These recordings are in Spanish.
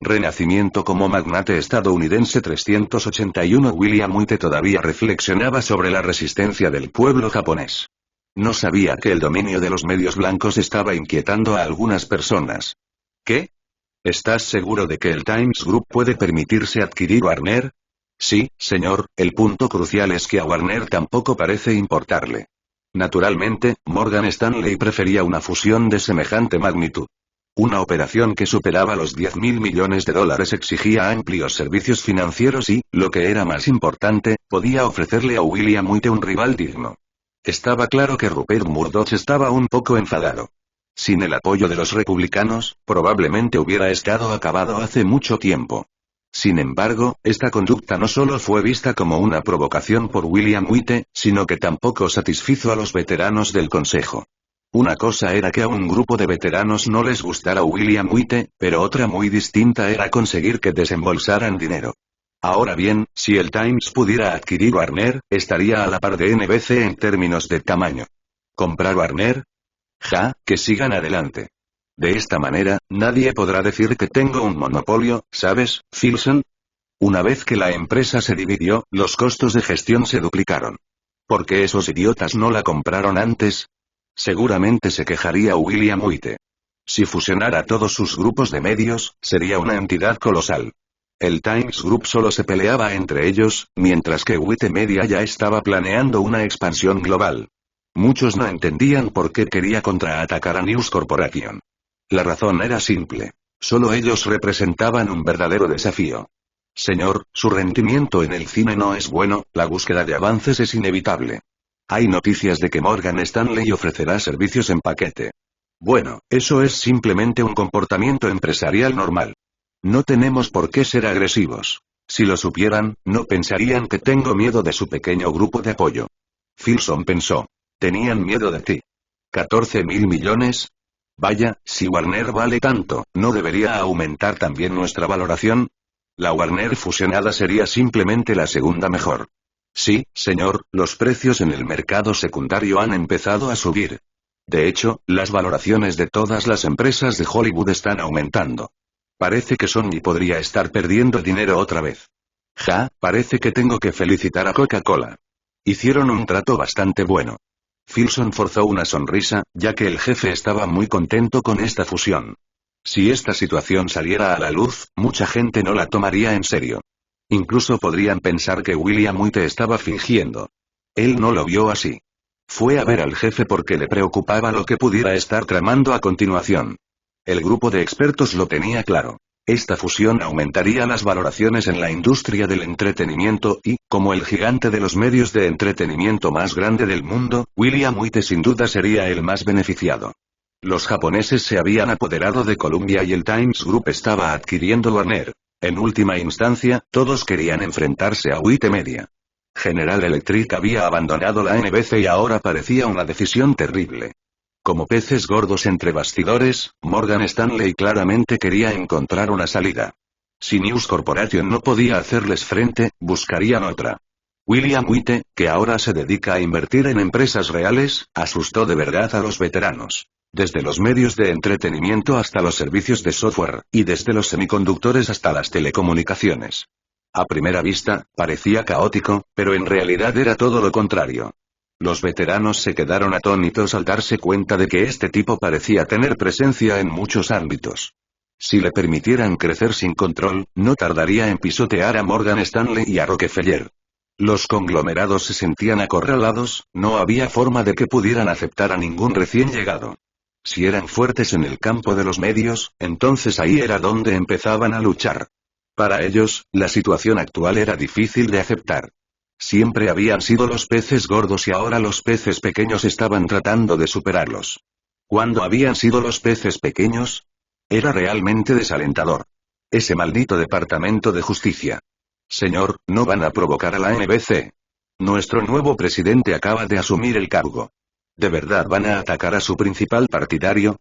Renacimiento como magnate estadounidense 381. William White todavía reflexionaba sobre la resistencia del pueblo japonés. No sabía que el dominio de los medios blancos estaba inquietando a algunas personas. ¿Qué? ¿Estás seguro de que el Times Group puede permitirse adquirir Warner? Sí, señor, el punto crucial es que a Warner tampoco parece importarle. Naturalmente, Morgan Stanley prefería una fusión de semejante magnitud. Una operación que superaba los $10.000 millones exigía amplios servicios financieros y, lo que era más importante, podía ofrecerle a William White un rival digno. Estaba claro que Rupert Murdoch estaba un poco enfadado. Sin el apoyo de los republicanos, probablemente hubiera estado acabado hace mucho tiempo. Sin embargo, esta conducta no solo fue vista como una provocación por William White, sino que tampoco satisfizo a los veteranos del Consejo. Una cosa era que a un grupo de veteranos no les gustara William White, pero otra muy distinta era conseguir que desembolsaran dinero. Ahora bien, si el Times pudiera adquirir Warner, estaría a la par de NBC en términos de tamaño. ¿Comprar Warner? Ja, que sigan adelante. De esta manera, nadie podrá decir que tengo un monopolio, ¿sabes, Filson? Una vez que la empresa se dividió, los costos de gestión se duplicaron. ¿Por qué esos idiotas no la compraron antes? Seguramente se quejaría William White. Si fusionara todos sus grupos de medios, sería una entidad colosal. El Times Group solo se peleaba entre ellos, mientras que White Media ya estaba planeando una expansión global. Muchos no entendían por qué quería contraatacar a News Corporation. La razón era simple. Solo ellos representaban un verdadero desafío. Señor, su rendimiento en el cine no es bueno, la búsqueda de avances es inevitable. Hay noticias de que Morgan Stanley ofrecerá servicios en paquete. Bueno, eso es simplemente un comportamiento empresarial normal. No tenemos por qué ser agresivos. Si lo supieran, no pensarían que tengo miedo de su pequeño grupo de apoyo. Filson pensó. Tenían miedo de ti. ¿14.000 millones? Vaya, si Warner vale tanto, ¿no debería aumentar también nuestra valoración? La Warner fusionada sería simplemente la segunda mejor. Sí, señor, los precios en el mercado secundario han empezado a subir. De hecho, las valoraciones de todas las empresas de Hollywood están aumentando. Parece que Sony podría estar perdiendo dinero otra vez. Ja, parece que tengo que felicitar a Coca-Cola. Hicieron un trato bastante bueno. Filson forzó una sonrisa, ya que el jefe estaba muy contento con esta fusión. Si esta situación saliera a la luz, mucha gente no la tomaría en serio. Incluso podrían pensar que William White estaba fingiendo. Él no lo vio así. Fue a ver al jefe porque le preocupaba lo que pudiera estar tramando a continuación. El grupo de expertos lo tenía claro. Esta fusión aumentaría las valoraciones en la industria del entretenimiento y, como el gigante de los medios de entretenimiento más grande del mundo, William White sin duda sería el más beneficiado. Los japoneses se habían apoderado de Columbia y el Times Group estaba adquiriendo Warner. En última instancia, todos querían enfrentarse a White Media. General Electric había abandonado la NBC y ahora parecía una decisión terrible. Como peces gordos entre bastidores, Morgan Stanley claramente quería encontrar una salida. Si News Corporation no podía hacerles frente, buscarían otra. William White, que ahora se dedica a invertir en empresas reales, asustó de verdad a los veteranos. Desde los medios de entretenimiento hasta los servicios de software, y desde los semiconductores hasta las telecomunicaciones. A primera vista, parecía caótico, pero en realidad era todo lo contrario. Los veteranos se quedaron atónitos al darse cuenta de que este tipo parecía tener presencia en muchos ámbitos. Si le permitieran crecer sin control, no tardaría en pisotear a Morgan Stanley y a Rockefeller. Los conglomerados se sentían acorralados, no había forma de que pudieran aceptar a ningún recién llegado. Si eran fuertes en el campo de los medios, entonces ahí era donde empezaban a luchar. Para ellos, la situación actual era difícil de aceptar. Siempre habían sido los peces gordos y ahora los peces pequeños estaban tratando de superarlos. ¿Cuándo habían sido los peces pequeños? Era realmente desalentador. Ese maldito Departamento de Justicia. Señor, no van a provocar a la NBC. Nuestro nuevo presidente acaba de asumir el cargo. ¿De verdad van a atacar a su principal partidario?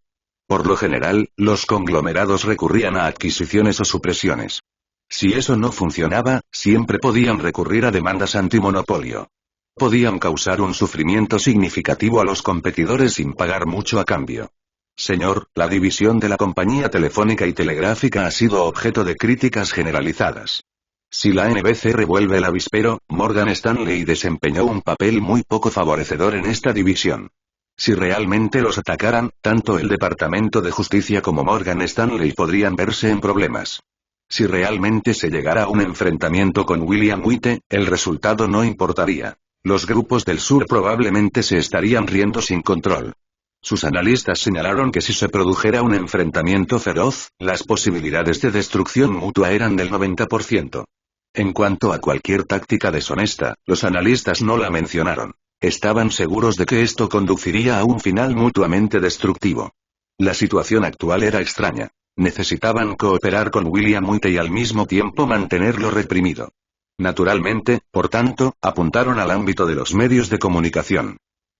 Por lo general, los conglomerados recurrían a adquisiciones o supresiones. Si eso no funcionaba, siempre podían recurrir a demandas antimonopolio. Podían causar un sufrimiento significativo a los competidores sin pagar mucho a cambio. Señor, la división de la compañía telefónica y telegráfica ha sido objeto de críticas generalizadas. Si la NBC revuelve el avispero, Morgan Stanley desempeñó un papel muy poco favorecedor en esta división. Si realmente los atacaran, tanto el Departamento de Justicia como Morgan Stanley podrían verse en problemas. Si realmente se llegara a un enfrentamiento con William White, el resultado no importaría. Los grupos del sur probablemente se estarían riendo sin control. Sus analistas señalaron que si se produjera un enfrentamiento feroz, las posibilidades de destrucción mutua eran del 90%. En cuanto a cualquier táctica deshonesta, los analistas no la mencionaron. Estaban seguros de que esto conduciría a un final mutuamente destructivo. La situación actual era extraña. Necesitaban cooperar con William White y al mismo tiempo mantenerlo reprimido. Naturalmente, por tanto, apuntaron al ámbito de los medios de comunicación.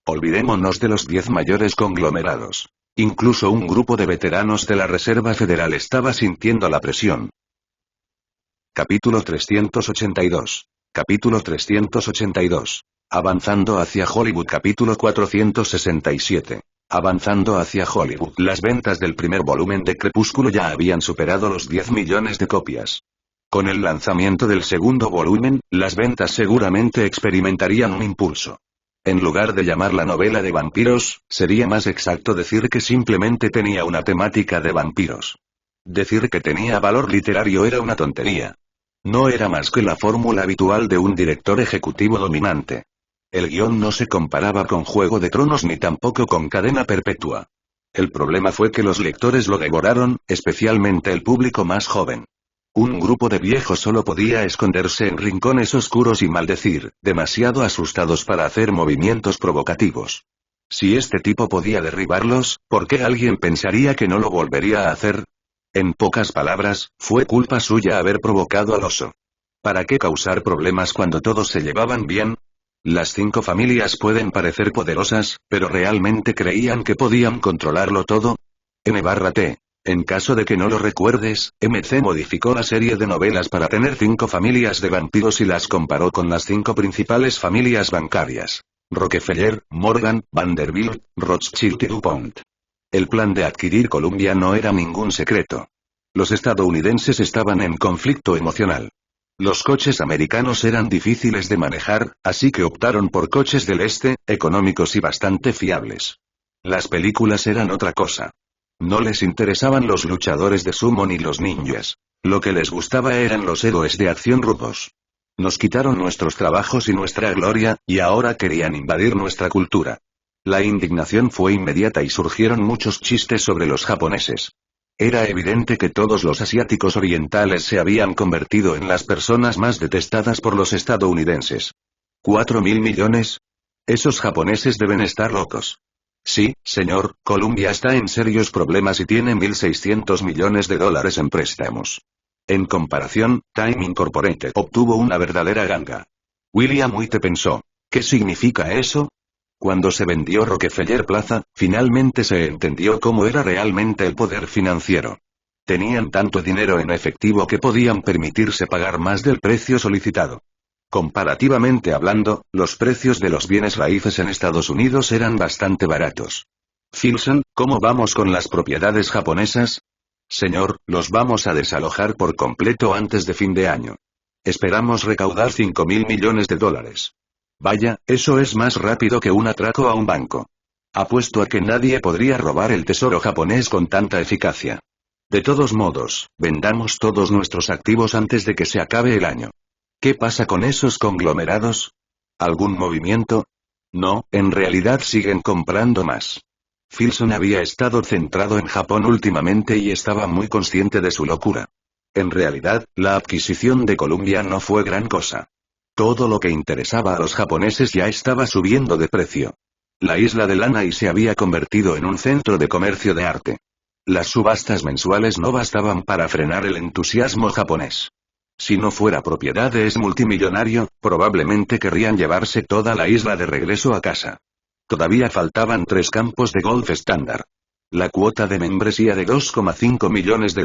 Olvidémonos de los 10 mayores conglomerados. Incluso un grupo de veteranos de la Reserva Federal estaba sintiendo la presión. Capítulo 382. Capítulo 382. Avanzando hacia Hollywood. Capítulo 467. Avanzando hacia Hollywood. Las ventas del primer volumen de Crepúsculo ya habían superado los 10 millones de copias. Con el lanzamiento del segundo volumen, las ventas seguramente experimentarían un impulso. En lugar de llamar la novela de vampiros, sería más exacto decir que simplemente tenía una temática de vampiros. Decir que tenía valor literario era una tontería. No era más que la fórmula habitual de un director ejecutivo dominante. El guión no se comparaba con Juego de Tronos ni tampoco con Cadena Perpetua. El problema fue que los lectores lo devoraron, especialmente el público más joven. Un grupo de viejos solo podía esconderse en rincones oscuros y maldecir, demasiado asustados para hacer movimientos provocativos. Si este tipo podía derribarlos, ¿por qué alguien pensaría que no lo volvería a hacer? En pocas palabras, fue culpa suya haber provocado al oso. ¿Para qué causar problemas cuando todos se llevaban bien? Las 5 familias pueden parecer poderosas, pero ¿realmente creían que podían controlarlo todo? N/T. En caso de que no lo recuerdes, MC modificó la serie de novelas para tener 5 familias de vampiros y las comparó con las 5 principales familias bancarias. Rockefeller, Morgan, Vanderbilt, Rothschild y DuPont. El plan de adquirir Columbia no era ningún secreto. Los estadounidenses estaban en conflicto emocional. Los coches americanos eran difíciles de manejar, así que optaron por coches del este, económicos y bastante fiables. Las películas eran otra cosa. No les interesaban los luchadores de sumo ni los ninjas. Lo que les gustaba eran los héroes de acción rudos. Nos quitaron nuestros trabajos y nuestra gloria, y ahora querían invadir nuestra cultura. La indignación fue inmediata y surgieron muchos chistes sobre los japoneses. Era evidente que todos los asiáticos orientales se habían convertido en las personas más detestadas por los estadounidenses. ¿4.000 millones? Esos japoneses deben estar locos. Sí, señor, Columbia está en serios problemas y tiene $1.600 millones en préstamos. En comparación, Time Incorporated obtuvo una verdadera ganga. William White pensó, ¿qué significa eso? Cuando se vendió Rockefeller Plaza, finalmente se entendió cómo era realmente el poder financiero. Tenían tanto dinero en efectivo que podían permitirse pagar más del precio solicitado. Comparativamente hablando, los precios de los bienes raíces en Estados Unidos eran bastante baratos. Filson, ¿cómo vamos con las propiedades japonesas? Señor, los vamos a desalojar por completo antes de fin de año. Esperamos recaudar $5.000 millones. Vaya, eso es más rápido que un atraco a un banco. Apuesto a que nadie podría robar el tesoro japonés con tanta eficacia. De todos modos, vendamos todos nuestros activos antes de que se acabe el año. ¿Qué pasa con esos conglomerados? ¿Algún movimiento? No, en realidad siguen comprando más. Filson había estado centrado en Japón últimamente y estaba muy consciente de su locura. En realidad, la adquisición de Columbia no fue gran cosa. Todo lo que interesaba a los japoneses ya estaba subiendo de precio. La isla de Lanai se había convertido en un centro de comercio de arte. Las subastas mensuales no bastaban para frenar el entusiasmo japonés. Si no fuera propiedad de ese multimillonario, probablemente querrían llevarse toda la isla de regreso a casa. Todavía faltaban 3 campos de golf estándar. La cuota de membresía de $2,5 millones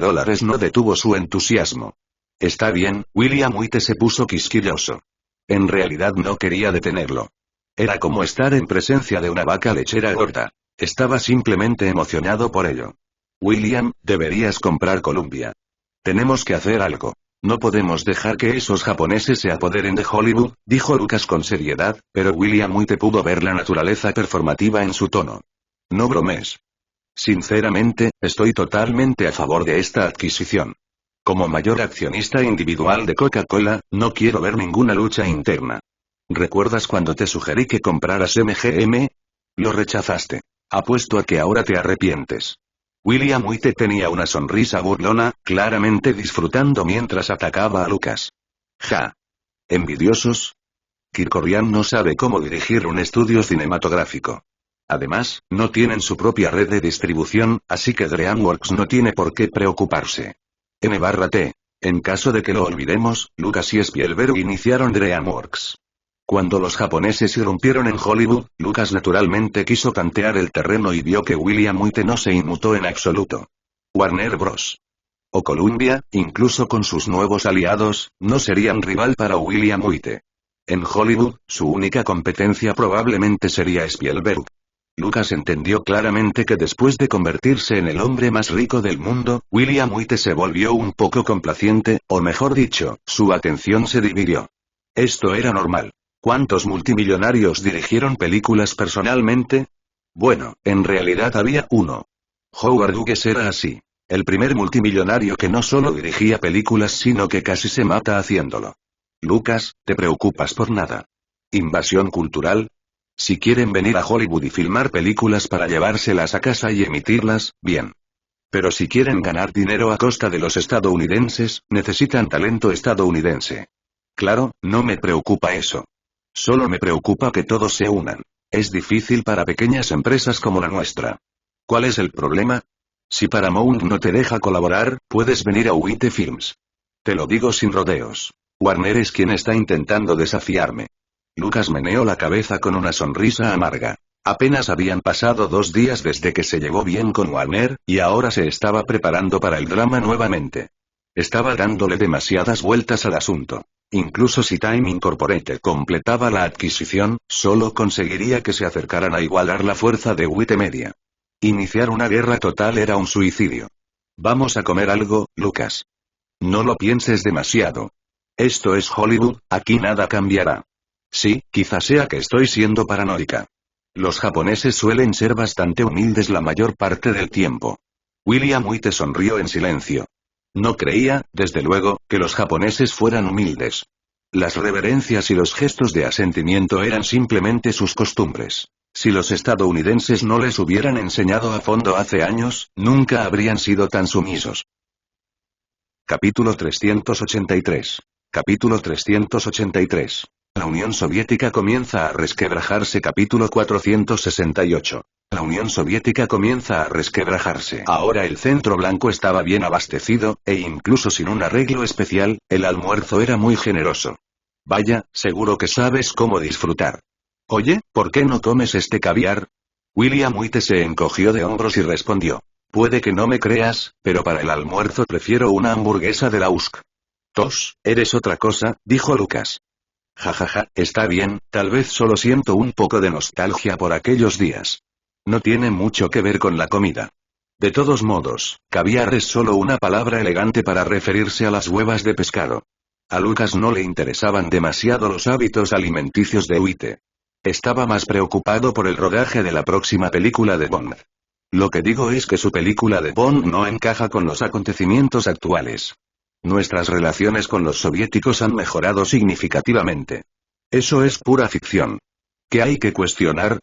no detuvo su entusiasmo. Está bien, William White se puso quisquilloso. En realidad no quería detenerlo. Era como estar en presencia de una vaca lechera gorda. Estaba simplemente emocionado por ello. William, deberías comprar Columbia. Tenemos que hacer algo. No podemos dejar que esos japoneses se apoderen de Hollywood, dijo Lucas con seriedad, pero William White pudo ver la naturaleza performativa en su tono. No bromes. Sinceramente, estoy totalmente a favor de esta adquisición. Como mayor accionista individual de Coca-Cola, no quiero ver ninguna lucha interna. ¿Recuerdas cuando te sugerí que compraras MGM? Lo rechazaste. Apuesto a que ahora te arrepientes. William White tenía una sonrisa burlona, claramente disfrutando mientras atacaba a Lucas. Ja. ¿Envidiosos? Kirkorian no sabe cómo dirigir un estudio cinematográfico. Además, no tienen su propia red de distribución, así que DreamWorks no tiene por qué preocuparse. N/T. En caso de que lo olvidemos, Lucas y Spielberg iniciaron DreamWorks. Cuando los japoneses irrumpieron en Hollywood, Lucas naturalmente quiso tantear el terreno y vio que William White no se inmutó en absoluto. Warner Bros. O Columbia, incluso con sus nuevos aliados, no serían rival para William White. En Hollywood, su única competencia probablemente sería Spielberg. Lucas entendió claramente que después de convertirse en el hombre más rico del mundo, William White se volvió un poco complaciente, o mejor dicho, su atención se dividió. Esto era normal. ¿Cuántos multimillonarios dirigieron películas personalmente? Bueno, en realidad había uno. Howard Hughes era así. El primer multimillonario que no solo dirigía películas sino que casi se mata haciéndolo. Lucas, ¿te preocupas por nada? ¿Invasión cultural? Si quieren venir a Hollywood y filmar películas para llevárselas a casa y emitirlas, bien. Pero si quieren ganar dinero a costa de los estadounidenses, necesitan talento estadounidense. Claro, no me preocupa eso. Solo me preocupa que todos se unan. Es difícil para pequeñas empresas como la nuestra. ¿Cuál es el problema? Si Paramount no te deja colaborar, puedes venir a White Films. Te lo digo sin rodeos. Warner es quien está intentando desafiarme. Lucas meneó la cabeza con una sonrisa amarga. Apenas habían pasado 2 días desde que se llevó bien con Warner, y ahora se estaba preparando para el drama nuevamente. Estaba dándole demasiadas vueltas al asunto. Incluso si Time Incorporated completaba la adquisición, solo conseguiría que se acercaran a igualar la fuerza de White Media. Iniciar una guerra total era un suicidio. Vamos a comer algo, Lucas. No lo pienses demasiado. Esto es Hollywood, aquí nada cambiará. Sí, quizás sea que estoy siendo paranoica. Los japoneses suelen ser bastante humildes la mayor parte del tiempo. William White sonrió en silencio. No creía, desde luego, que los japoneses fueran humildes. Las reverencias y los gestos de asentimiento eran simplemente sus costumbres. Si los estadounidenses no les hubieran enseñado a fondo hace años, nunca habrían sido tan sumisos. Capítulo 383. Capítulo 383. La Unión Soviética comienza a resquebrajarse. Capítulo 468. La Unión Soviética comienza a resquebrajarse. Ahora el centro blanco estaba bien abastecido, e incluso sin un arreglo especial, el almuerzo era muy generoso. Vaya, seguro que sabes cómo disfrutar. Oye, ¿por qué no comes este caviar? William White se encogió de hombros y respondió. Puede que no me creas, pero para el almuerzo prefiero una hamburguesa de la USK. Tos, eres otra cosa, dijo Lucas. Jajaja, está bien, tal vez solo siento un poco de nostalgia por aquellos días. No tiene mucho que ver con la comida. De todos modos, caviar es solo una palabra elegante para referirse a las huevas de pescado. A Lucas no le interesaban demasiado los hábitos alimenticios de White. Estaba más preocupado por el rodaje de la próxima película de Bond. Lo que digo es que su película de Bond no encaja con los acontecimientos actuales. Nuestras relaciones con los soviéticos han mejorado significativamente. Eso es pura ficción. ¿Qué hay que cuestionar?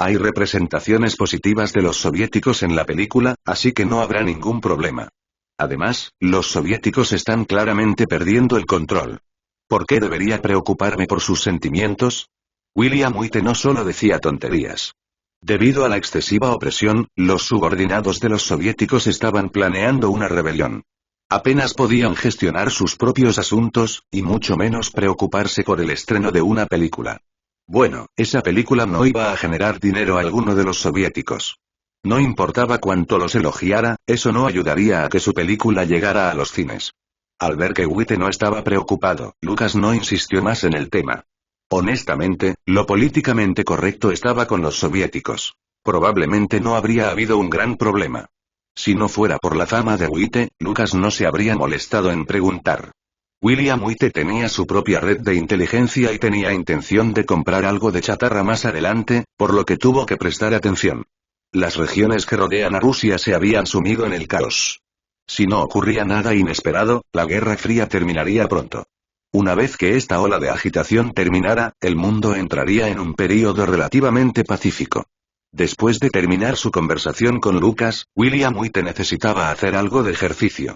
Hay representaciones positivas de los soviéticos en la película, así que no habrá ningún problema. Además, los soviéticos están claramente perdiendo el control. ¿Por qué debería preocuparme por sus sentimientos? William White no solo decía tonterías. Debido a la excesiva opresión, los subordinados de los soviéticos estaban planeando una rebelión. Apenas podían gestionar sus propios asuntos, y mucho menos preocuparse por el estreno de una película. Bueno, esa película no iba a generar dinero a alguno de los soviéticos. No importaba cuánto los elogiara, eso no ayudaría a que su película llegara a los cines. Al ver que White no estaba preocupado, Lucas no insistió más en el tema. Honestamente, lo políticamente correcto estaba con los soviéticos. probablemente no habría habido un gran problema. Si no fuera por la fama de White, Lucas no se habría molestado en preguntar. William White tenía su propia red de inteligencia y tenía intención de comprar algo de chatarra más adelante, por lo que tuvo que prestar atención. Las regiones que rodean a Rusia se habían sumido en el caos. Si no ocurría nada inesperado, la Guerra Fría terminaría pronto. Una vez que esta ola de agitación terminara, el mundo entraría en un período relativamente pacífico. Después de terminar su conversación con Lucas, William White necesitaba hacer algo de ejercicio.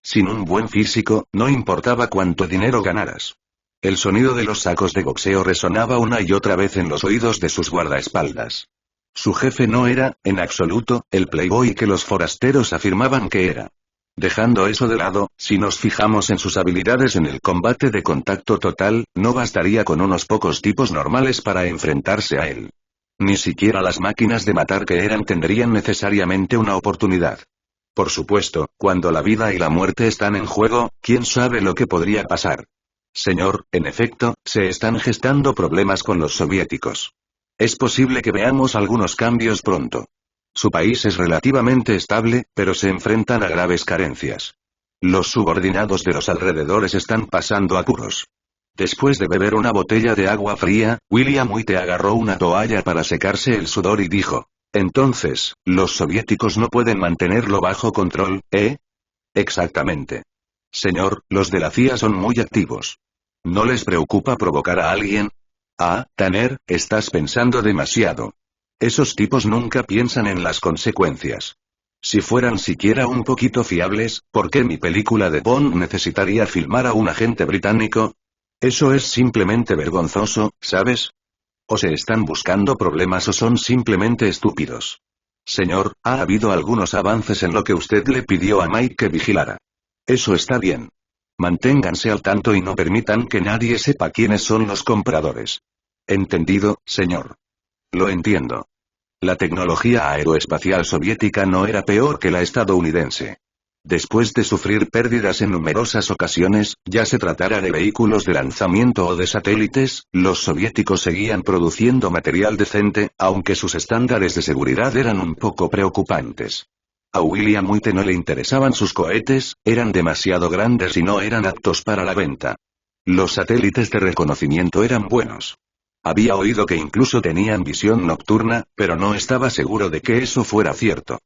Sin un buen físico, no importaba cuánto dinero ganaras. El sonido de los sacos de boxeo resonaba una y otra vez en los oídos de sus guardaespaldas. Su jefe no era, en absoluto, el playboy que los forasteros afirmaban que era. Dejando eso de lado, si nos fijamos en sus habilidades en el combate de contacto total, no bastaría con unos pocos tipos normales para enfrentarse a él. Ni siquiera las máquinas de matar que eran tendrían necesariamente una oportunidad. Por supuesto, cuando la vida y la muerte están en juego, ¿quién sabe lo que podría pasar? Señor, en efecto, se están gestando problemas con los soviéticos. Es posible que veamos algunos cambios pronto. Su país es relativamente estable, pero se enfrentan a graves carencias. Los subordinados de los alrededores están pasando apuros. Después de beber una botella de agua fría, William White agarró una toalla para secarse el sudor y dijo: «Entonces, los soviéticos no pueden mantenerlo bajo control, ¿eh?» «Exactamente. Señor, los de la CIA son muy activos. ¿No les preocupa provocar a alguien?» «Ah, Tanner, estás pensando demasiado. Esos tipos nunca piensan en las consecuencias. Si fueran siquiera un poquito fiables, ¿por qué mi película de Bond necesitaría filmar a un agente británico? Eso es simplemente vergonzoso, ¿sabes? O se están buscando problemas o son simplemente estúpidos. Señor, ha habido algunos avances en lo que usted le pidió a Mike que vigilara. Eso está bien. Manténganse al tanto y no permitan que nadie sepa quiénes son los compradores. ¿Entendido, señor?» «Lo entiendo. La tecnología aeroespacial soviética no era peor que la estadounidense. Después de sufrir pérdidas en numerosas ocasiones, ya se tratara de vehículos de lanzamiento o de satélites, los soviéticos seguían produciendo material decente, aunque sus estándares de seguridad eran un poco preocupantes. A William White no le interesaban sus cohetes, eran demasiado grandes y no eran aptos para la venta. Los satélites de reconocimiento eran buenos. Había oído que incluso tenían visión nocturna, pero no estaba seguro de que eso fuera cierto.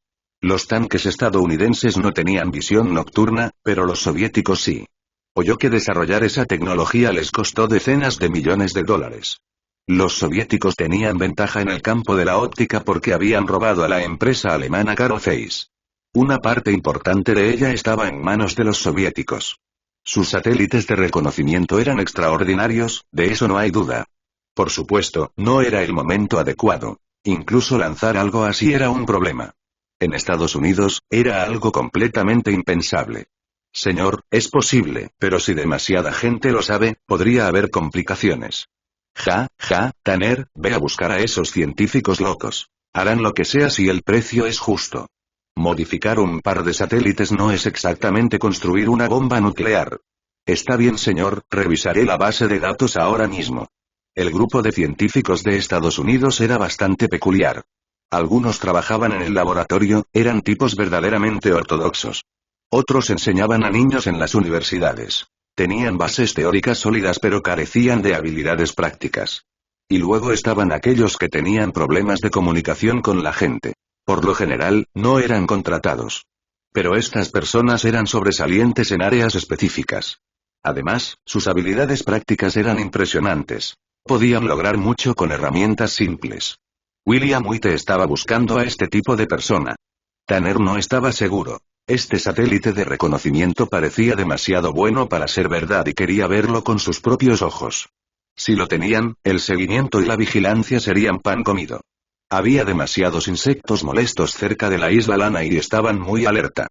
Los tanques estadounidenses no tenían visión nocturna, pero los soviéticos sí. Oyó que desarrollar esa tecnología les costó decenas de millones de dólares. Los soviéticos tenían ventaja en el campo de la óptica porque habían robado a la empresa alemana Carl Zeiss. Una parte importante de ella estaba en manos de los soviéticos. Sus satélites de reconocimiento eran extraordinarios, de eso no hay duda. Por supuesto, no era el momento adecuado. Incluso lanzar algo así era un problema. En Estados Unidos, era algo completamente impensable. Señor, es posible, pero si demasiada gente lo sabe, podría haber complicaciones. Tanner, ve a buscar a esos científicos locos. Harán lo que sea si el precio es justo. Modificar un par de satélites no es exactamente construir una bomba nuclear. Está bien, señor, revisaré la base de datos ahora mismo. El grupo de científicos de Estados Unidos era bastante peculiar. Algunos trabajaban en el laboratorio, eran tipos verdaderamente ortodoxos. Otros enseñaban a niños en las universidades. Tenían bases teóricas sólidas pero carecían de habilidades prácticas. Y luego estaban aquellos que tenían problemas de comunicación con la gente. Por lo general, no eran contratados. Pero estas personas eran sobresalientes en áreas específicas. Además, sus habilidades prácticas eran impresionantes. Podían lograr mucho con herramientas simples. William White estaba buscando a este tipo de persona. Tanner no estaba seguro. Este satélite de reconocimiento parecía demasiado bueno para ser verdad y quería verlo con sus propios ojos. Si lo tenían, el seguimiento y la vigilancia serían pan comido. Había demasiados insectos molestos cerca de la isla Lana y estaban muy alerta.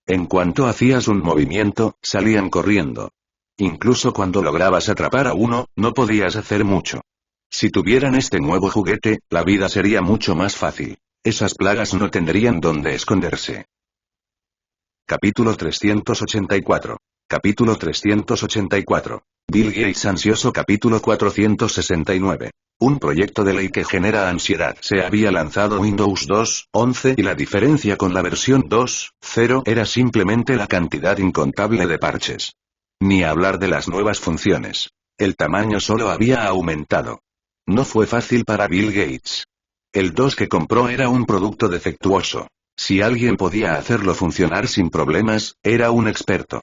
En cuanto hacías un movimiento, salían corriendo. Incluso cuando lograbas atrapar a uno, no podías hacer mucho. Si tuvieran este nuevo juguete, la vida sería mucho más fácil. Esas plagas no tendrían dónde esconderse. Capítulo 384. Capítulo 384. Bill Gates ansioso. Capítulo 469. Un proyecto de ley que genera ansiedad. Se había lanzado Windows 2.11 y la diferencia con la versión 2.0 era simplemente la cantidad incontable de parches. Ni hablar de las nuevas funciones. El tamaño solo había aumentado. No fue fácil para Bill Gates. El 2 que compró era un producto defectuoso. Si alguien podía hacerlo funcionar sin problemas, era un experto.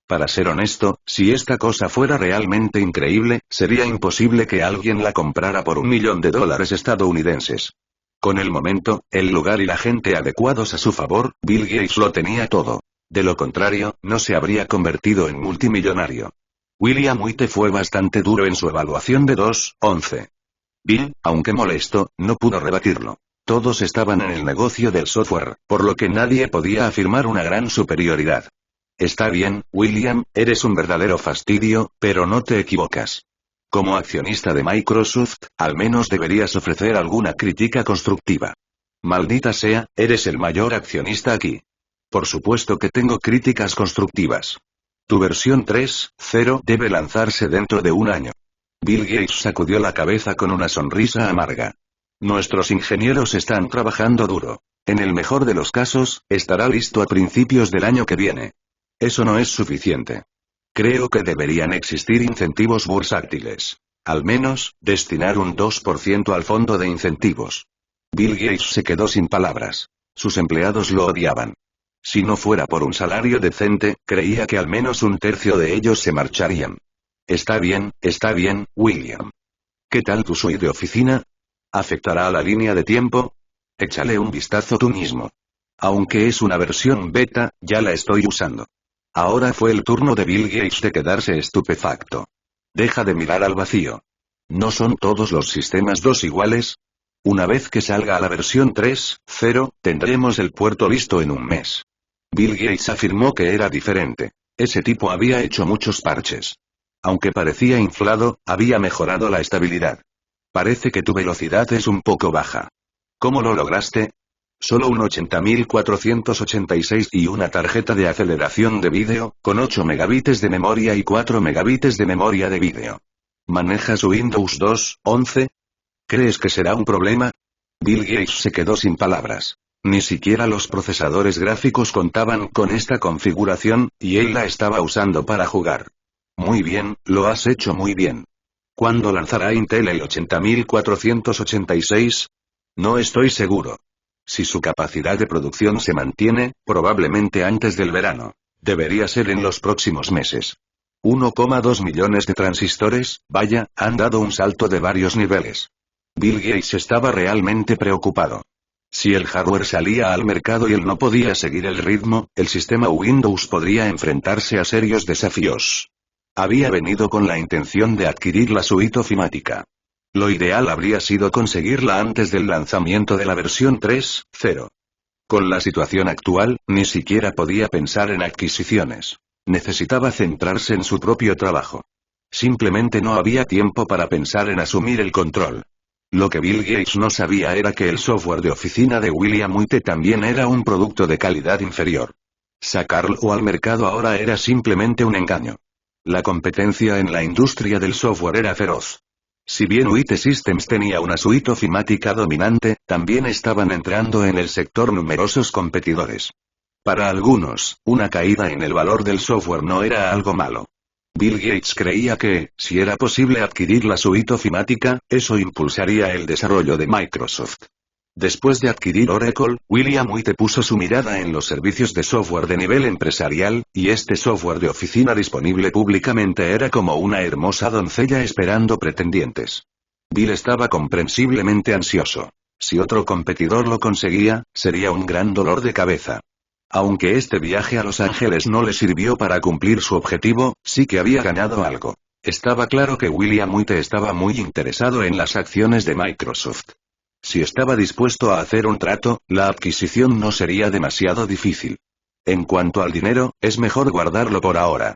Para ser honesto, si esta cosa fuera realmente increíble, sería imposible que alguien la comprara por $1 millón estadounidenses. Con el momento, el lugar y la gente adecuados a su favor, Bill Gates lo tenía todo. De lo contrario, no se habría convertido en multimillonario. William White fue bastante duro en su evaluación de 2.11. Bill, aunque molesto, no pudo rebatirlo. Todos estaban en el negocio del software, por lo que nadie podía afirmar una gran superioridad. Está bien, William, eres un verdadero fastidio, pero no te equivocas. Como accionista de Microsoft, al menos deberías ofrecer alguna crítica constructiva. Maldita sea, eres el mayor accionista aquí. Por supuesto que tengo críticas constructivas. Tu versión 3.0 debe lanzarse dentro de un año. Bill Gates sacudió la cabeza con una sonrisa amarga. Nuestros ingenieros están trabajando duro. En el mejor de los casos, estará listo a principios del año que viene. Eso no es suficiente. Creo que deberían existir incentivos bursátiles. Al menos, destinar un 2% al fondo de incentivos. Bill Gates se quedó sin palabras. Sus empleados lo odiaban. Si no fuera por un salario decente, creía que al menos un tercio de ellos se marcharían. Está bien, William. ¿Qué tal tu suite de oficina? ¿Afectará a la línea de tiempo? Échale un vistazo tú mismo. Aunque es una versión beta, ya la estoy usando. Ahora fue el turno de Bill Gates de quedarse estupefacto. Deja de mirar al vacío. ¿No son todos los sistemas 2 iguales? Una vez que salga a la versión 3.0, tendremos el puerto listo en un mes. Bill Gates afirmó que era diferente. Ese tipo había hecho muchos parches. Aunque parecía inflado, había mejorado la estabilidad. Parece que tu velocidad es un poco baja. ¿Cómo lo lograste? Solo un 80.486 y una tarjeta de aceleración de vídeo, con 8 megabytes de memoria y 4 megabytes de memoria de vídeo. ¿Manejas Windows 2.11? ¿Crees que será un problema? Bill Gates se quedó sin palabras. Ni siquiera los procesadores gráficos contaban con esta configuración, y él la estaba usando para jugar. Muy bien, lo has hecho muy bien. ¿Cuándo lanzará Intel el 80.486? No estoy seguro. Si su capacidad de producción se mantiene, probablemente antes del verano. Debería ser en los próximos meses. 1,2 millones de transistores, vaya, han dado un salto de varios niveles. Bill Gates estaba realmente preocupado. Si el hardware salía al mercado y él no podía seguir el ritmo, el sistema Windows podría enfrentarse a serios desafíos. Había venido con la intención de adquirir la suite ofimática. Lo ideal habría sido conseguirla antes del lanzamiento de la versión 3.0. Con la situación actual, ni siquiera podía pensar en adquisiciones. Necesitaba centrarse en su propio trabajo. Simplemente no había tiempo para pensar en asumir el control. Lo que Bill Gates no sabía era que el software de oficina de William White también era un producto de calidad inferior. Sacarlo al mercado ahora era simplemente un engaño. La competencia en la industria del software era feroz. Si bien White Systems tenía una suite ofimática dominante, también estaban entrando en el sector numerosos competidores. Para algunos, una caída en el valor del software no era algo malo. Bill Gates creía que, si era posible adquirir la suite ofimática, eso impulsaría el desarrollo de Microsoft. Después de adquirir Oracle, William White puso su mirada en los servicios de software de nivel empresarial, y este software de oficina disponible públicamente era como una hermosa doncella esperando pretendientes. Bill estaba comprensiblemente ansioso. Si otro competidor lo conseguía, sería un gran dolor de cabeza. Aunque este viaje a Los Ángeles no le sirvió para cumplir su objetivo, sí que había ganado algo. Estaba claro que William White estaba muy interesado en las acciones de Microsoft. Si estaba dispuesto a hacer un trato, la adquisición no sería demasiado difícil. En cuanto al dinero, es mejor guardarlo por ahora.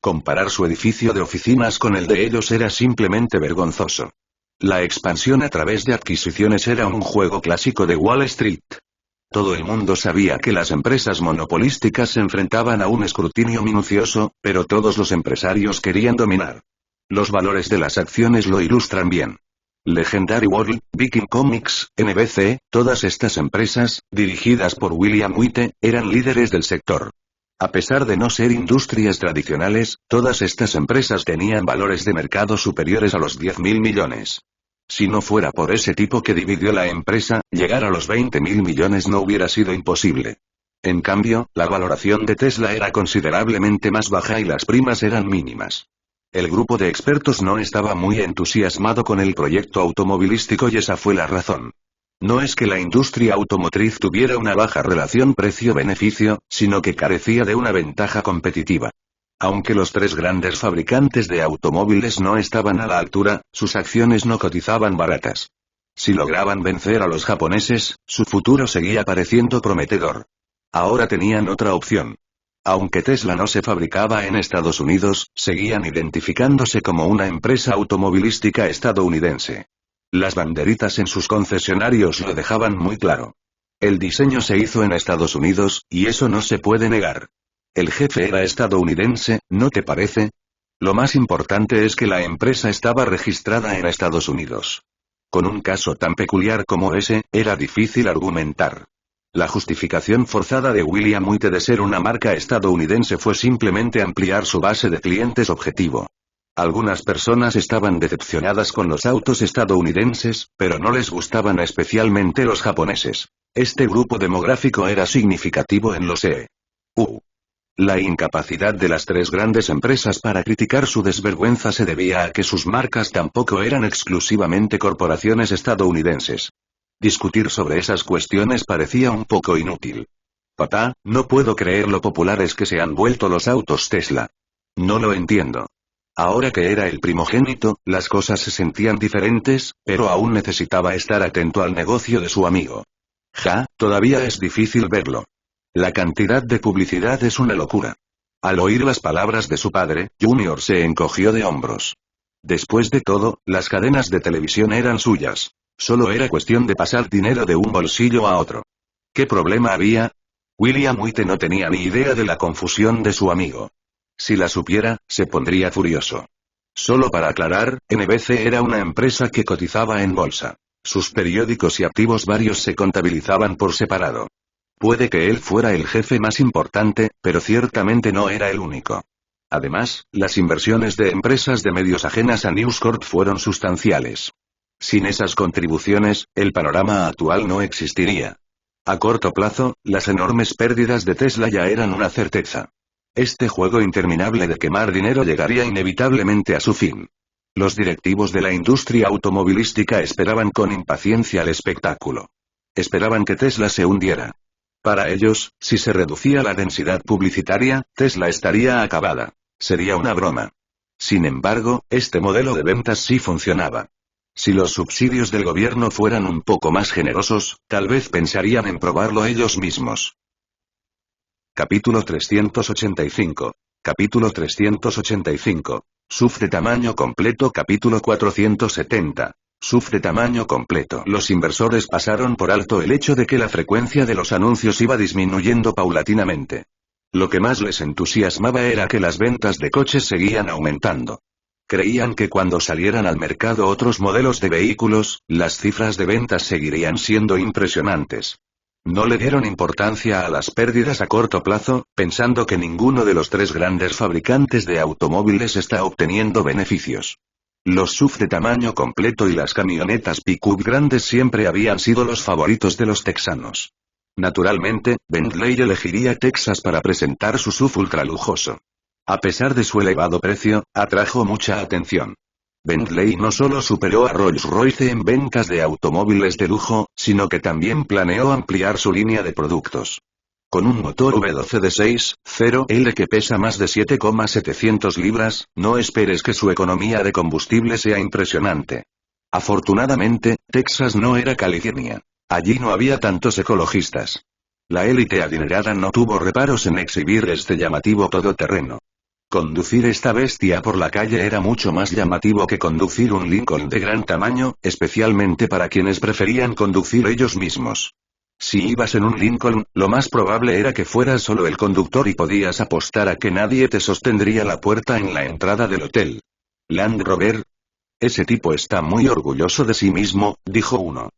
Comparar su edificio de oficinas con el de ellos era simplemente vergonzoso. La expansión a través de adquisiciones era un juego clásico de Wall Street. Todo el mundo sabía que las empresas monopolísticas se enfrentaban a un escrutinio minucioso, pero todos los empresarios querían dominar. Los valores de las acciones lo ilustran bien. Legendary World, Viking Comics, NBC, todas estas empresas, dirigidas por William White, eran líderes del sector. A pesar de no ser industrias tradicionales, todas estas empresas tenían valores de mercado superiores a los 10.000 millones. Si no fuera por ese tipo que dividió la empresa, llegar a los 20.000 millones no hubiera sido imposible. En cambio, la valoración de Tesla era considerablemente más baja y las primas eran mínimas. El grupo de expertos no estaba muy entusiasmado con el proyecto automovilístico y esa fue la razón. No es que la industria automotriz tuviera una baja relación precio-beneficio, sino que carecía de una ventaja competitiva. Aunque los tres grandes fabricantes de automóviles no estaban a la altura, sus acciones no cotizaban baratas. Si lograban vencer a los japoneses, su futuro seguía pareciendo prometedor. Ahora tenían otra opción. Aunque Tesla no se fabricaba en Estados Unidos, seguían identificándose como una empresa automovilística estadounidense. Las banderitas en sus concesionarios lo dejaban muy claro. El diseño se hizo en Estados Unidos, y eso no se puede negar. El jefe era estadounidense, ¿no te parece? Lo más importante es que la empresa estaba registrada en Estados Unidos. Con un caso tan peculiar como ese, era difícil argumentar. La justificación forzada de William White de ser una marca estadounidense fue simplemente ampliar su base de clientes objetivo. Algunas personas estaban decepcionadas con los autos estadounidenses, pero no les gustaban especialmente los japoneses. Este grupo demográfico era significativo en los EU. La incapacidad de las tres grandes empresas para criticar su desvergüenza se debía a que sus marcas tampoco eran exclusivamente corporaciones estadounidenses. Discutir sobre esas cuestiones parecía un poco inútil. Papá, no puedo creer lo populares que se han vuelto los autos Tesla. No lo entiendo. Ahora que era el primogénito, las cosas se sentían diferentes, pero aún necesitaba estar atento al negocio de su amigo. Todavía es difícil verlo. La cantidad de publicidad es una locura. Al oír las palabras de su padre, Junior se encogió de hombros. Después de todo, las cadenas de televisión eran suyas. Solo era cuestión de pasar dinero de un bolsillo a otro. ¿Qué problema había? William White no tenía ni idea de la confusión de su amigo. Si la supiera, se pondría furioso. Solo para aclarar, NBC era una empresa que cotizaba en bolsa. Sus periódicos y activos varios se contabilizaban por separado. Puede que él fuera el jefe más importante, pero ciertamente no era el único. Además, las inversiones de empresas de medios ajenas a News Corp fueron sustanciales. Sin esas contribuciones, el panorama actual no existiría. A corto plazo, las enormes pérdidas de Tesla ya eran una certeza. Este juego interminable de quemar dinero llegaría inevitablemente a su fin. Los directivos de la industria automovilística esperaban con impaciencia el espectáculo. Esperaban que Tesla se hundiera. Para ellos, si se reducía la densidad publicitaria, Tesla estaría acabada. Sería una broma. Sin embargo, este modelo de ventas sí funcionaba. Si los subsidios del gobierno fueran un poco más generosos, tal vez pensarían en probarlo ellos mismos. Capítulo 385. Capítulo 385. SUV de tamaño completo. Capítulo 470. SUV de tamaño completo. Los inversores pasaron por alto el hecho de que la frecuencia de los anuncios iba disminuyendo paulatinamente. Lo que más les entusiasmaba era que las ventas de coches seguían aumentando. Creían que cuando salieran al mercado otros modelos de vehículos, las cifras de ventas seguirían siendo impresionantes. No le dieron importancia a las pérdidas a corto plazo, pensando que ninguno de los tres grandes fabricantes de automóviles está obteniendo beneficios. Los SUV de tamaño completo y las camionetas pick-up grandes siempre habían sido los favoritos de los texanos. Naturalmente, Bentley elegiría Texas para presentar su SUV ultralujoso. A pesar de su elevado precio, atrajo mucha atención. Bentley no solo superó a Rolls-Royce en ventas de automóviles de lujo, sino que también planeó ampliar su línea de productos. Con un motor V12 de 6.0L que pesa más de 7,700 libras, no esperes que su economía de combustible sea impresionante. Afortunadamente, Texas no era California. Allí no había tantos ecologistas. La élite adinerada no tuvo reparos en exhibir este llamativo todoterreno. Conducir esta bestia por la calle era mucho más llamativo que conducir un Lincoln de gran tamaño, especialmente para quienes preferían conducir ellos mismos. Si ibas en un Lincoln, lo más probable era que fueras solo el conductor y podías apostar a que nadie te sostendría la puerta en la entrada del hotel. Land Rover. Ese tipo está muy orgulloso de sí mismo, dijo uno.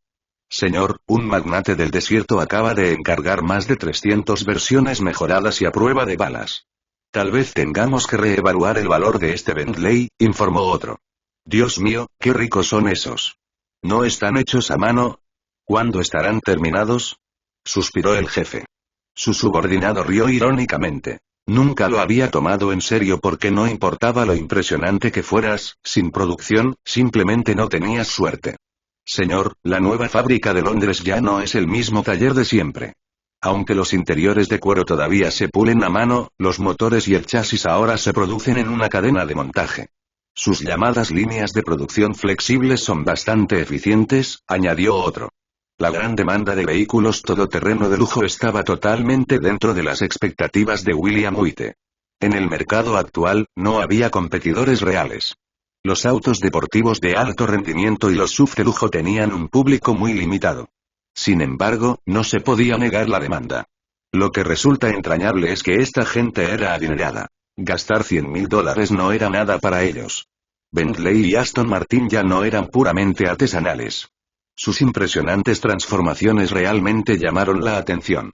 Señor, un magnate del desierto acaba de encargar más de 300 versiones mejoradas y a prueba de balas. Tal vez tengamos que reevaluar el valor de este Bentley, informó otro. Dios mío, qué ricos son esos. ¿No están hechos a mano? ¿Cuándo estarán terminados? Suspiró el jefe. Su subordinado rió irónicamente. Nunca lo había tomado en serio porque no importaba lo impresionante que fueras, sin producción, simplemente no tenías suerte. Señor, la nueva fábrica de Londres ya no es el mismo taller de siempre. Aunque los interiores de cuero todavía se pulen a mano, los motores y el chasis ahora se producen en una cadena de montaje. Sus llamadas líneas de producción flexibles son bastante eficientes, añadió otro. La gran demanda de vehículos todoterreno de lujo estaba totalmente dentro de las expectativas de William White. En el mercado actual, no había competidores reales. Los autos deportivos de alto rendimiento y los SUV de lujo tenían un público muy limitado. Sin embargo, no se podía negar la demanda. Lo que resulta entrañable es que esta gente era adinerada. Gastar $100.000 no era nada para ellos. Bentley y Aston Martin ya no eran puramente artesanales. Sus impresionantes transformaciones realmente llamaron la atención.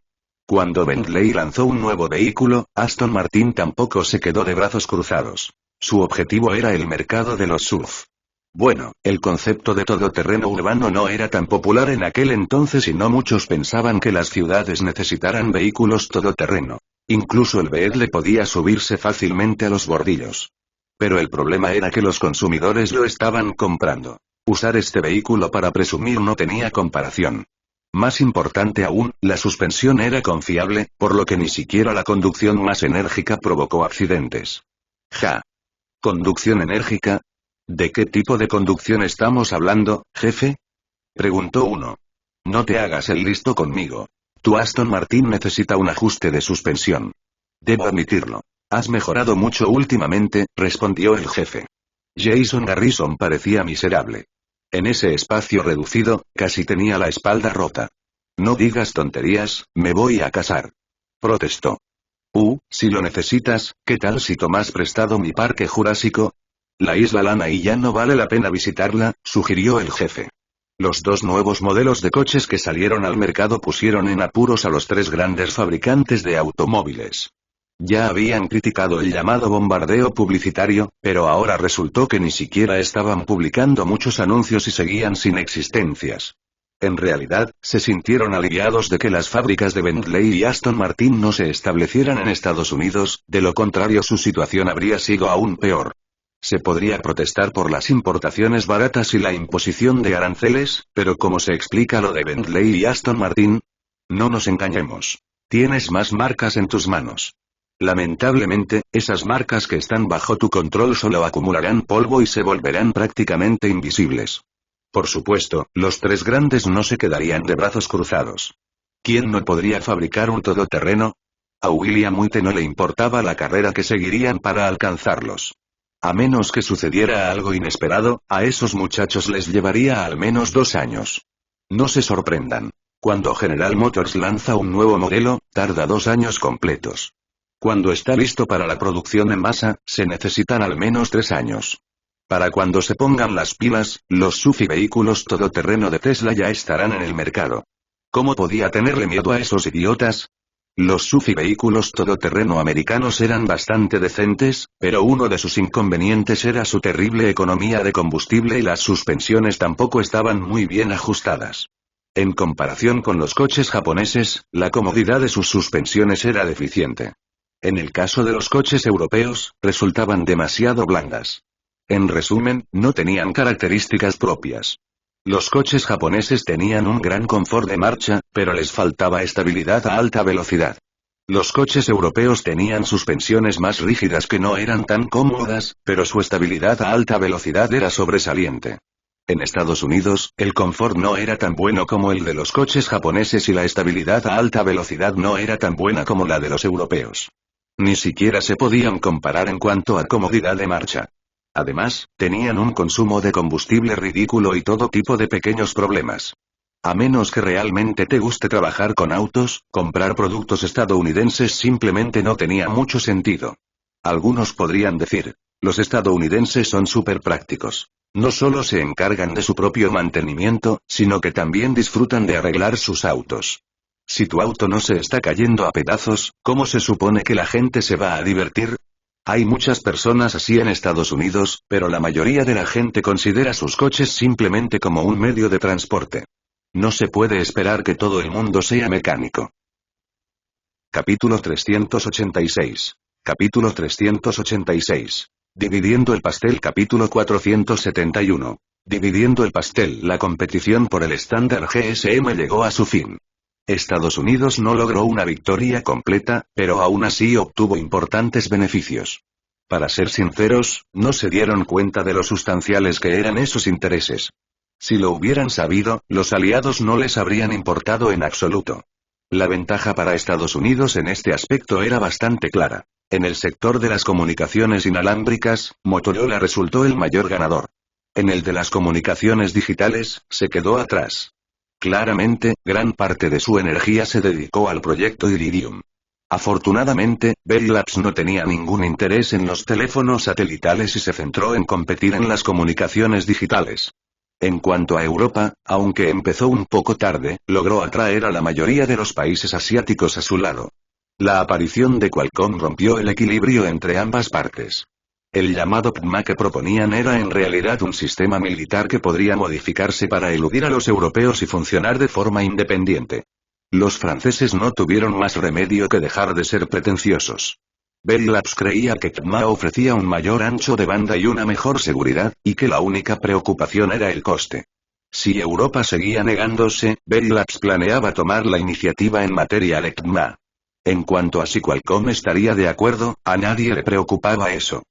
Cuando Bentley lanzó un nuevo vehículo, Aston Martin tampoco se quedó de brazos cruzados. Su objetivo era el mercado de los SUV. Bueno, el concepto de todoterreno urbano no era tan popular en aquel entonces y no muchos pensaban que las ciudades necesitaran vehículos todoterreno. Incluso el Bentley podía subirse fácilmente a los bordillos. Pero el problema era que los consumidores lo estaban comprando. Usar este vehículo para presumir no tenía comparación. Más importante aún, la suspensión era confiable, por lo que ni siquiera la conducción más enérgica provocó accidentes. Ja. ¿Conducción enérgica? ¿De qué tipo de conducción estamos hablando, jefe? Preguntó uno. No te hagas el listo conmigo. Tu Aston Martin necesita un ajuste de suspensión. Debo admitirlo. Has mejorado mucho últimamente, respondió el jefe. Jason Garrison parecía miserable. En ese espacio reducido, casi tenía la espalda rota. No digas tonterías, me voy a casar. Protestó. Si lo necesitas, ¿qué tal si tomas prestado mi parque jurásico? La isla Lana y ya no vale la pena visitarla, sugirió el jefe. Los dos nuevos modelos de coches que salieron al mercado pusieron en apuros a los tres grandes fabricantes de automóviles. Ya habían criticado el llamado bombardeo publicitario, pero ahora resultó que ni siquiera estaban publicando muchos anuncios y seguían sin existencias. En realidad, se sintieron aliviados de que las fábricas de Bentley y Aston Martin no se establecieran en Estados Unidos, de lo contrario su situación habría sido aún peor. Se podría protestar por las importaciones baratas y la imposición de aranceles, pero ¿cómo se explica lo de Bentley y Aston Martin? No nos engañemos. Tienes más marcas en tus manos. Lamentablemente, esas marcas que están bajo tu control solo acumularán polvo y se volverán prácticamente invisibles. Por supuesto, los tres grandes no se quedarían de brazos cruzados. ¿Quién no podría fabricar un todoterreno? A William White no le importaba la carrera que seguirían para alcanzarlos. A menos que sucediera algo inesperado, a esos muchachos les llevaría al menos 2 años. No se sorprendan. Cuando General Motors lanza un nuevo modelo, tarda 2 años completos. Cuando está listo para la producción en masa, se necesitan al menos 3 años. Para cuando se pongan las pilas, los SUV y vehículos todoterreno de Tesla ya estarán en el mercado. ¿Cómo podía tenerle miedo a esos idiotas? Los SUV y vehículos todoterreno americanos eran bastante decentes, pero uno de sus inconvenientes era su terrible economía de combustible y las suspensiones tampoco estaban muy bien ajustadas. En comparación con los coches japoneses, la comodidad de sus suspensiones era deficiente. En el caso de los coches europeos, resultaban demasiado blandas. En resumen, no tenían características propias. Los coches japoneses tenían un gran confort de marcha, pero les faltaba estabilidad a alta velocidad. Los coches europeos tenían suspensiones más rígidas que no eran tan cómodas, pero su estabilidad a alta velocidad era sobresaliente. En Estados Unidos, el confort no era tan bueno como el de los coches japoneses y la estabilidad a alta velocidad no era tan buena como la de los europeos. Ni siquiera se podían comparar en cuanto a comodidad de marcha. Además, tenían un consumo de combustible ridículo y todo tipo de pequeños problemas. A menos que realmente te guste trabajar con autos, comprar productos estadounidenses simplemente no tenía mucho sentido. Algunos podrían decir, Los estadounidenses son súper prácticos. No solo se encargan de su propio mantenimiento, sino que también disfrutan de arreglar sus autos. Si tu auto no se está cayendo a pedazos, ¿cómo se supone que la gente se va a divertir? Hay muchas personas así en Estados Unidos, pero la mayoría de la gente considera sus coches simplemente como un medio de transporte. No se puede esperar que todo el mundo sea mecánico. Capítulo 386. Capítulo 386. Dividiendo el pastel. Capítulo 471. Dividiendo el pastel. La competición por el estándar GSM llegó a su fin. Estados Unidos no logró una victoria completa, pero aún así obtuvo importantes beneficios. Para ser sinceros, no se dieron cuenta de lo sustanciales que eran esos intereses. Si lo hubieran sabido, los aliados no les habrían importado en absoluto. La ventaja para Estados Unidos en este aspecto era bastante clara. En el sector de las comunicaciones inalámbricas, Motorola resultó el mayor ganador. En el de las comunicaciones digitales, se quedó atrás. Claramente, gran parte de su energía se dedicó al proyecto Iridium. Afortunadamente, Bell Labs no tenía ningún interés en los teléfonos satelitales y se centró en competir en las comunicaciones digitales. En cuanto a Europa, aunque empezó un poco tarde, logró atraer a la mayoría de los países asiáticos a su lado. La aparición de Qualcomm rompió el equilibrio entre ambas partes. El llamado PMA que proponían era en realidad un sistema militar que podría modificarse para eludir a los europeos y funcionar de forma independiente. Los franceses no tuvieron más remedio que dejar de ser pretenciosos. Bell Labs creía que PMA ofrecía un mayor ancho de banda y una mejor seguridad, y que la única preocupación era el coste. Si Europa seguía negándose, Bell Labs planeaba tomar la iniciativa en materia de PMA. En cuanto a si Qualcomm estaría de acuerdo, a nadie le preocupaba eso.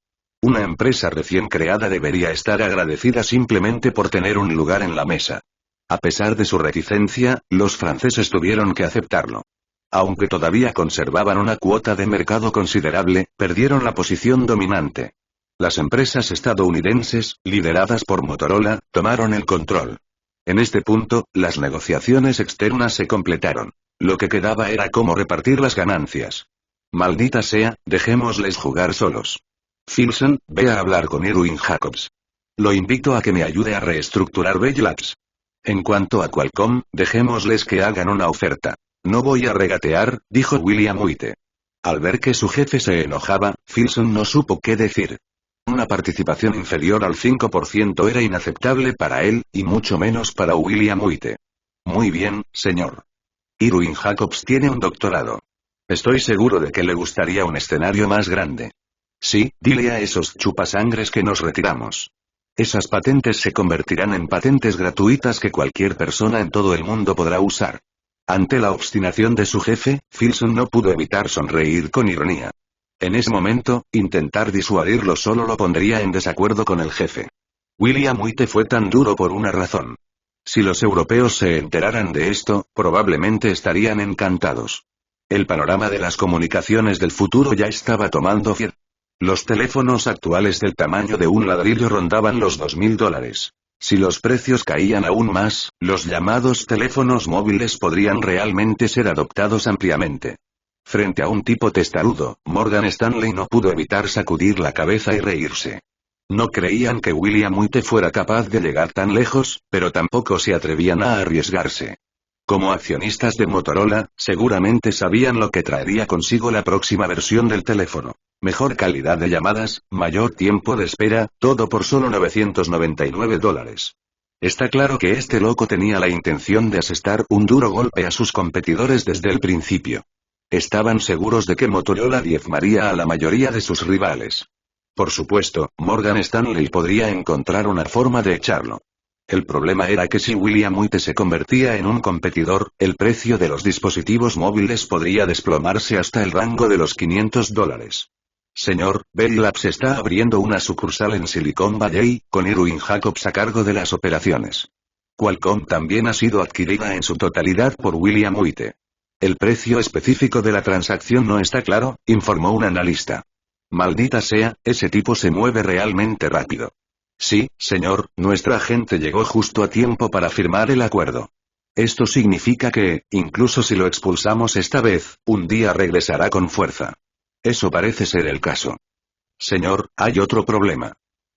Una empresa recién creada debería estar agradecida simplemente por tener un lugar en la mesa. A pesar de su reticencia, los franceses tuvieron que aceptarlo. Aunque todavía conservaban una cuota de mercado considerable, perdieron la posición dominante. Las empresas estadounidenses, lideradas por Motorola, tomaron el control. En este punto, las negociaciones externas se completaron. Lo que quedaba era cómo repartir las ganancias. Maldita sea, dejémosles jugar solos. Philson, ve a hablar con Irwin Jacobs. Lo invito a que me ayude a reestructurar Bell Labs. En cuanto a Qualcomm, dejémosles que hagan una oferta. No voy a regatear, dijo William White. Al ver que su jefe se enojaba, Philson no supo qué decir. Una participación inferior al 5% era inaceptable para él, y mucho menos para William White. Muy bien, señor. Irwin Jacobs tiene un doctorado. Estoy seguro de que le gustaría un escenario más grande. Sí, dile a esos chupasangres que nos retiramos. Esas patentes se convertirán en patentes gratuitas que cualquier persona en todo el mundo podrá usar. Ante la obstinación de su jefe, Philson no pudo evitar sonreír con ironía. En ese momento, intentar disuadirlo solo lo pondría en desacuerdo con el jefe. William White fue tan duro por una razón. Si los europeos se enteraran de esto, probablemente estarían encantados. El panorama de las comunicaciones del futuro ya estaba tomando forma. Los teléfonos actuales del tamaño de un ladrillo rondaban los $2.000. Si los precios caían aún más, los llamados teléfonos móviles podrían realmente ser adoptados ampliamente. Frente a un tipo testarudo, Morgan Stanley no pudo evitar sacudir la cabeza y reírse. No creían que William White fuera capaz de llegar tan lejos, pero tampoco se atrevían a arriesgarse. Como accionistas de Motorola, seguramente sabían lo que traería consigo la próxima versión del teléfono. Mejor calidad de llamadas, mayor tiempo de espera, todo por solo $999. Está claro que este loco tenía la intención de asestar un duro golpe a sus competidores desde el principio. Estaban seguros de que Motorola diezmaría a la mayoría de sus rivales. Por supuesto, Morgan Stanley podría encontrar una forma de echarlo. El problema era que si William White se convertía en un competidor, el precio de los dispositivos móviles podría desplomarse hasta el rango de los $500. Señor, Bell Labs está abriendo una sucursal en Silicon Valley, con Irwin Jacobs a cargo de las operaciones. Qualcomm también ha sido adquirida en su totalidad por William White. El precio específico de la transacción no está claro, informó un analista. Maldita sea, ese tipo se mueve realmente rápido. Sí, señor, nuestra agente llegó justo a tiempo para firmar el acuerdo. Esto significa que, incluso si lo expulsamos esta vez, un día regresará con fuerza. Eso parece ser el caso. Señor, hay otro problema.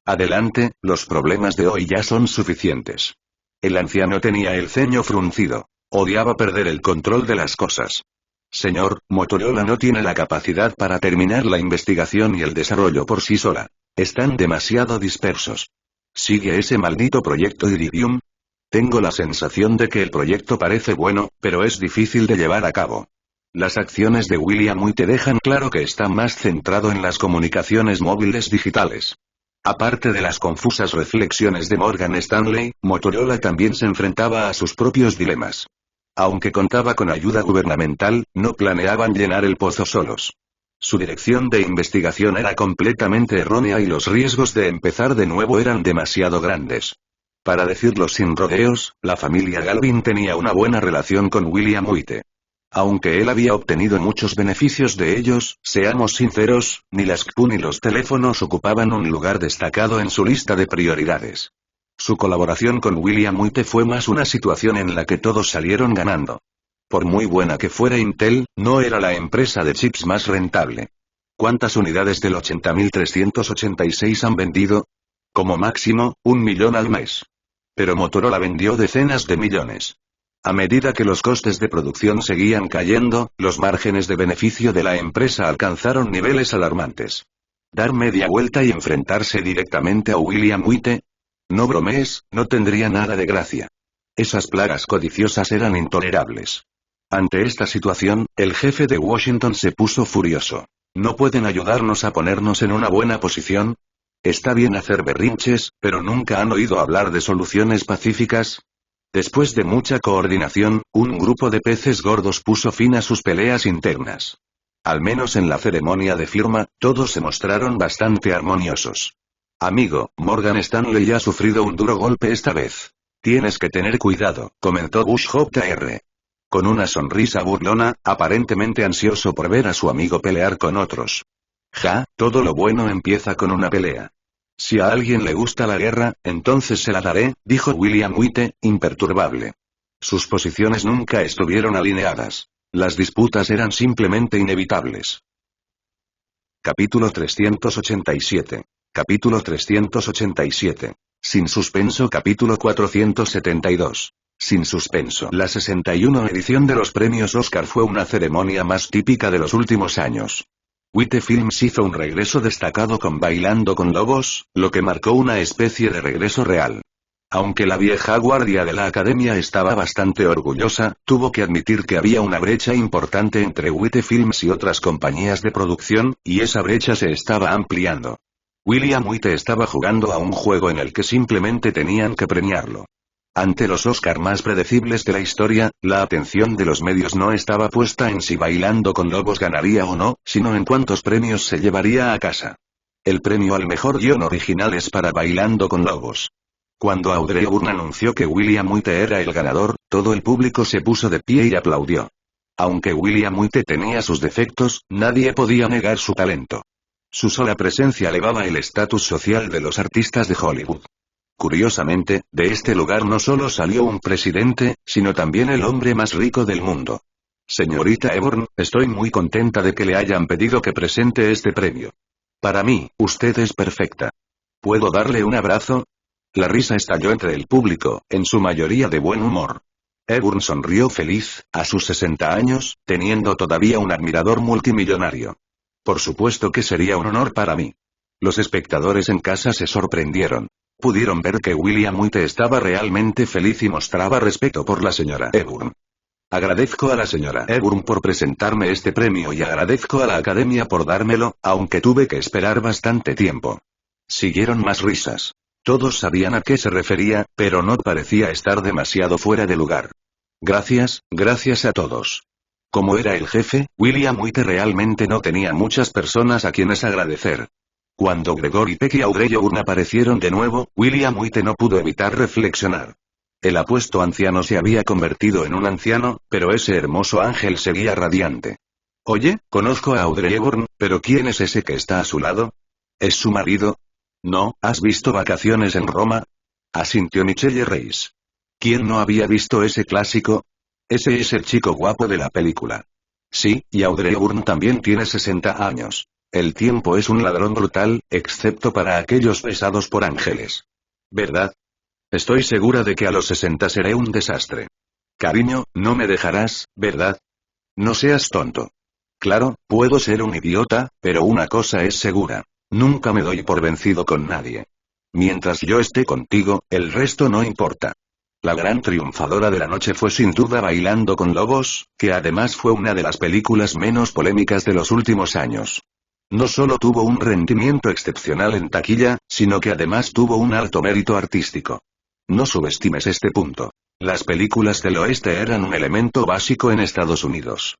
Adelante, los problemas de hoy ya son suficientes. El anciano tenía el ceño fruncido. Odiaba perder el control de las cosas. Señor, Motorola no tiene la capacidad para terminar la investigación y el desarrollo por sí sola. Están demasiado dispersos. ¿Sigue ese maldito proyecto Iridium? Tengo la sensación de que el proyecto parece bueno, pero es difícil de llevar a cabo. Las acciones de William Wright te dejan claro que está más centrado en las comunicaciones móviles digitales. Aparte de las confusas reflexiones de Morgan Stanley, Motorola también se enfrentaba a sus propios dilemas. Aunque contaba con ayuda gubernamental, no planeaban llenar el pozo solos. Su dirección de investigación era completamente errónea y los riesgos de empezar de nuevo eran demasiado grandes. Para decirlo sin rodeos, la familia Galvin tenía una buena relación con William Wright. Aunque él había obtenido muchos beneficios de ellos, seamos sinceros, ni las CPU ni los teléfonos ocupaban un lugar destacado en su lista de prioridades. Su colaboración con William Wright fue más una situación en la que todos salieron ganando. Por muy buena que fuera Intel, no era la empresa de chips más rentable. ¿Cuántas unidades del 80.386 han vendido? Como máximo, 1.000.000 al mes. Pero Motorola vendió decenas de millones. A medida que los costes de producción seguían cayendo, los márgenes de beneficio de la empresa alcanzaron niveles alarmantes. ¿Dar media vuelta y enfrentarse directamente a William Wright? No bromees, no tendría nada de gracia. Esas plagas codiciosas eran intolerables. Ante esta situación, el jefe de Washington se puso furioso. ¿No pueden ayudarnos a ponernos en una buena posición? Está bien hacer berrinches, pero ¿nunca han oído hablar de soluciones pacíficas? Después de mucha coordinación, un grupo de peces gordos puso fin a sus peleas internas. Al menos en la ceremonia de firma, todos se mostraron bastante armoniosos. Amigo, Morgan Stanley ha sufrido un duro golpe esta vez. Tienes que tener cuidado, comentó Bush Jr. Con una sonrisa burlona, aparentemente ansioso por ver a su amigo pelear con otros. Ja, todo lo bueno empieza con una pelea. Si a alguien le gusta la guerra, entonces se la daré, dijo William Wright, imperturbable. Sus posiciones nunca estuvieron alineadas. Las disputas eran simplemente inevitables. Capítulo 387. Capítulo 387. Sin suspenso. Capítulo 472. Sin suspenso. La 61 edición de los premios Oscar fue una ceremonia más típica de los últimos años. Wright Films hizo un regreso destacado con Bailando con Lobos, lo que marcó una especie de regreso real. Aunque la vieja guardia de la academia estaba bastante orgullosa, tuvo que admitir que había una brecha importante entre Wright Films y otras compañías de producción, y esa brecha se estaba ampliando. William Wright estaba jugando a un juego en el que simplemente tenían que premiarlo. Ante los Oscar más predecibles de la historia, la atención de los medios no estaba puesta en si Bailando con Lobos ganaría o no, sino en cuántos premios se llevaría a casa. El premio al mejor guión original es para Bailando con Lobos. Cuando Audrey Hepburn anunció que William Wright era el ganador, todo el público se puso de pie y aplaudió. Aunque William Wright tenía sus defectos, nadie podía negar su talento. Su sola presencia elevaba el estatus social de los artistas de Hollywood. Curiosamente, de este lugar no solo salió un presidente, sino también el hombre más rico del mundo. Señorita Hepburn, estoy muy contenta de que le hayan pedido que presente este premio. Para mí, usted es perfecta. ¿Puedo darle un abrazo? La risa estalló entre el público, en su mayoría de buen humor. Hepburn sonrió feliz, a sus 60 años, teniendo todavía un admirador multimillonario. Por supuesto que sería un honor para mí. Los espectadores en casa se sorprendieron. Pudieron ver que William Wright estaba realmente feliz y mostraba respeto por la señora Hepburn. Agradezco a la señora Hepburn por presentarme este premio y agradezco a la academia por dármelo, aunque tuve que esperar bastante tiempo. Siguieron más risas. Todos sabían a qué se refería, pero no parecía estar demasiado fuera de lugar. Gracias a todos. Como era el jefe, William Wright realmente no tenía muchas personas a quienes agradecer. Cuando Gregory Peck y Audrey Hepburn aparecieron de nuevo, William Wright no pudo evitar reflexionar. El apuesto anciano se había convertido en un anciano, pero ese hermoso ángel seguía radiante. Oye, conozco a Audrey Hepburn, pero ¿quién es ese que está a su lado? ¿Es su marido? No, ¿has visto Vacaciones en Roma? Asintió Michelle Reis. ¿Quién no había visto ese clásico? Ese es el chico guapo de la película. Sí, y Audrey Hepburn también tiene 60 años. El tiempo es un ladrón brutal, excepto para aquellos pesados por ángeles. ¿Verdad? Estoy segura de que a los 60 seré un desastre. Cariño, no me dejarás, ¿verdad? No seas tonto. Claro, puedo ser un idiota, pero una cosa es segura. Nunca me doy por vencido con nadie. Mientras yo esté contigo, el resto no importa. La gran triunfadora de la noche fue sin duda Bailando con Lobos, que además fue una de las películas menos polémicas de los últimos años. No solo tuvo un rendimiento excepcional en taquilla, sino que además tuvo un alto mérito artístico. No subestimes este punto. Las películas del oeste eran un elemento básico en Estados Unidos.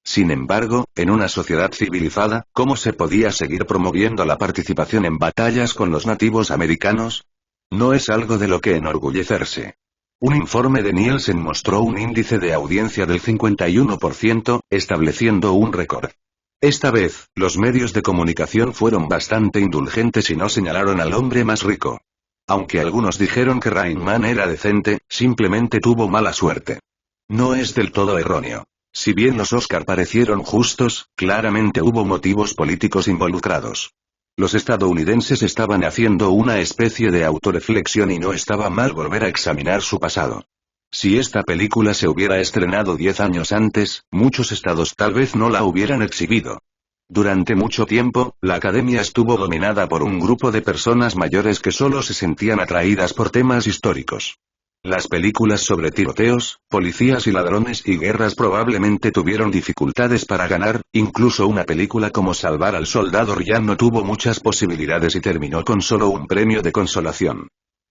Sin embargo, en una sociedad civilizada, ¿cómo se podía seguir promoviendo la participación en batallas con los nativos americanos? No es algo de lo que enorgullecerse. Un informe de Nielsen mostró un índice de audiencia del 51%, estableciendo un récord. Esta vez, los medios de comunicación fueron bastante indulgentes y no señalaron al hombre más rico. Aunque algunos dijeron que Rain Man era decente, simplemente tuvo mala suerte. No es del todo erróneo. Si bien los Oscar parecieron justos, claramente hubo motivos políticos involucrados. Los estadounidenses estaban haciendo una especie de autorreflexión y no estaba mal volver a examinar su pasado. Si esta película se hubiera estrenado 10 años antes, muchos estados tal vez no la hubieran exhibido. Durante mucho tiempo, la academia estuvo dominada por un grupo de personas mayores que solo se sentían atraídas por temas históricos. Las películas sobre tiroteos, policías y ladrones y guerras probablemente tuvieron dificultades para ganar, incluso una película como Salvar al Soldado Ryan no tuvo muchas posibilidades y terminó con solo un premio de consolación.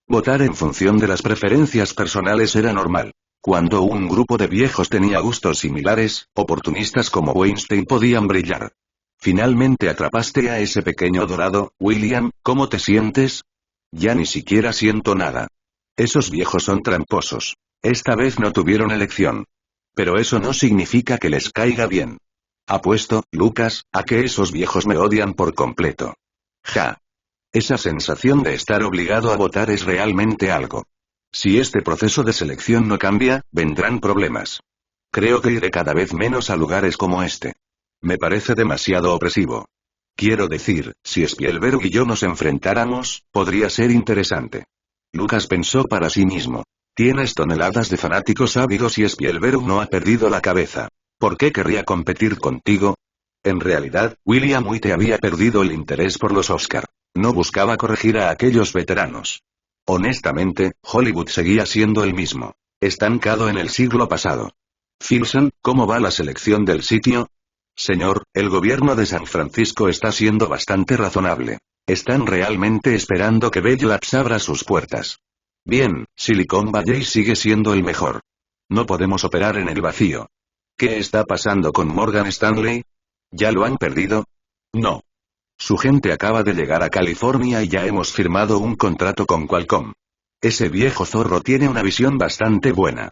Votar en función de las preferencias personales era normal. Cuando un grupo de viejos tenía gustos similares, oportunistas como Weinstein podían brillar. Finalmente atrapaste a ese pequeño dorado, William, ¿cómo te sientes? Ya ni siquiera siento nada. Esos viejos son tramposos. Esta vez no tuvieron elección. Pero eso no significa que les caiga bien. Apuesto, Lucas, a que esos viejos me odian por completo. Ja. Esa sensación de estar obligado a votar es realmente algo. Si este proceso de selección no cambia, vendrán problemas. Creo que iré cada vez menos a lugares como este. Me parece demasiado opresivo. Quiero decir, si Spielberg y yo nos enfrentáramos, podría ser interesante. Lucas pensó para sí mismo. Tienes toneladas de fanáticos ávidos y Spielberg no ha perdido la cabeza. ¿Por qué querría competir contigo? En realidad, William White había perdido el interés por los Oscar. No buscaba corregir a aquellos veteranos. Honestamente, Hollywood seguía siendo el mismo. Estancado en el siglo pasado. Filson, ¿cómo va la selección del sitio? Señor, el gobierno de San Francisco está siendo bastante razonable. Están realmente esperando que Bell Labs abra sus puertas. Bien, Silicon Valley sigue siendo el mejor. No podemos operar en el vacío. ¿Qué está pasando con Morgan Stanley? ¿Ya lo han perdido? No. Su gente acaba de llegar a California y ya hemos firmado un contrato con Qualcomm. Ese viejo zorro tiene una visión bastante buena.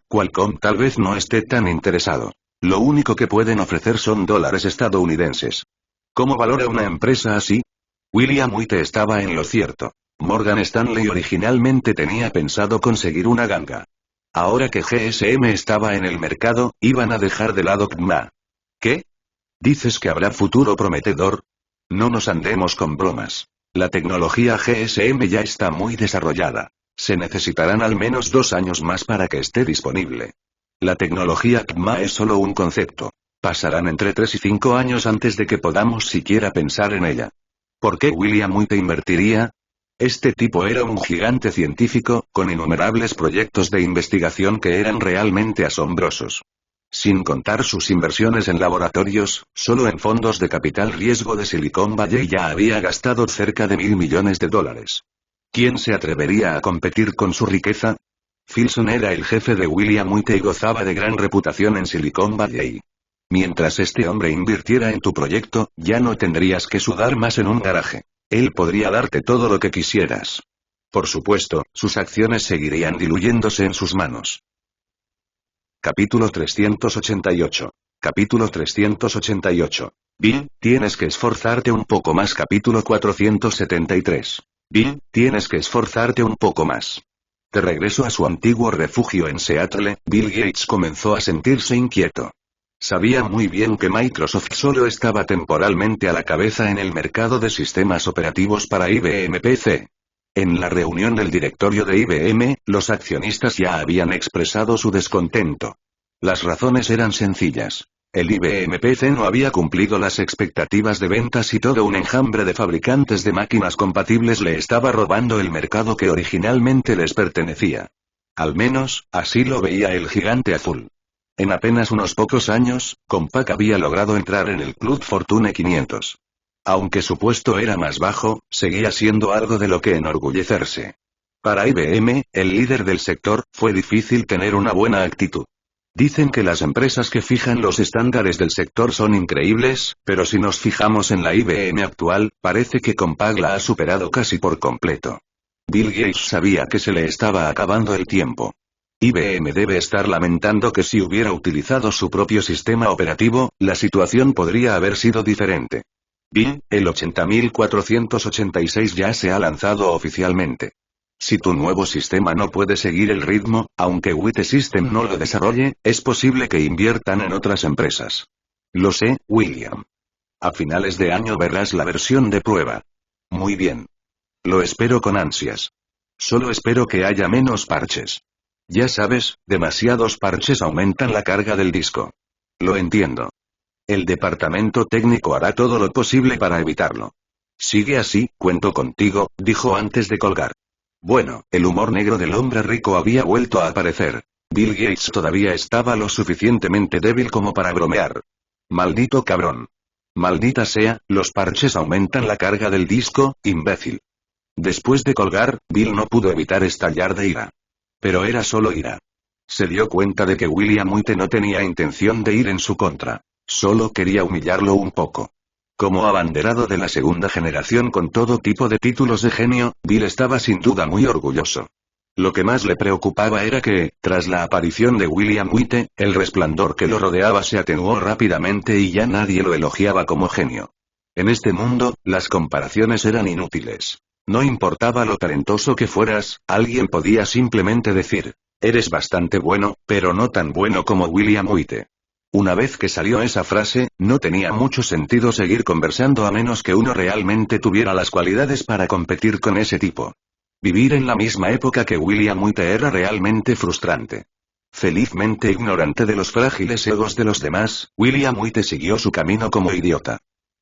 Qualcomm tal vez no esté tan interesado. Lo único que pueden ofrecer son dólares estadounidenses. ¿Cómo valora una empresa así? William White estaba en lo cierto. Morgan Stanley originalmente tenía pensado conseguir una ganga. Ahora que GSM estaba en el mercado, iban a dejar de lado KMA. ¿Qué? ¿Dices que habrá futuro prometedor? No nos andemos con bromas. La tecnología GSM ya está muy desarrollada. Se necesitarán al menos 2 años más para que esté disponible. La tecnología KMA es solo un concepto. Pasarán entre 3 y 5 años antes de que podamos siquiera pensar en ella. ¿Por qué William White invertiría? Este tipo era un gigante científico, con innumerables proyectos de investigación que eran realmente asombrosos. Sin contar sus inversiones en laboratorios, solo en fondos de capital riesgo de Silicon Valley ya había gastado cerca de $1.000 millones. ¿Quién se atrevería a competir con su riqueza? Filson era el jefe de William White y gozaba de gran reputación en Silicon Valley. Mientras este hombre invirtiera en tu proyecto, ya no tendrías que sudar más en un garaje. Él podría darte todo lo que quisieras. Por supuesto, sus acciones seguirían diluyéndose en sus manos. Capítulo 388. Capítulo 388. Bill, tienes que esforzarte un poco más. Capítulo 473. Bill, tienes que esforzarte un poco más. De regreso a su antiguo refugio en Seattle, Bill Gates comenzó a sentirse inquieto. Sabía muy bien que Microsoft solo estaba temporalmente a la cabeza en el mercado de sistemas operativos para IBM PC. En la reunión del directorio de IBM, los accionistas ya habían expresado su descontento. Las razones eran sencillas. El IBM PC no había cumplido las expectativas de ventas y todo un enjambre de fabricantes de máquinas compatibles le estaba robando el mercado que originalmente les pertenecía. Al menos, así lo veía el gigante azul. En apenas unos pocos años, Compaq había logrado entrar en el Club Fortune 500. Aunque su puesto era más bajo, seguía siendo algo de lo que enorgullecerse. Para IBM, el líder del sector, fue difícil tener una buena actitud. Dicen que las empresas que fijan los estándares del sector son increíbles, pero si nos fijamos en la IBM actual, parece que Compaq la ha superado casi por completo. Bill Gates sabía que se le estaba acabando el tiempo. IBM debe estar lamentando que si hubiera utilizado su propio sistema operativo, la situación podría haber sido diferente. Bill, el 80486 ya se ha lanzado oficialmente. Si tu nuevo sistema no puede seguir el ritmo, aunque WIT System no lo desarrolle, es posible que inviertan en otras empresas. Lo sé, William. A finales de año verás la versión de prueba. Muy bien. Lo espero con ansias. Solo espero que haya menos parches. Ya sabes, demasiados parches aumentan la carga del disco. Lo entiendo. El departamento técnico hará todo lo posible para evitarlo. Sigue así, cuento contigo, dijo antes de colgar. Bueno, el humor negro del hombre rico había vuelto a aparecer. Bill Gates todavía estaba lo suficientemente débil como para bromear. Maldito cabrón. Maldita sea, los parches aumentan la carga del disco, imbécil. Después de colgar, Bill no pudo evitar estallar de ira. Pero era solo ira. Se dio cuenta de que William White no tenía intención de ir en su contra. Solo quería humillarlo un poco. Como abanderado de la segunda generación con todo tipo de títulos de genio, Bill estaba sin duda muy orgulloso. Lo que más le preocupaba era que, tras la aparición de William White, el resplandor que lo rodeaba se atenuó rápidamente y ya nadie lo elogiaba como genio. En este mundo, las comparaciones eran inútiles. No importaba lo talentoso que fueras, alguien podía simplemente decir, eres bastante bueno, pero no tan bueno como William White. Una vez que salió esa frase, no tenía mucho sentido seguir conversando a menos que uno realmente tuviera las cualidades para competir con ese tipo. Vivir en la misma época que William White era realmente frustrante. Felizmente ignorante de los frágiles egos de los demás, William White siguió su camino como idiota.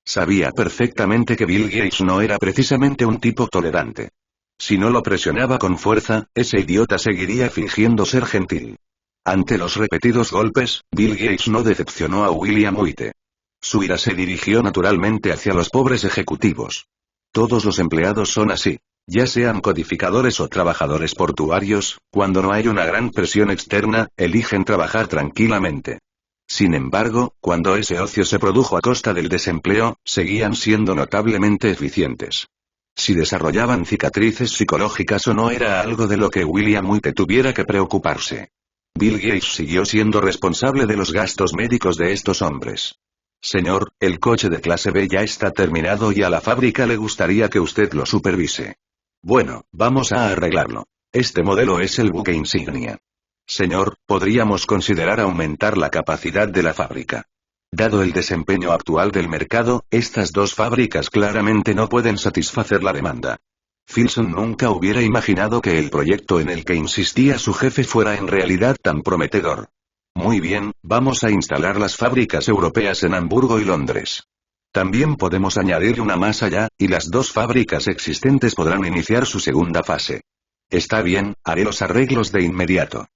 Sabía perfectamente que Bill Gates no era precisamente un tipo tolerante. Si no lo presionaba con fuerza, ese idiota seguiría fingiendo ser gentil. Ante los repetidos golpes, Bill Gates no decepcionó a William White. Su ira se dirigió naturalmente hacia los pobres ejecutivos. Todos los empleados son así. Ya sean codificadores o trabajadores portuarios, cuando no hay una gran presión externa, eligen trabajar tranquilamente. Sin embargo, cuando ese ocio se produjo a costa del desempleo, seguían siendo notablemente eficientes. Si desarrollaban cicatrices psicológicas o no era algo de lo que William White tuviera que preocuparse. Bill Gates siguió siendo responsable de los gastos médicos de estos hombres. Señor, el coche de clase B ya está terminado y a la fábrica le gustaría que usted lo supervise. Bueno, vamos a arreglarlo. Este modelo es el buque insignia. Señor, podríamos considerar aumentar la capacidad de la fábrica. Dado el desempeño actual del mercado, estas dos fábricas claramente no pueden satisfacer la demanda. Filson nunca hubiera imaginado que el proyecto en el que insistía su jefe fuera en realidad tan prometedor. Muy bien, vamos a instalar las fábricas europeas en Hamburgo y Londres. También podemos añadir una más allá, y las dos fábricas existentes podrán iniciar su segunda fase. Está bien, haré los arreglos de inmediato.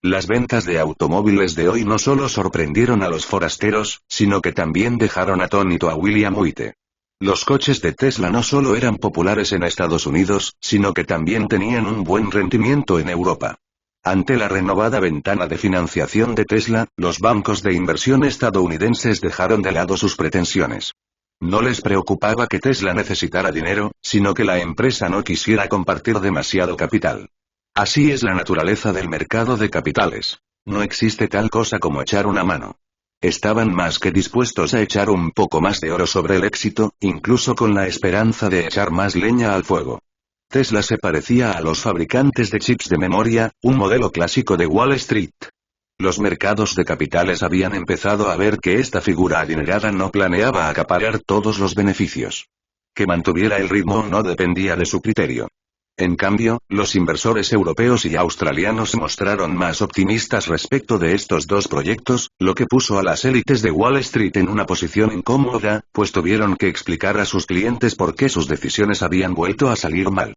Las ventas de automóviles de hoy no solo sorprendieron a los forasteros, sino que también dejaron atónito a William White. Los coches de Tesla no solo eran populares en Estados Unidos, sino que también tenían un buen rendimiento en Europa. Ante la renovada ventana de financiación de Tesla, los bancos de inversión estadounidenses dejaron de lado sus pretensiones. No les preocupaba que Tesla necesitara dinero, sino que la empresa no quisiera compartir demasiado capital. Así es la naturaleza del mercado de capitales. No existe tal cosa como echar una mano. Estaban más que dispuestos a echar un poco más de oro sobre el éxito, incluso con la esperanza de echar más leña al fuego. Tesla se parecía a los fabricantes de chips de memoria, un modelo clásico de Wall Street. Los mercados de capitales habían empezado a ver que esta figura adinerada no planeaba acaparar todos los beneficios. Que mantuviera el ritmo no dependía de su criterio. En cambio, los inversores europeos y australianos se mostraron más optimistas respecto de estos dos proyectos, lo que puso a las élites de Wall Street en una posición incómoda, pues tuvieron que explicar a sus clientes por qué sus decisiones habían vuelto a salir mal.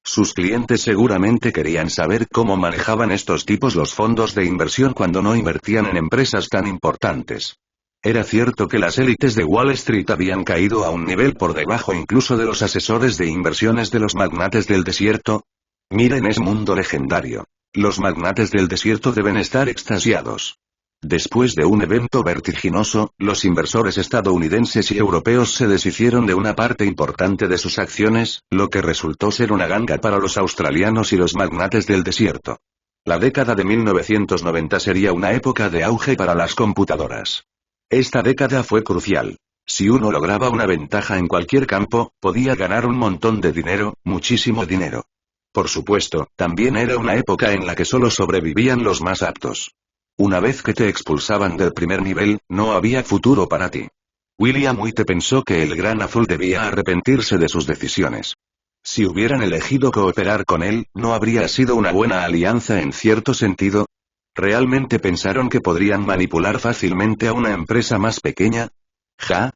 Sus clientes seguramente querían saber cómo manejaban estos tipos los fondos de inversión cuando no invertían en empresas tan importantes. Era cierto que las élites de Wall Street habían caído a un nivel por debajo incluso de los asesores de inversiones de los magnates del desierto. Miren ese mundo legendario. Los magnates del desierto deben estar extasiados. Después de un evento vertiginoso, los inversores estadounidenses y europeos se deshicieron de una parte importante de sus acciones, lo que resultó ser una ganga para los australianos y los magnates del desierto. La década de 1990 sería una época de auge para las computadoras. Esta década fue crucial. Si uno lograba una ventaja en cualquier campo, podía ganar un montón de dinero, muchísimo dinero. Por supuesto, también era una época en la que solo sobrevivían los más aptos. Una vez que te expulsaban del primer nivel, no había futuro para ti. William White pensó que el Gran Azul debía arrepentirse de sus decisiones. Si hubieran elegido cooperar con él, ¿no habría sido una buena alianza en cierto sentido? ¿Realmente pensaron que podrían manipular fácilmente a una empresa más pequeña?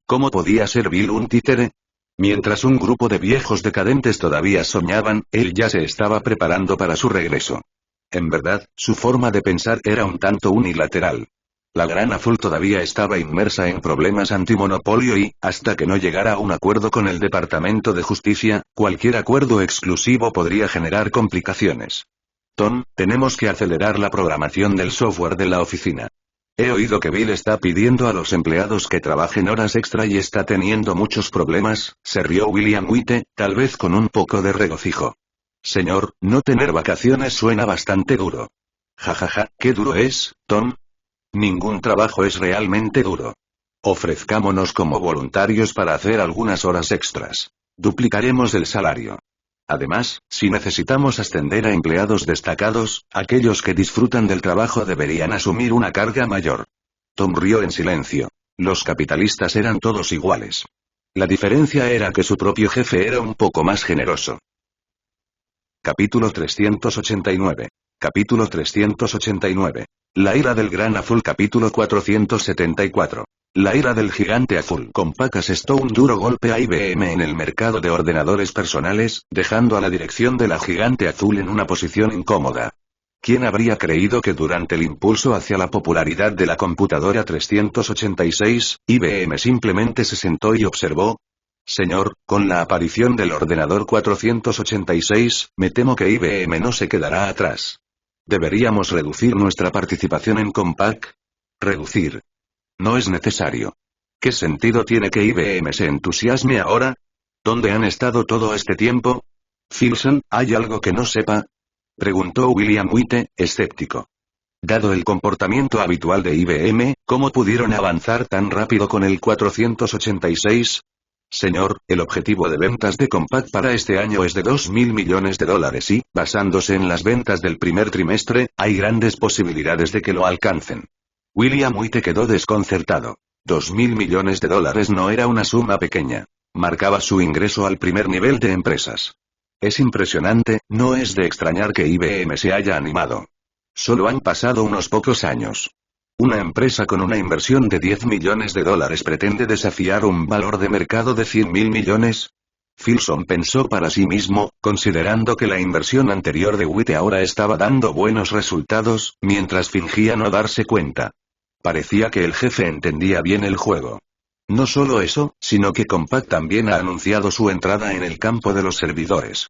¿Cómo podía ser Bill un títere? Mientras un grupo de viejos decadentes todavía soñaban, él ya se estaba preparando para su regreso. En verdad, su forma de pensar era un tanto unilateral. La Gran Azul todavía estaba inmersa en problemas antimonopolio y, hasta que no llegara a un acuerdo con el Departamento de Justicia, cualquier acuerdo exclusivo podría generar complicaciones. Tom, tenemos que acelerar la programación del software de la oficina. He oído que Bill está pidiendo a los empleados que trabajen horas extra y está teniendo muchos problemas, se rió William White, tal vez con un poco de regocijo. Señor, no tener vacaciones suena bastante duro. Jajaja, ¿qué duro es, Tom? Ningún trabajo es realmente duro. Ofrezcámonos como voluntarios para hacer algunas horas extras. Duplicaremos el salario. Además, si necesitamos ascender a empleados destacados, aquellos que disfrutan del trabajo deberían asumir una carga mayor. Tom rió en silencio. Los capitalistas eran todos iguales. La diferencia era que su propio jefe era un poco más generoso. Capítulo 389. Capítulo 389. La ira del Gran Azul. Capítulo 474. La ira del gigante azul. Compaq asestó un duro golpe a IBM en el mercado de ordenadores personales, dejando a la dirección de la gigante azul en una posición incómoda. ¿Quién habría creído que durante el impulso hacia la popularidad de la computadora 386, IBM simplemente se sentó y observó? Señor, con la aparición del ordenador 486, me temo que IBM no se quedará atrás. ¿Deberíamos reducir nuestra participación en Compaq? Reducir. No es necesario. ¿Qué sentido tiene que IBM se entusiasme ahora? ¿Dónde han estado todo este tiempo? Philson, ¿hay algo que no sepa? Preguntó William White, escéptico. Dado el comportamiento habitual de IBM, ¿cómo pudieron avanzar tan rápido con el 486? Señor, el objetivo de ventas de Compaq para este año es de $2.000 millones y, basándose en las ventas del primer trimestre, hay grandes posibilidades de que lo alcancen. William White quedó desconcertado. $2.000 millones no era una suma pequeña. Marcaba su ingreso al primer nivel de empresas. Es impresionante, no es de extrañar que IBM se haya animado. Solo han pasado unos pocos años. Una empresa con una inversión de $10 millones pretende desafiar un valor de mercado de $100.000 millones. Philson pensó para sí mismo, considerando que la inversión anterior de White ahora estaba dando buenos resultados, mientras fingía no darse cuenta. Parecía que el jefe entendía bien el juego. No solo eso, sino que Compaq también ha anunciado su entrada en el campo de los servidores.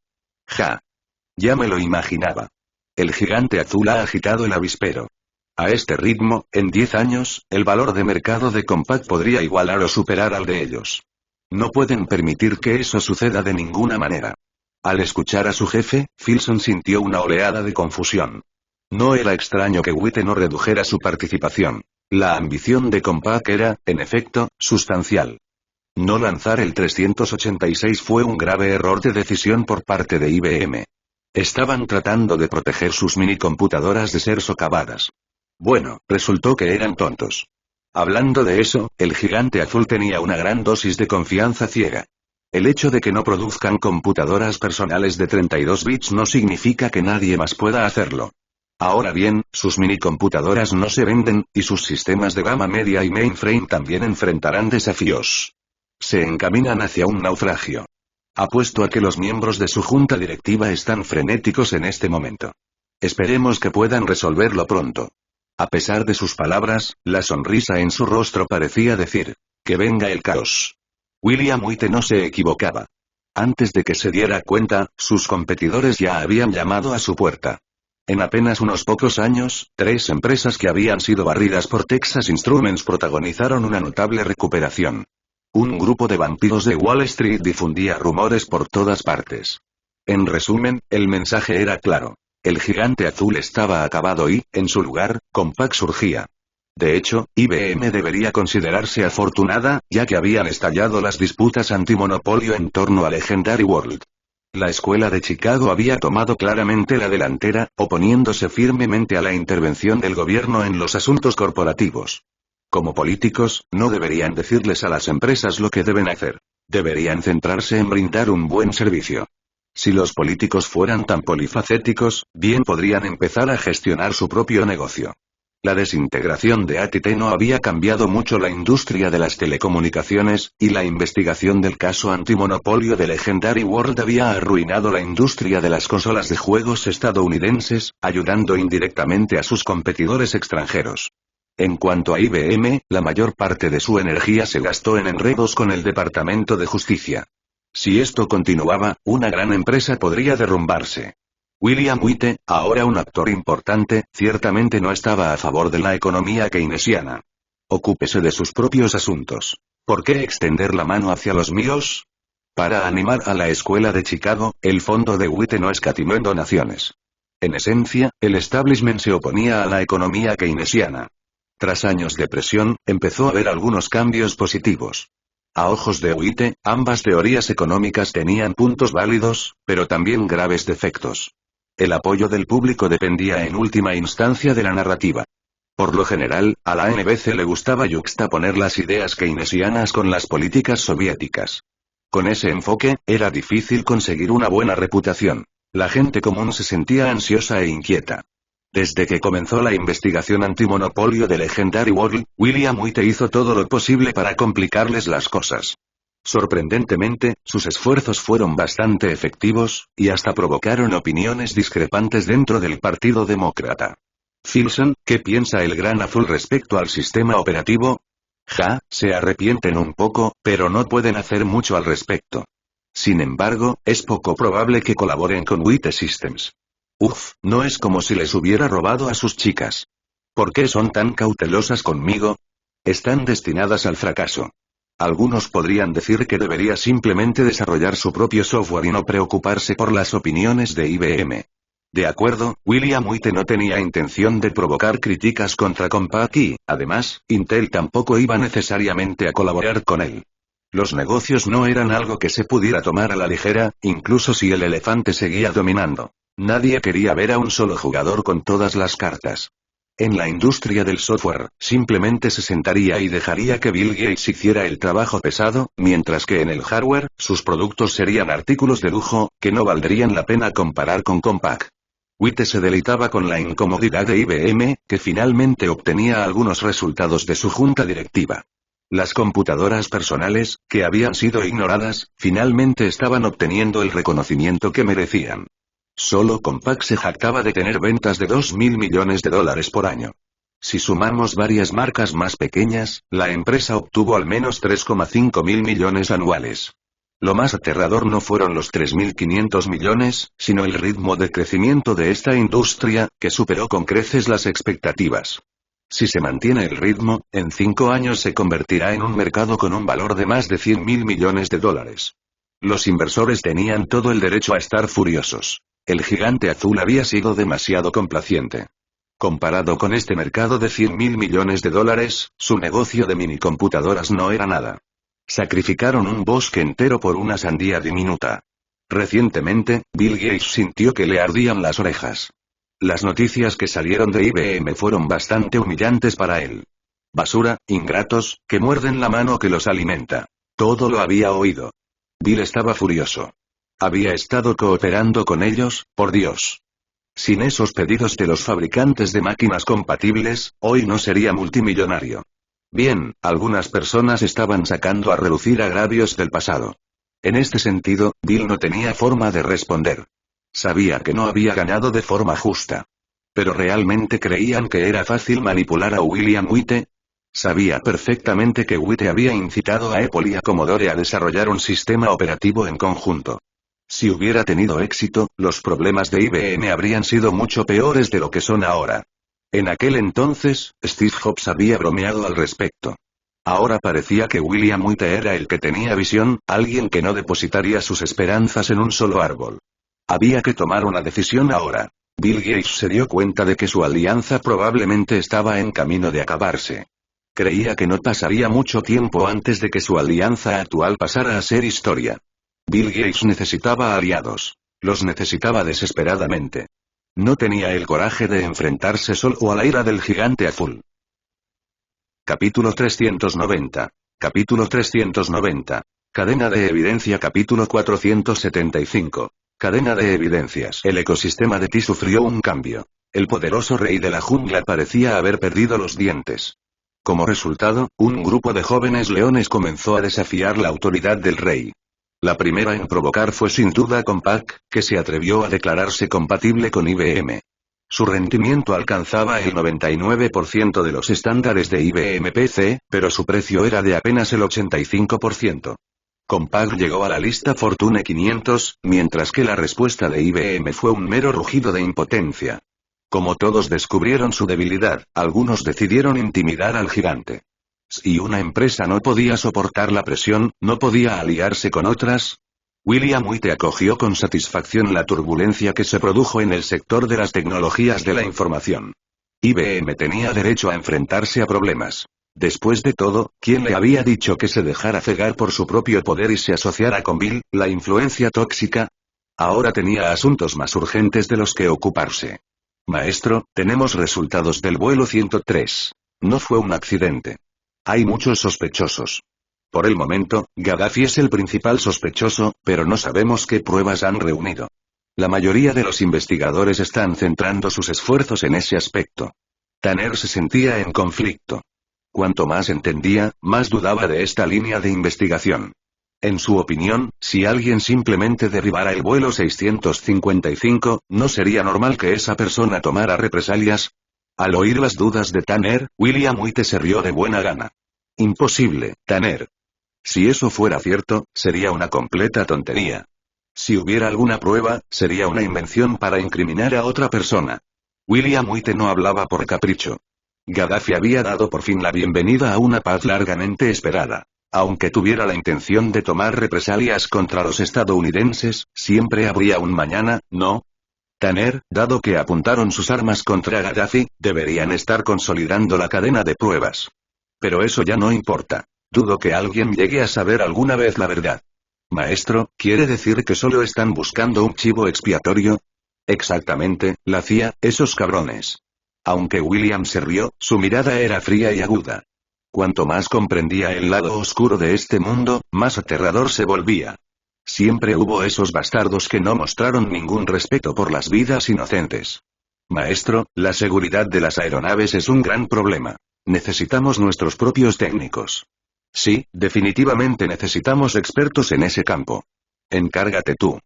Ya me lo imaginaba. El gigante azul ha agitado el avispero. A este ritmo, en 10 años, el valor de mercado de Compaq podría igualar o superar al de ellos. No pueden permitir que eso suceda de ninguna manera. Al escuchar a su jefe, Philson sintió una oleada de confusión. No era extraño que White no redujera su participación. La ambición de Compaq era, en efecto, sustancial. No lanzar el 386 fue un grave error de decisión por parte de IBM. Estaban tratando de proteger sus minicomputadoras de ser socavadas. Bueno, resultó que eran tontos. Hablando de eso, el gigante azul tenía una gran dosis de confianza ciega. El hecho de que no produzcan computadoras personales de 32 bits no significa que nadie más pueda hacerlo. Ahora bien, sus minicomputadoras no se venden, y sus sistemas de gama media y mainframe también enfrentarán desafíos. Se encaminan hacia un naufragio. Apuesto a que los miembros de su junta directiva están frenéticos en este momento. Esperemos que puedan resolverlo pronto. A pesar de sus palabras, la sonrisa en su rostro parecía decir, que venga el caos. William White no se equivocaba. Antes de que se diera cuenta, sus competidores ya habían llamado a su puerta. En apenas unos pocos años, 3 empresas que habían sido barridas por Texas Instruments protagonizaron una notable recuperación. Un grupo de vampiros de Wall Street difundía rumores por todas partes. En resumen, el mensaje era claro. El gigante azul estaba acabado y, en su lugar, Compaq surgía. De hecho, IBM debería considerarse afortunada, ya que habían estallado las disputas antimonopolio en torno a Legendary World. La escuela de Chicago había tomado claramente la delantera, oponiéndose firmemente a la intervención del gobierno en los asuntos corporativos. Como políticos, no deberían decirles a las empresas lo que deben hacer. Deberían centrarse en brindar un buen servicio. Si los políticos fueran tan polifacéticos, bien podrían empezar a gestionar su propio negocio. La desintegración de AT&T no había cambiado mucho la industria de las telecomunicaciones, y la investigación del caso antimonopolio de Legendary World había arruinado la industria de las consolas de juegos estadounidenses, ayudando indirectamente a sus competidores extranjeros. En cuanto a IBM, la mayor parte de su energía se gastó en enredos con el Departamento de Justicia. Si esto continuaba, una gran empresa podría derrumbarse. William White, ahora un actor importante, ciertamente no estaba a favor de la economía keynesiana. Ocúpese de sus propios asuntos. ¿Por qué extender la mano hacia los míos? Para animar a la escuela de Chicago, el fondo de White no escatimó en donaciones. En esencia, el establishment se oponía a la economía keynesiana. Tras años de presión, empezó a haber algunos cambios positivos. A ojos de White, ambas teorías económicas tenían puntos válidos, pero también graves defectos. El apoyo del público dependía en última instancia de la narrativa. Por lo general, a la NBC le gustaba yuxtaponer las ideas keynesianas con las políticas soviéticas. Con ese enfoque, era difícil conseguir una buena reputación. La gente común se sentía ansiosa e inquieta. Desde que comenzó la investigación antimonopolio de Legendary World, William White hizo todo lo posible para complicarles las cosas. Sorprendentemente, sus esfuerzos fueron bastante efectivos, y hasta provocaron opiniones discrepantes dentro del Partido Demócrata. Filson, ¿qué piensa el Gran Azul respecto al sistema operativo? Se arrepienten un poco, pero no pueden hacer mucho al respecto. Sin embargo, es poco probable que colaboren con White Systems. No es como si les hubiera robado a sus chicas. ¿Por qué son tan cautelosas conmigo? Están destinadas al fracaso. Algunos podrían decir que debería simplemente desarrollar su propio software y no preocuparse por las opiniones de IBM. De acuerdo, William White no tenía intención de provocar críticas contra Compaq y, además, Intel tampoco iba necesariamente a colaborar con él. Los negocios no eran algo que se pudiera tomar a la ligera, incluso si el elefante seguía dominando. Nadie quería ver a un solo jugador con todas las cartas. En la industria del software, simplemente se sentaría y dejaría que Bill Gates hiciera el trabajo pesado, mientras que en el hardware, sus productos serían artículos de lujo, que no valdrían la pena comparar con Compaq. White se deleitaba con la incomodidad de IBM, que finalmente obtenía algunos resultados de su junta directiva. Las computadoras personales, que habían sido ignoradas, finalmente estaban obteniendo el reconocimiento que merecían. Solo Compaq se jactaba de tener ventas de $2.000 millones por año. Si sumamos varias marcas más pequeñas, la empresa obtuvo al menos 3,5 mil millones anuales. Lo más aterrador no fueron los 3.500 millones, sino el ritmo de crecimiento de esta industria, que superó con creces las expectativas. Si se mantiene el ritmo, en 5 años se convertirá en un mercado con un valor de más de 100.000 millones de dólares. Los inversores tenían todo el derecho a estar furiosos. El gigante azul había sido demasiado complaciente. Comparado con este mercado de 100.000 millones de dólares, su negocio de minicomputadoras no era nada. Sacrificaron un bosque entero por una sandía diminuta. Recientemente, Bill Gates sintió que le ardían las orejas. Las noticias que salieron de IBM fueron bastante humillantes para él. Basura, ingratos, que muerden la mano que los alimenta. Todo lo había oído. Bill estaba furioso. Había estado cooperando con ellos, por Dios. Sin esos pedidos de los fabricantes de máquinas compatibles, hoy no sería multimillonario. Bien, algunas personas estaban sacando a relucir agravios del pasado. En este sentido, Bill no tenía forma de responder. Sabía que no había ganado de forma justa. ¿Pero realmente creían que era fácil manipular a William White? Sabía perfectamente que White había incitado a Apple y a Commodore a desarrollar un sistema operativo en conjunto. Si hubiera tenido éxito, los problemas de IBM habrían sido mucho peores de lo que son ahora. En aquel entonces, Steve Jobs había bromeado al respecto. Ahora parecía que William White era el que tenía visión, alguien que no depositaría sus esperanzas en un solo árbol. Había que tomar una decisión ahora. Bill Gates se dio cuenta de que su alianza probablemente estaba en camino de acabarse. Creía que no pasaría mucho tiempo antes de que su alianza actual pasara a ser historia. Bill Gates necesitaba aliados. Los necesitaba desesperadamente. No tenía el coraje de enfrentarse solo a la ira del gigante azul. Capítulo 390. Capítulo 390. Cadena de evidencia. Capítulo 475. Cadena de evidencias. El ecosistema de Ti sufrió un cambio. El poderoso rey de la jungla parecía haber perdido los dientes. Como resultado, un grupo de jóvenes leones comenzó a desafiar la autoridad del rey. La primera en provocar fue sin duda Compaq, que se atrevió a declararse compatible con IBM. Su rendimiento alcanzaba el 99% de los estándares de IBM PC, pero su precio era de apenas el 85%. Compaq llegó a la lista Fortune 500, mientras que la respuesta de IBM fue un mero rugido de impotencia. Como todos descubrieron su debilidad, algunos decidieron intimidar al gigante. Si una empresa no podía soportar la presión, ¿no podía aliarse con otras? William White acogió con satisfacción la turbulencia que se produjo en el sector de las tecnologías de la información. IBM tenía derecho a enfrentarse a problemas. Después de todo, ¿quién le había dicho que se dejara cegar por su propio poder y se asociara con Bill, la influencia tóxica? Ahora tenía asuntos más urgentes de los que ocuparse. Maestro, tenemos resultados del vuelo 103. No fue un accidente. Hay muchos sospechosos. Por el momento, Gaddafi es el principal sospechoso, pero no sabemos qué pruebas han reunido. La mayoría de los investigadores están centrando sus esfuerzos en ese aspecto. Tanner se sentía en conflicto. Cuanto más entendía, más dudaba de esta línea de investigación. En su opinión, si alguien simplemente derribara el vuelo 655, ¿no sería normal que esa persona tomara represalias? Al oír las dudas de Tanner, William White se rió de buena gana. Imposible, Tanner. Si eso fuera cierto, sería una completa tontería. Si hubiera alguna prueba, sería una invención para incriminar a otra persona. William White no hablaba por capricho. Gaddafi había dado por fin la bienvenida a una paz largamente esperada. Aunque tuviera la intención de tomar represalias contra los estadounidenses, siempre habría un mañana, ¿no? Tanner, dado que apuntaron sus armas contra Gaddafi, deberían estar consolidando la cadena de pruebas. Pero eso ya no importa. Dudo que alguien llegue a saber alguna vez la verdad. Maestro, ¿quiere decir que solo están buscando un chivo expiatorio? Exactamente, la CIA, esos cabrones. Aunque William se rió, su mirada era fría y aguda. Cuanto más comprendía el lado oscuro de este mundo, más aterrador se volvía. Siempre hubo esos bastardos que no mostraron ningún respeto por las vidas inocentes. Maestro, la seguridad de las aeronaves es un gran problema. Necesitamos nuestros propios técnicos. Sí, definitivamente necesitamos expertos en ese campo. Encárgate tú.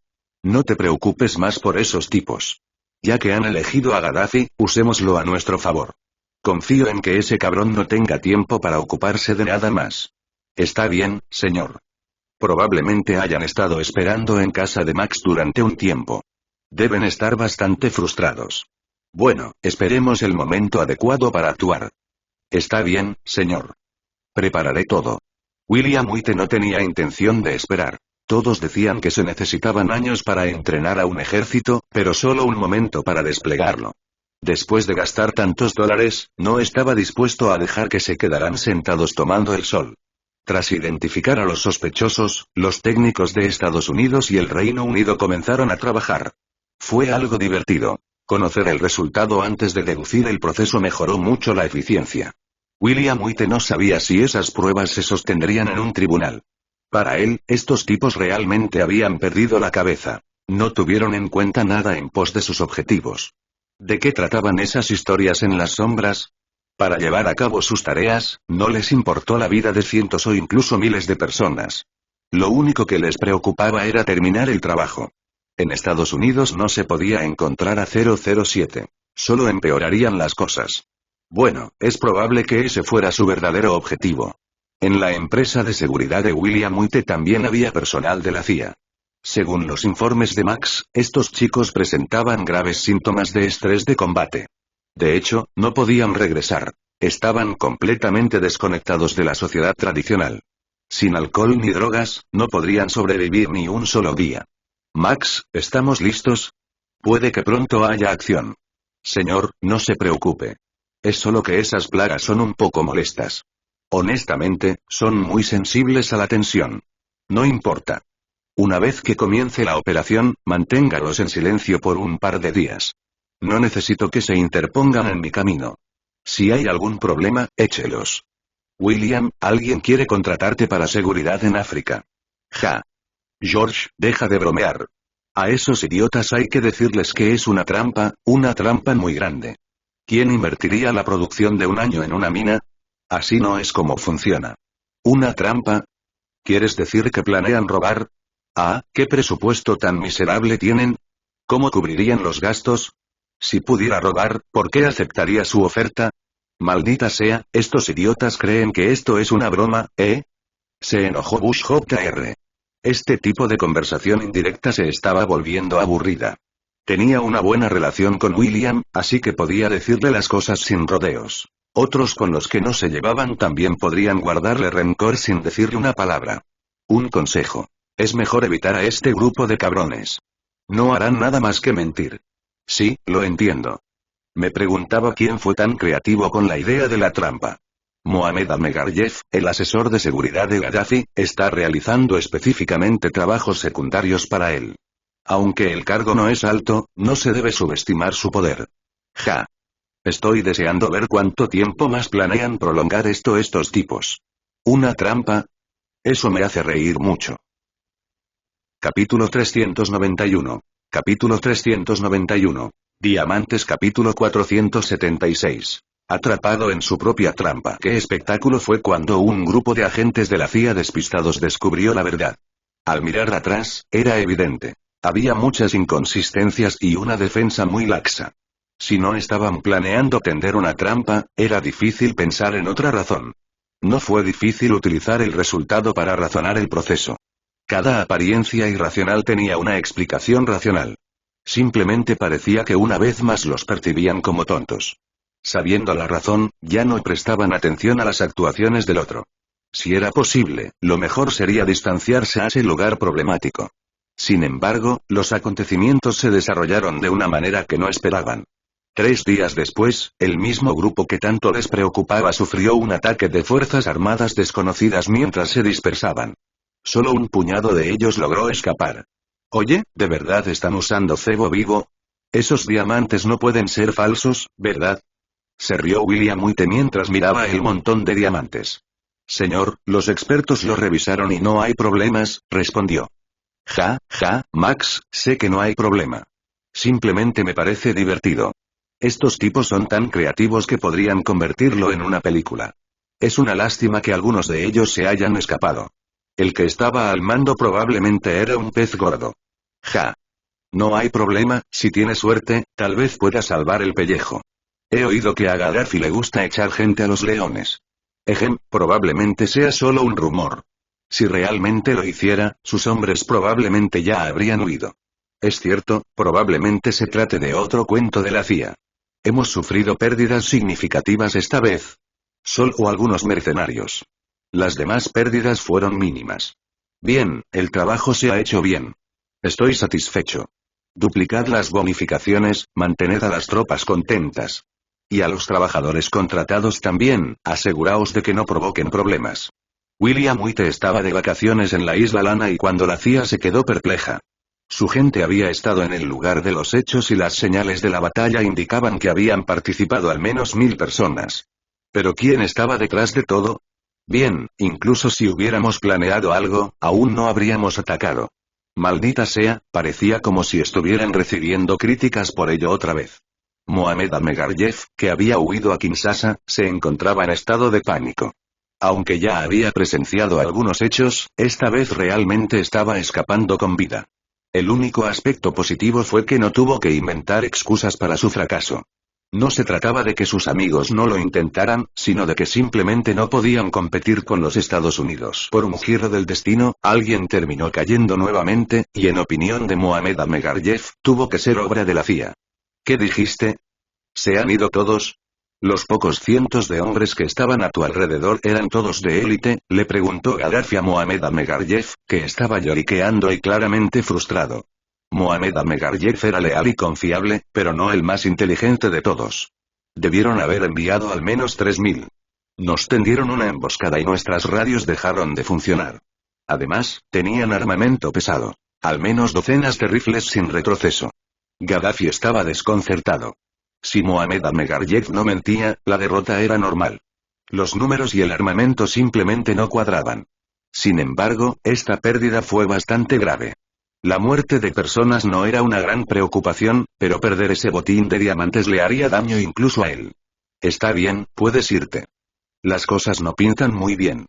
No te preocupes más por esos tipos. Ya que han elegido a Gaddafi, usémoslo a nuestro favor. Confío en que ese cabrón no tenga tiempo para ocuparse de nada más. Está bien, señor. Probablemente hayan estado esperando en casa de Max durante un tiempo. Deben estar bastante frustrados. Bueno, esperemos el momento adecuado para actuar. Está bien, señor. Prepararé todo. William White no tenía intención de esperar. Todos decían que se necesitaban años para entrenar a un ejército, pero solo un momento para desplegarlo. Después de gastar tantos dólares, no estaba dispuesto a dejar que se quedaran sentados tomando el sol. Tras identificar a los sospechosos, los técnicos de Estados Unidos y el Reino Unido comenzaron a trabajar. Fue algo divertido. Conocer el resultado antes de deducir el proceso mejoró mucho la eficiencia. William White no sabía si esas pruebas se sostendrían en un tribunal. Para él, estos tipos realmente habían perdido la cabeza. No tuvieron en cuenta nada en pos de sus objetivos. ¿De qué trataban esas historias en las sombras? Para llevar a cabo sus tareas, no les importó la vida de cientos o incluso miles de personas. Lo único que les preocupaba era terminar el trabajo. En Estados Unidos no se podía encontrar a 007. Solo empeorarían las cosas. Bueno, es probable que ese fuera su verdadero objetivo. En la empresa de seguridad de William White también había personal de la CIA. Según los informes de Max, estos chicos presentaban graves síntomas de estrés de combate. De hecho, no podían regresar. Estaban completamente desconectados de la sociedad tradicional. Sin alcohol ni drogas, no podrían sobrevivir ni un solo día. Max, ¿estamos listos? Puede que pronto haya acción. Señor, no se preocupe. Es solo que esas plagas son un poco molestas. Honestamente, son muy sensibles a la tensión. No importa. Una vez que comience la operación, manténgalos en silencio por un par de días. No necesito que se interpongan en mi camino. Si hay algún problema, échelos. William, alguien quiere contratarte para seguridad en África. Ja. George, deja de bromear. A esos idiotas hay que decirles que es una trampa muy grande. ¿Quién invertiría la producción de un año en una mina? Así no es como funciona. ¿Una trampa? ¿Quieres decir que planean robar? Ah, ¿qué presupuesto tan miserable tienen? ¿Cómo cubrirían los gastos? Si pudiera robar, ¿por qué aceptaría su oferta? Maldita sea, estos idiotas creen que esto es una broma, ¿eh? Se enojó Bush Jr. Este tipo de conversación indirecta se estaba volviendo aburrida. Tenía una buena relación con William, así que podía decirle las cosas sin rodeos. Otros con los que no se llevaban también podrían guardarle rencor sin decirle una palabra. Un consejo. Es mejor evitar a este grupo de cabrones. No harán nada más que mentir. Sí, lo entiendo. Me preguntaba quién fue tan creativo con la idea de la trampa. Mohamed Al-Megaryev, el asesor de seguridad de Gaddafi, está realizando específicamente trabajos secundarios para él. Aunque el cargo no es alto, no se debe subestimar su poder. Ja. Estoy deseando ver cuánto tiempo más planean prolongar estos tipos. ¿Una trampa? Eso me hace reír mucho. Capítulo 391. Capítulo 391. Diamantes capítulo 476. Atrapado en su propia trampa. Qué espectáculo fue cuando un grupo de agentes de la CIA despistados descubrió la verdad. Al mirar atrás, era evidente. Había muchas inconsistencias y una defensa muy laxa. Si no estaban planeando tender una trampa, era difícil pensar en otra razón. No fue difícil utilizar el resultado para razonar el proceso. Cada apariencia irracional tenía una explicación racional. Simplemente parecía que una vez más los percibían como tontos. Sabiendo la razón, ya no prestaban atención a las actuaciones del otro. Si era posible, lo mejor sería distanciarse a ese lugar problemático. Sin embargo, los acontecimientos se desarrollaron de una manera que no esperaban. 3 días después, el mismo grupo que tanto les preocupaba sufrió un ataque de fuerzas armadas desconocidas mientras se dispersaban. Solo un puñado de ellos logró escapar. Oye, ¿de verdad están usando cebo vivo? Esos diamantes no pueden ser falsos, ¿verdad? Se rió William White mientras miraba el montón de diamantes. Señor, los expertos lo revisaron y no hay problemas, respondió. Ja, Max, sé que no hay problema. Simplemente me parece divertido. Estos tipos son tan creativos que podrían convertirlo en una película. Es una lástima que algunos de ellos se hayan escapado. El que estaba al mando probablemente era un pez gordo. Ja. No hay problema, si tiene suerte, tal vez pueda salvar el pellejo. He oído que a Gaddafi le gusta echar gente a los leones. Probablemente sea solo un rumor. Si realmente lo hiciera, sus hombres probablemente ya habrían huido. Es cierto, probablemente se trate de otro cuento de la CIA. Hemos sufrido pérdidas significativas esta vez. Solo algunos mercenarios. Las demás pérdidas fueron mínimas. Bien, el trabajo se ha hecho bien. Estoy satisfecho. Duplicad las bonificaciones, mantened a las tropas contentas. Y a los trabajadores contratados también, aseguraos de que no provoquen problemas. William White estaba de vacaciones en la isla Lana y cuando la CIA se quedó perpleja. Su gente había estado en el lugar de los hechos y las señales de la batalla indicaban que habían participado al menos 1000 personas. ¿Pero quién estaba detrás de todo? Bien, incluso si hubiéramos planeado algo, aún no habríamos atacado. Maldita sea, parecía como si estuvieran recibiendo críticas por ello otra vez. Mohamed Ahmedgaryev, que había huido a Kinshasa, se encontraba en estado de pánico. Aunque ya había presenciado algunos hechos, esta vez realmente estaba escapando con vida. El único aspecto positivo fue que no tuvo que inventar excusas para su fracaso. No se trataba de que sus amigos no lo intentaran, sino de que simplemente no podían competir con los Estados Unidos. Por un giro del destino, alguien terminó cayendo nuevamente, y en opinión de Mohamed Ahmedgaryev, tuvo que ser obra de la CIA. ¿Qué dijiste? ¿Se han ido todos? ¿Los pocos cientos de hombres que estaban a tu alrededor eran todos de élite? Le preguntó Gaddafi a Mohamed Ahmedgaryev, que estaba lloriqueando y claramente frustrado. Mohamed Ahmedgaryev era leal y confiable, pero no el más inteligente de todos. Debieron haber enviado al menos 3000. Nos tendieron una emboscada y nuestras radios dejaron de funcionar. Además, tenían armamento pesado. Al menos docenas de rifles sin retroceso. Gaddafi estaba desconcertado. Si Mohamed Ahmedgaryev no mentía, la derrota era normal. Los números y el armamento simplemente no cuadraban. Sin embargo, esta pérdida fue bastante grave. La muerte de personas no era una gran preocupación, pero perder ese botín de diamantes le haría daño incluso a él. Está bien, puedes irte. Las cosas no pintan muy bien.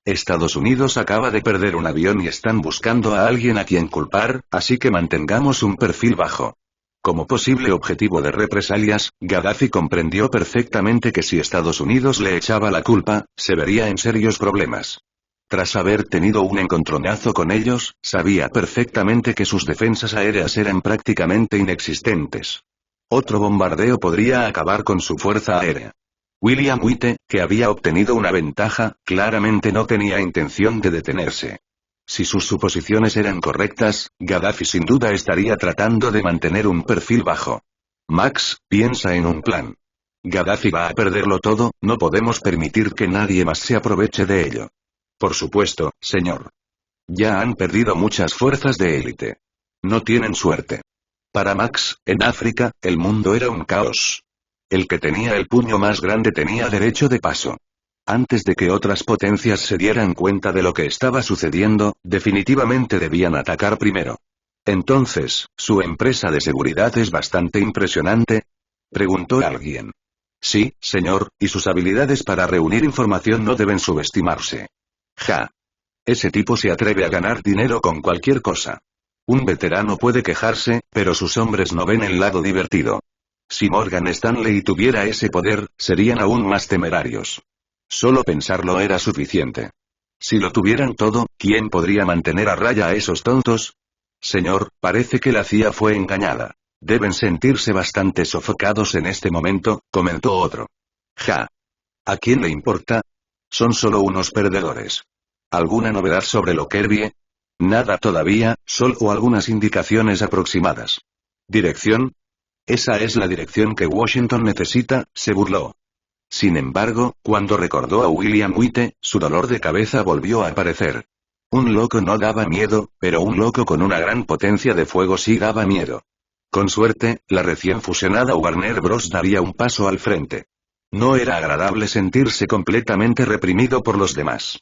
Estados Unidos acaba de perder un avión y están buscando a alguien a quien culpar, así que mantengamos un perfil bajo. Como posible objetivo de represalias, Gaddafi comprendió perfectamente que si Estados Unidos le echaba la culpa, se vería en serios problemas. Tras haber tenido un encontronazo con ellos, sabía perfectamente que sus defensas aéreas eran prácticamente inexistentes. Otro bombardeo podría acabar con su fuerza aérea. William White, que había obtenido una ventaja, claramente no tenía intención de detenerse. Si sus suposiciones eran correctas, Gaddafi sin duda estaría tratando de mantener un perfil bajo. Max, piensa en un plan. Gaddafi va a perderlo todo, no podemos permitir que nadie más se aproveche de ello. Por supuesto, señor. Ya han perdido muchas fuerzas de élite. No tienen suerte. Para Max, en África, el mundo era un caos. El que tenía el puño más grande tenía derecho de paso. Antes de que otras potencias se dieran cuenta de lo que estaba sucediendo, definitivamente debían atacar primero. Entonces, ¿su empresa de seguridad es bastante impresionante? Preguntó alguien. Sí, señor, y sus habilidades para reunir información no deben subestimarse. Ja. Ese tipo se atreve a ganar dinero con cualquier cosa. Un veterano puede quejarse, pero sus hombres no ven el lado divertido. Si Morgan Stanley tuviera ese poder, serían aún más temerarios. Solo pensarlo era suficiente. Si lo tuvieran todo, ¿quién podría mantener a raya a esos tontos? Señor, parece que la CIA fue engañada. Deben sentirse bastante sofocados en este momento, comentó otro. Ja. ¿A quién le importa? Son solo unos perdedores. ¿Alguna novedad sobre Lockerbie? Nada todavía, solo algunas indicaciones aproximadas. ¿Dirección? Esa es la dirección que Washington necesita, se burló. Sin embargo, cuando recordó a William White, su dolor de cabeza volvió a aparecer. Un loco no daba miedo, pero un loco con una gran potencia de fuego sí daba miedo. Con suerte, la recién fusionada Warner Bros. Daría un paso al frente. No era agradable sentirse completamente reprimido por los demás.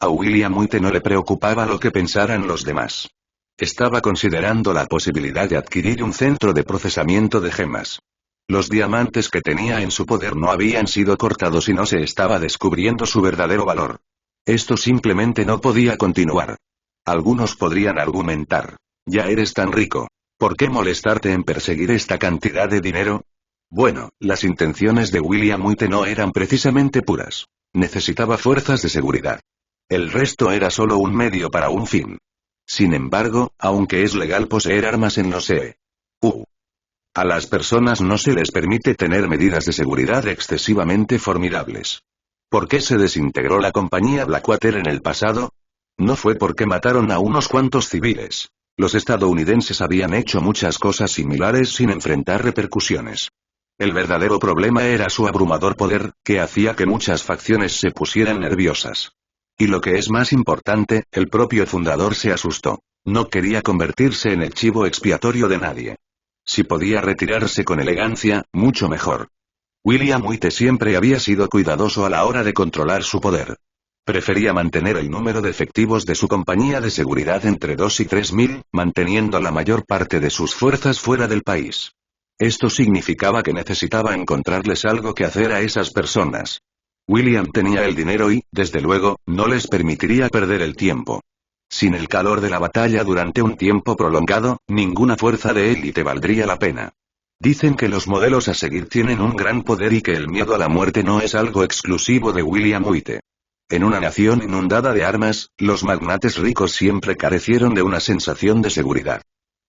A William White no le preocupaba lo que pensaran los demás. Estaba considerando la posibilidad de adquirir un centro de procesamiento de gemas. Los diamantes que tenía en su poder no habían sido cortados y no se estaba descubriendo su verdadero valor. Esto simplemente no podía continuar. Algunos podrían argumentar. Ya eres tan rico. ¿Por qué molestarte en perseguir esta cantidad de dinero? Bueno, las intenciones de William White no eran precisamente puras. Necesitaba fuerzas de seguridad. El resto era solo un medio para un fin. Sin embargo, aunque es legal poseer armas en los EU. A las personas no se les permite tener medidas de seguridad excesivamente formidables. ¿Por qué se desintegró la compañía Blackwater en el pasado? No fue porque mataron a unos cuantos civiles. Los estadounidenses habían hecho muchas cosas similares sin enfrentar repercusiones. El verdadero problema era su abrumador poder, que hacía que muchas facciones se pusieran nerviosas. Y lo que es más importante, el propio fundador se asustó. No quería convertirse en el chivo expiatorio de nadie. Si podía retirarse con elegancia, mucho mejor. William White siempre había sido cuidadoso a la hora de controlar su poder. Prefería mantener el número de efectivos de su compañía de seguridad entre 2 y 3.000, manteniendo la mayor parte de sus fuerzas fuera del país. Esto significaba que necesitaba encontrarles algo que hacer a esas personas. William tenía el dinero y, desde luego, no les permitiría perder el tiempo. Sin el calor de la batalla durante un tiempo prolongado, ninguna fuerza de élite valdría la pena. Dicen que los modelos a seguir tienen un gran poder y que el miedo a la muerte no es algo exclusivo de William White. En una nación inundada de armas, los magnates ricos siempre carecieron de una sensación de seguridad.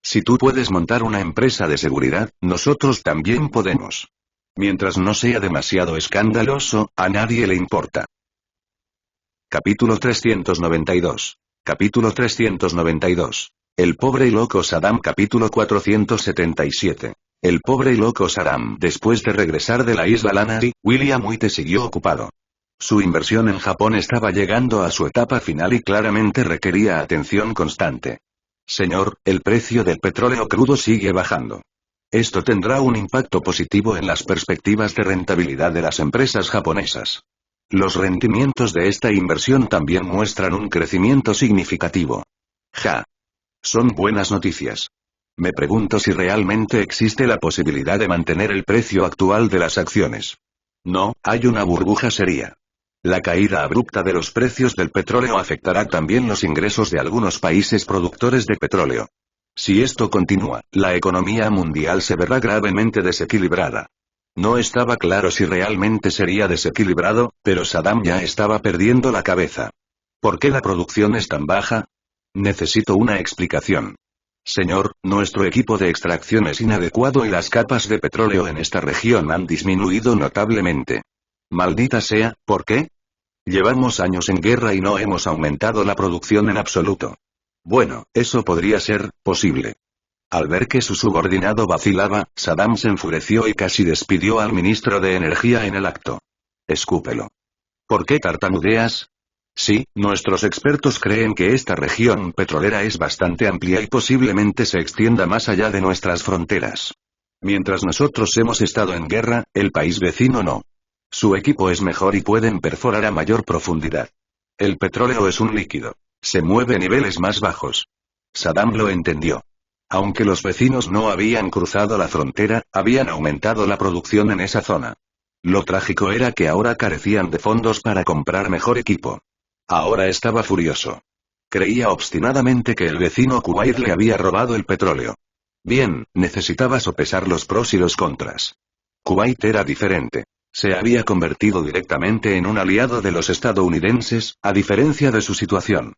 Si tú puedes montar una empresa de seguridad, nosotros también podemos. Mientras no sea demasiado escandaloso, a nadie le importa. Capítulo 392. Capítulo 392. El pobre y loco Saddam. Capítulo 477. El pobre y loco Saddam. Después de regresar de la isla Lanai, William White siguió ocupado. Su inversión en Japón estaba llegando a su etapa final y claramente requería atención constante. Señor, el precio del petróleo crudo sigue bajando. Esto tendrá un impacto positivo en las perspectivas de rentabilidad de las empresas japonesas. Los rendimientos de esta inversión también muestran un crecimiento significativo. Son buenas noticias. Me pregunto si realmente existe la posibilidad de mantener el precio actual de las acciones. No, hay una burbuja seria. La caída abrupta de los precios del petróleo afectará también los ingresos de algunos países productores de petróleo. Si esto continúa, la economía mundial se verá gravemente desequilibrada. No estaba claro si realmente sería desequilibrado, pero Saddam ya estaba perdiendo la cabeza. ¿Por qué la producción es tan baja? Necesito una explicación. Señor, nuestro equipo de extracción es inadecuado y las capas de petróleo en esta región han disminuido notablemente. Maldita sea, ¿por qué? Llevamos años en guerra y no hemos aumentado la producción en absoluto. Bueno, eso podría ser posible. Al ver que su subordinado vacilaba, Saddam se enfureció y casi despidió al ministro de Energía en el acto. Escúpelo. ¿Por qué tartamudeas? Sí, nuestros expertos creen que esta región petrolera es bastante amplia y posiblemente se extienda más allá de nuestras fronteras. Mientras nosotros hemos estado en guerra, el país vecino no. Su equipo es mejor y pueden perforar a mayor profundidad. El petróleo es un líquido. Se mueve a niveles más bajos. Saddam lo entendió. Aunque los vecinos no habían cruzado la frontera, habían aumentado la producción en esa zona. Lo trágico era que ahora carecían de fondos para comprar mejor equipo. Ahora estaba furioso. Creía obstinadamente que el vecino Kuwait le había robado el petróleo. Bien, necesitaba sopesar los pros y los contras. Kuwait era diferente. Se había convertido directamente en un aliado de los estadounidenses, a diferencia de su situación.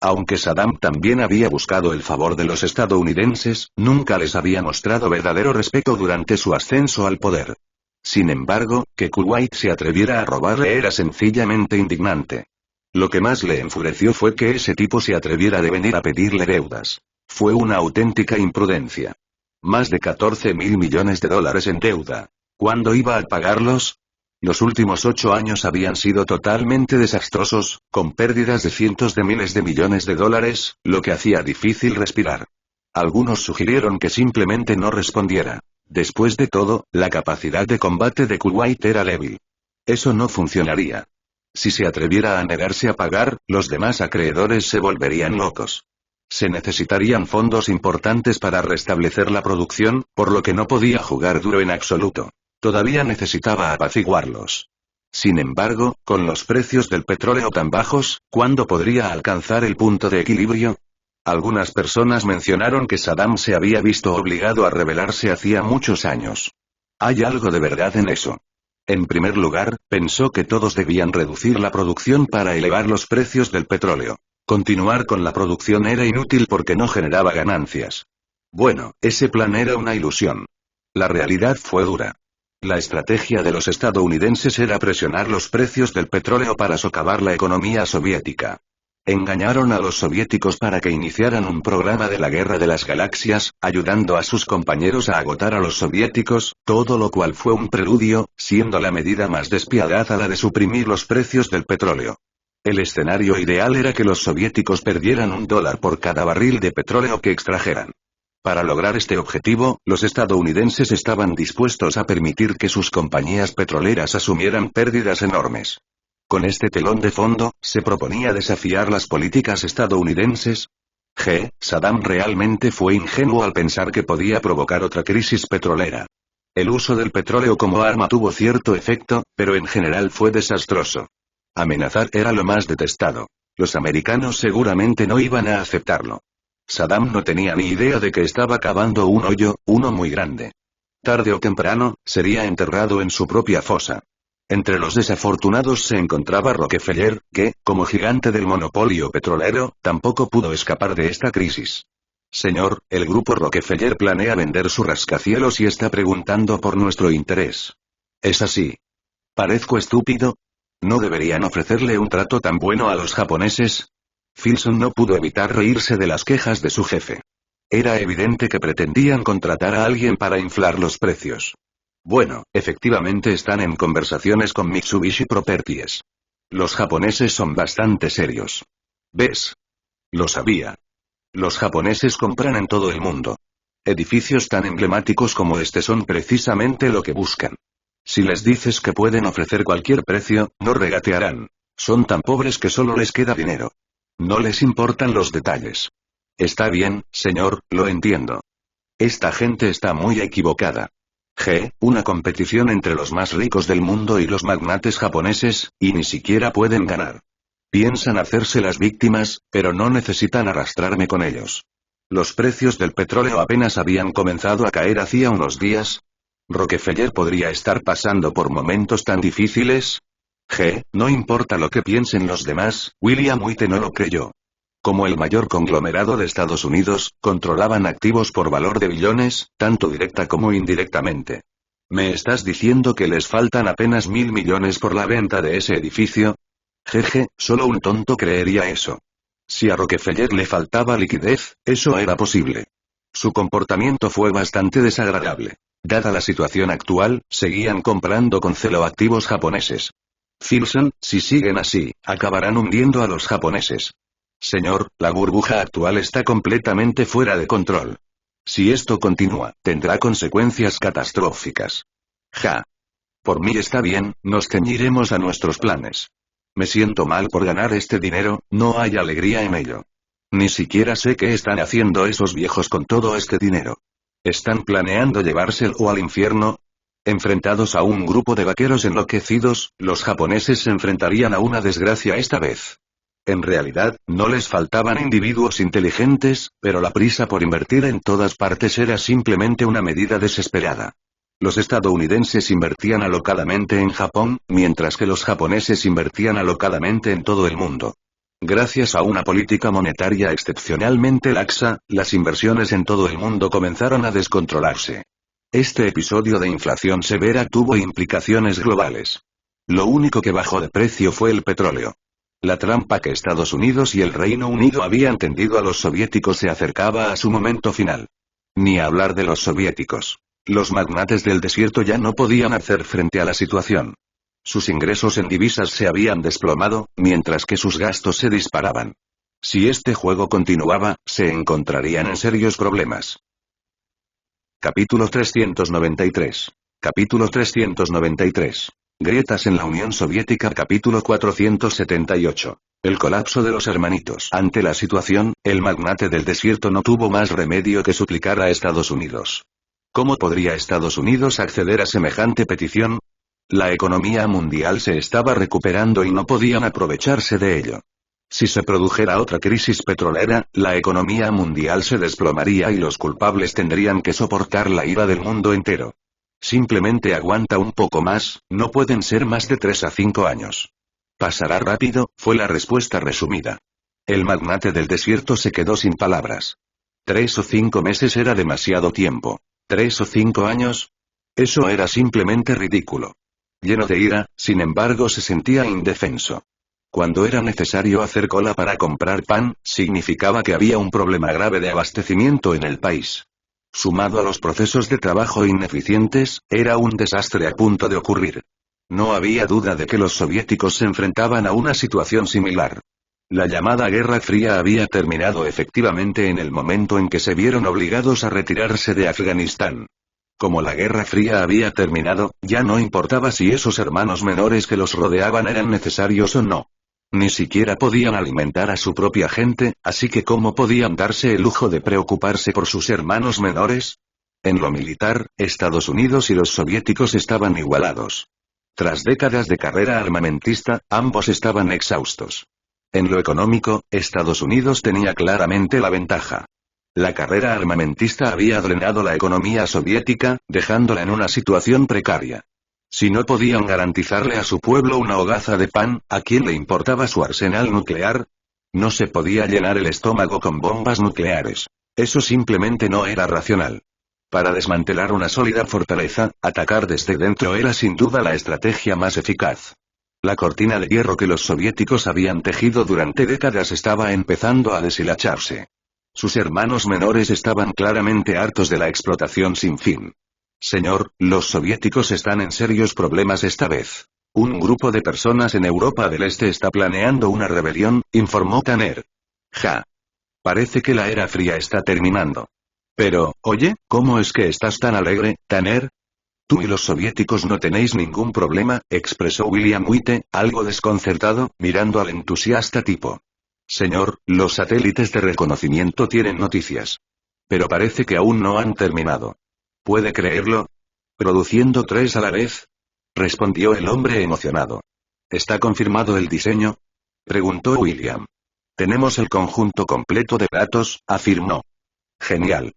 Aunque Saddam también había buscado el favor de los estadounidenses, nunca les había mostrado verdadero respeto durante su ascenso al poder. Sin embargo, que Kuwait se atreviera a robarle era sencillamente indignante. Lo que más le enfureció fue que ese tipo se atreviera de venir a pedirle deudas. Fue una auténtica imprudencia. Más de 14.000 millones de dólares en deuda. ¿Cuándo iba a pagarlos? Los últimos 8 años habían sido totalmente desastrosos, con pérdidas de cientos de miles de millones de dólares, lo que hacía difícil respirar. Algunos sugirieron que simplemente no respondiera. Después de todo, la capacidad de combate de Kuwait era débil. Eso no funcionaría. Si se atreviera a negarse a pagar, los demás acreedores se volverían locos. Se necesitarían fondos importantes para restablecer la producción, por lo que no podía jugar duro en absoluto. Todavía necesitaba apaciguarlos. Sin embargo, con los precios del petróleo tan bajos, ¿cuándo podría alcanzar el punto de equilibrio? Algunas personas mencionaron que Saddam se había visto obligado a rebelarse hacía muchos años. ¿Hay algo de verdad en eso? En primer lugar, pensó que todos debían reducir la producción para elevar los precios del petróleo. Continuar con la producción era inútil porque no generaba ganancias. Bueno, ese plan era una ilusión. La realidad fue dura. La estrategia de los estadounidenses era presionar los precios del petróleo para socavar la economía soviética. Engañaron a los soviéticos para que iniciaran un programa de la Guerra de las Galaxias, ayudando a sus compañeros a agotar a los soviéticos, todo lo cual fue un preludio, siendo la medida más despiadada la de suprimir los precios del petróleo. El escenario ideal era que los soviéticos perdieran $1 por cada barril de petróleo que extrajeran. Para lograr este objetivo, los estadounidenses estaban dispuestos a permitir que sus compañías petroleras asumieran pérdidas enormes. Con este telón de fondo, se proponía desafiar las políticas estadounidenses. Saddam realmente fue ingenuo al pensar que podía provocar otra crisis petrolera. El uso del petróleo como arma tuvo cierto efecto, pero en general fue desastroso. Amenazar era lo más detestado. Los americanos seguramente no iban a aceptarlo. Saddam no tenía ni idea de que estaba cavando un hoyo, uno muy grande. Tarde o temprano, sería enterrado en su propia fosa. Entre los desafortunados se encontraba Rockefeller, que, como gigante del monopolio petrolero, tampoco pudo escapar de esta crisis. Señor, el grupo Rockefeller planea vender su rascacielos y está preguntando por nuestro interés. ¿Es así? ¿Parezco estúpido? ¿No deberían ofrecerle un trato tan bueno a los japoneses? Filson no pudo evitar reírse de las quejas de su jefe. Era evidente que pretendían contratar a alguien para inflar los precios. Bueno, efectivamente están en conversaciones con Mitsubishi Properties. Los japoneses son bastante serios. ¿Ves? Lo sabía. Los japoneses compran en todo el mundo. Edificios tan emblemáticos como este son precisamente lo que buscan. Si les dices que pueden ofrecer cualquier precio, no regatearán. Son tan pobres que solo les queda dinero. No les importan los detalles. Está bien, señor, lo entiendo. Esta gente está muy equivocada. Una competición entre los más ricos del mundo y los magnates japoneses, y ni siquiera pueden ganar. Piensan hacerse las víctimas, pero no necesitan arrastrarme con ellos. Los precios del petróleo apenas habían comenzado a caer hacía unos días. ¿Rockefeller podría estar pasando por momentos tan difíciles? No importa lo que piensen los demás, William White no lo creyó. Como el mayor conglomerado de Estados Unidos, controlaban activos por valor de billones, tanto directa como indirectamente. ¿Me estás diciendo que les faltan apenas 1.000 millones por la venta de ese edificio? Solo un tonto creería eso. Si a Rockefeller le faltaba liquidez, eso era posible. Su comportamiento fue bastante desagradable. Dada la situación actual, seguían comprando con celo activos japoneses. Filson, si siguen así, acabarán hundiendo a los japoneses. Señor, la burbuja actual está completamente fuera de control. Si esto continúa, tendrá consecuencias catastróficas. Por mí está bien, nos ceñiremos a nuestros planes. Me siento mal por ganar este dinero, no hay alegría en ello. Ni siquiera sé qué están haciendo esos viejos con todo este dinero. ¿Están planeando llevárselo al infierno? Enfrentados a un grupo de vaqueros enloquecidos, los japoneses se enfrentarían a una desgracia esta vez. En realidad, no les faltaban individuos inteligentes, pero la prisa por invertir en todas partes era simplemente una medida desesperada. Los estadounidenses invertían alocadamente en Japón, mientras que los japoneses invertían alocadamente en todo el mundo. Gracias a una política monetaria excepcionalmente laxa, las inversiones en todo el mundo comenzaron a descontrolarse. Este episodio de inflación severa tuvo implicaciones globales. Lo único que bajó de precio fue el petróleo. La trampa que Estados Unidos y el Reino Unido habían tendido a los soviéticos se acercaba a su momento final. Ni hablar de los soviéticos. Los magnates del desierto ya no podían hacer frente a la situación. Sus ingresos en divisas se habían desplomado, mientras que sus gastos se disparaban. Si este juego continuaba, se encontrarían en serios problemas. Capítulo 393. Capítulo 393. Grietas en la Unión Soviética. Capítulo 478. El colapso de los hermanitos. Ante la situación, el magnate del desierto no tuvo más remedio que suplicar a Estados Unidos. ¿Cómo podría Estados Unidos acceder a semejante petición? La economía mundial se estaba recuperando y no podían aprovecharse de ello. Si se produjera otra crisis petrolera, la economía mundial se desplomaría y los culpables tendrían que soportar la ira del mundo entero. Simplemente aguanta un poco más, no pueden ser más de 3 a 5 años. Pasará rápido, fue la respuesta resumida. El magnate del desierto se quedó sin palabras. 3 o 5 meses era demasiado tiempo. 3 o 5 años. Eso era simplemente ridículo. Lleno de ira, sin embargo se sentía indefenso. Cuando era necesario hacer cola para comprar pan, significaba que había un problema grave de abastecimiento en el país. Sumado a los procesos de trabajo ineficientes, era un desastre a punto de ocurrir. No había duda de que los soviéticos se enfrentaban a una situación similar. La llamada Guerra Fría había terminado efectivamente en el momento en que se vieron obligados a retirarse de Afganistán. Como la Guerra Fría había terminado, ya no importaba si esos hermanos menores que los rodeaban eran necesarios o no. Ni siquiera podían alimentar a su propia gente, así que ¿cómo podían darse el lujo de preocuparse por sus hermanos menores? En lo militar, Estados Unidos y los soviéticos estaban igualados. Tras décadas de carrera armamentista, ambos estaban exhaustos. En lo económico, Estados Unidos tenía claramente la ventaja. La carrera armamentista había drenado la economía soviética, dejándola en una situación precaria. Si no podían garantizarle a su pueblo una hogaza de pan, ¿a quién le importaba su arsenal nuclear? No se podía llenar el estómago con bombas nucleares. Eso simplemente no era racional. Para desmantelar una sólida fortaleza, atacar desde dentro era sin duda la estrategia más eficaz. La cortina de hierro que los soviéticos habían tejido durante décadas estaba empezando a deshilacharse. Sus hermanos menores estaban claramente hartos de la explotación sin fin. Señor, los soviéticos están en serios problemas esta vez. Un grupo de personas en Europa del Este está planeando una rebelión, informó Tanner. Ja. Parece que la Era Fría está terminando. Pero, oye, ¿cómo es que estás tan alegre, Tanner? Tú y los soviéticos no tenéis ningún problema, expresó William Witte, algo desconcertado, mirando al entusiasta tipo. Señor, los satélites de reconocimiento tienen noticias. Pero parece que aún no han terminado. ¿Puede creerlo? ¿Produciendo 3 a la vez? Respondió el hombre emocionado. ¿Está confirmado el diseño? Preguntó William. Tenemos el conjunto completo de datos, afirmó. Genial.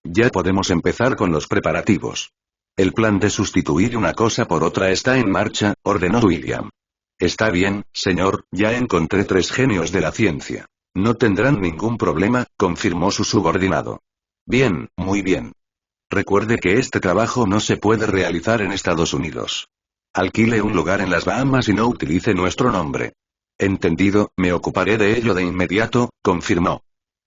Ya podemos empezar con los preparativos. El plan de sustituir una cosa por otra está en marcha, ordenó William. Está bien, señor, ya encontré 3 genios de la ciencia. No tendrán ningún problema, confirmó su subordinado. Bien, muy bien. Recuerde que este trabajo no se puede realizar en Estados Unidos. Alquile un lugar en las Bahamas y no utilice nuestro nombre. Entendido, me ocuparé de ello de inmediato, confirmó.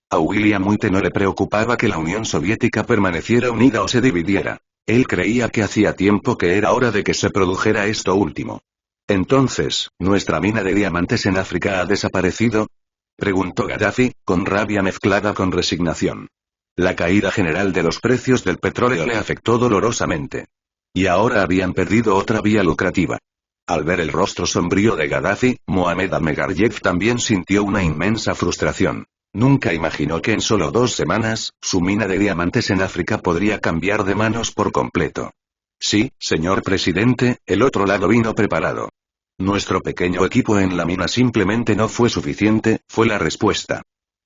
A William Witte no le preocupaba que la Unión Soviética permaneciera unida o se dividiera. Él creía que hacía tiempo que era hora de que se produjera esto último. Entonces, ¿nuestra mina de diamantes en África ha desaparecido? Preguntó Gaddafi, con rabia mezclada con resignación. La caída general de los precios del petróleo le afectó dolorosamente. Y ahora habían perdido otra vía lucrativa. Al ver el rostro sombrío de Gaddafi, Mohamed Ahmedgaryev también sintió una inmensa frustración. Nunca imaginó que en solo 2 semanas, su mina de diamantes en África podría cambiar de manos por completo. Sí, señor presidente, el otro lado vino preparado. Nuestro pequeño equipo en la mina simplemente no fue suficiente, fue la respuesta.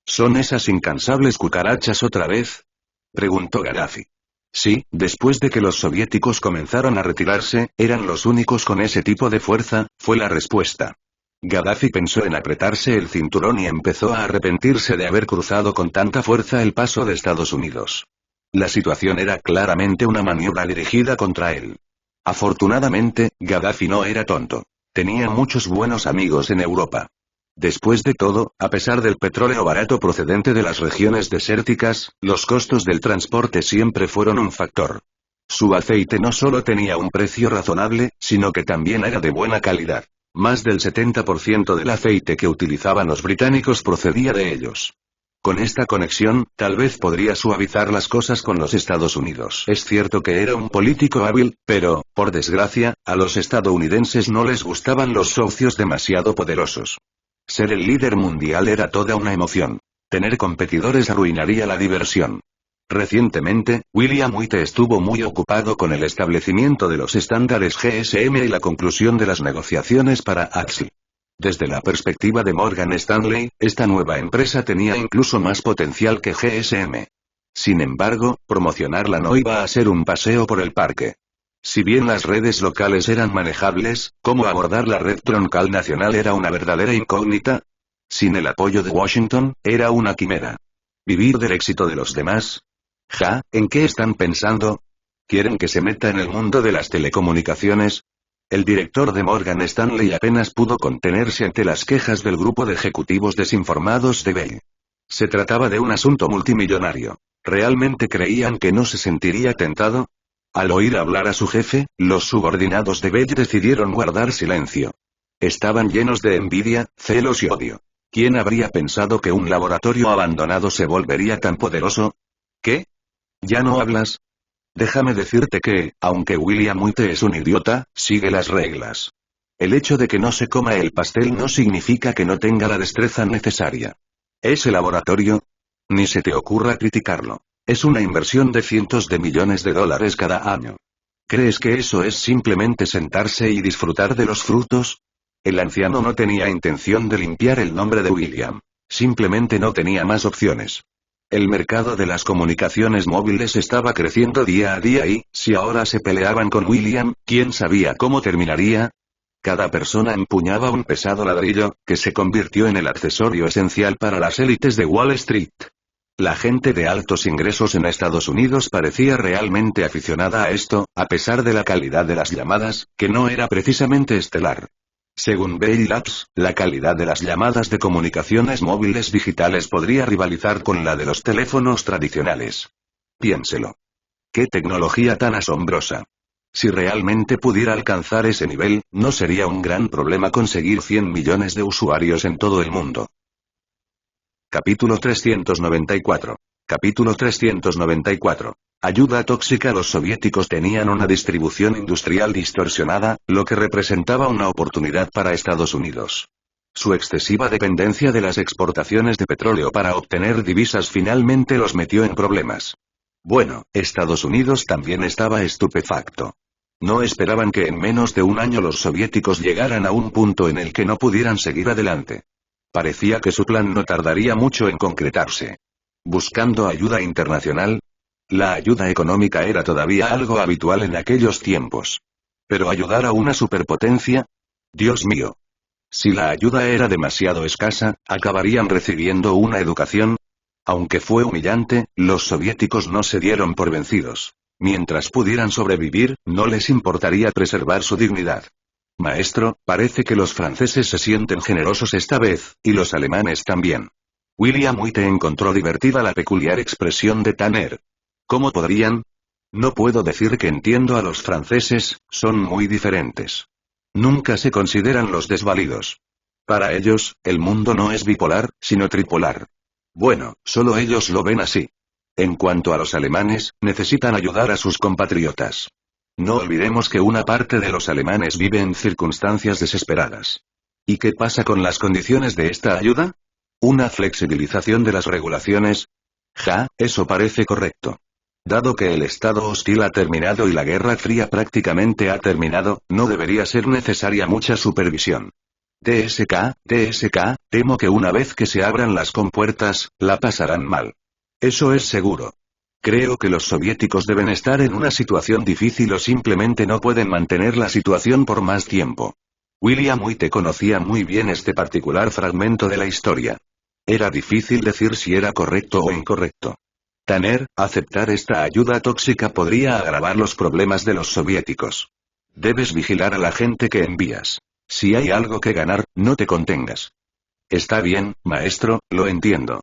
¿Son esas incansables cucarachas otra vez? Preguntó Gaddafi. Sí, después de que los soviéticos comenzaron a retirarse, eran los únicos con ese tipo de fuerza, fue la respuesta. Gaddafi pensó en apretarse el cinturón y empezó a arrepentirse de haber cruzado con tanta fuerza el paso de Estados Unidos. La situación era claramente una maniobra dirigida contra él. Afortunadamente, Gaddafi no era tonto. Tenía muchos buenos amigos en Europa. Después de todo, a pesar del petróleo barato procedente de las regiones desérticas, los costos del transporte siempre fueron un factor. Su aceite no solo tenía un precio razonable, sino que también era de buena calidad. Más del 70% del aceite que utilizaban los británicos procedía de ellos. Con esta conexión, tal vez podría suavizar las cosas con los Estados Unidos. Es cierto que era un político hábil, pero, por desgracia, a los estadounidenses no les gustaban los socios demasiado poderosos. Ser el líder mundial era toda una emoción. Tener competidores arruinaría la diversión. Recientemente, William Witte estuvo muy ocupado con el establecimiento de los estándares GSM y la conclusión de las negociaciones para AXI. Desde la perspectiva de Morgan Stanley, esta nueva empresa tenía incluso más potencial que GSM. Sin embargo, promocionarla no iba a ser un paseo por el parque. Si bien las redes locales eran manejables, ¿cómo abordar la red troncal nacional era una verdadera incógnita? Sin el apoyo de Washington, era una quimera. ¿Vivir del éxito de los demás? Ja, ¿en qué están pensando? ¿Quieren que se meta en el mundo de las telecomunicaciones? El director de Morgan Stanley apenas pudo contenerse ante las quejas del grupo de ejecutivos desinformados de Bell. Se trataba de un asunto multimillonario. ¿Realmente creían que no se sentiría tentado? Al oír hablar a su jefe, los subordinados de Bell decidieron guardar silencio. Estaban llenos de envidia, celos y odio. ¿Quién habría pensado que un laboratorio abandonado se volvería tan poderoso? ¿Qué? ¿Ya no hablas? Déjame decirte que, aunque William White es un idiota, sigue las reglas. El hecho de que no se coma el pastel no significa que no tenga la destreza necesaria. ¿Ese laboratorio? Ni se te ocurra criticarlo. Es una inversión de cientos de millones de dólares cada año. ¿Crees que eso es simplemente sentarse y disfrutar de los frutos? El anciano no tenía intención de limpiar el nombre de William. Simplemente no tenía más opciones. El mercado de las comunicaciones móviles estaba creciendo día a día y, si ahora se peleaban con William, ¿quién sabía cómo terminaría? Cada persona empuñaba un pesado ladrillo, que se convirtió en el accesorio esencial para las élites de Wall Street. La gente de altos ingresos en Estados Unidos parecía realmente aficionada a esto, a pesar de la calidad de las llamadas, que no era precisamente estelar. Según Bell Labs, la calidad de las llamadas de comunicaciones móviles digitales podría rivalizar con la de los teléfonos tradicionales. Piénselo. ¡Qué tecnología tan asombrosa! Si realmente pudiera alcanzar ese nivel, no sería un gran problema conseguir 100 millones de usuarios en todo el mundo. Capítulo 394. Capítulo 394. Ayuda tóxica. Los soviéticos tenían una distribución industrial distorsionada, lo que representaba una oportunidad para Estados Unidos. Su excesiva dependencia de las exportaciones de petróleo para obtener divisas finalmente los metió en problemas. Bueno, Estados Unidos también estaba estupefacto. No esperaban que en menos de un año los soviéticos llegaran a un punto en el que no pudieran seguir adelante. Parecía que su plan no tardaría mucho en concretarse. Buscando ayuda internacional. La ayuda económica era todavía algo habitual en aquellos tiempos. Pero ayudar a una superpotencia. Dios mío. Si la ayuda era demasiado escasa, ¿acabarían recibiendo una educación? Aunque fue humillante, los soviéticos no se dieron por vencidos. Mientras pudieran sobrevivir, no les importaría preservar su dignidad. Maestro, parece que los franceses se sienten generosos esta vez, y los alemanes también. William White encontró divertida la peculiar expresión de Tanner. ¿Cómo podrían? No puedo decir que entiendo a los franceses, son muy diferentes. Nunca se consideran los desvalidos. Para ellos, el mundo no es bipolar, sino tripolar. Bueno, solo ellos lo ven así. En cuanto a los alemanes, necesitan ayudar a sus compatriotas. No olvidemos que una parte de los alemanes vive en circunstancias desesperadas. ¿Y qué pasa con las condiciones de esta ayuda? ¿Una flexibilización de las regulaciones? Eso parece correcto. Dado que el estado hostil ha terminado y la Guerra Fría prácticamente ha terminado, no debería ser necesaria mucha supervisión. TSK, temo que una vez que se abran las compuertas, la pasarán mal. Eso es seguro. Creo que los soviéticos deben estar en una situación difícil o simplemente no pueden mantener la situación por más tiempo. William White conocía muy bien este particular fragmento de la historia. Era difícil decir si era correcto o incorrecto. Tanner, aceptar esta ayuda tóxica podría agravar los problemas de los soviéticos. Debes vigilar a la gente que envías. Si hay algo que ganar, no te contengas. Está bien, maestro, lo entiendo.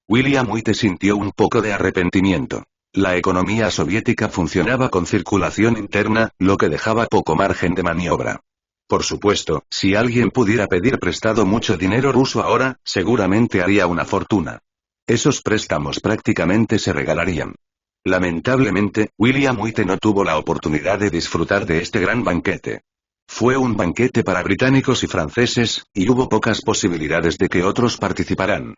William White sintió un poco de arrepentimiento. La economía soviética funcionaba con circulación interna, lo que dejaba poco margen de maniobra. Por supuesto, si alguien pudiera pedir prestado mucho dinero ruso ahora, seguramente haría una fortuna. Esos préstamos prácticamente se regalarían. Lamentablemente, William White no tuvo la oportunidad de disfrutar de este gran banquete. Fue un banquete para británicos y franceses, y hubo pocas posibilidades de que otros participaran.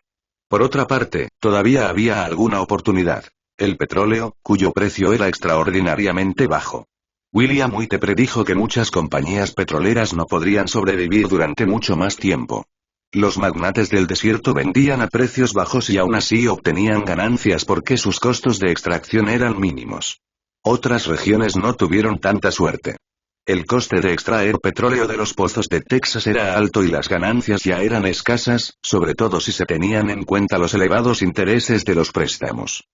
Por otra parte, todavía había alguna oportunidad. El petróleo, cuyo precio era extraordinariamente bajo. William White predijo que muchas compañías petroleras no podrían sobrevivir durante mucho más tiempo. Los magnates del desierto vendían a precios bajos y aún así obtenían ganancias porque sus costos de extracción eran mínimos. Otras regiones no tuvieron tanta suerte. El coste de extraer petróleo de los pozos de Texas era alto y las ganancias ya eran escasas, sobre todo si se tenían en cuenta los elevados intereses de los préstamos.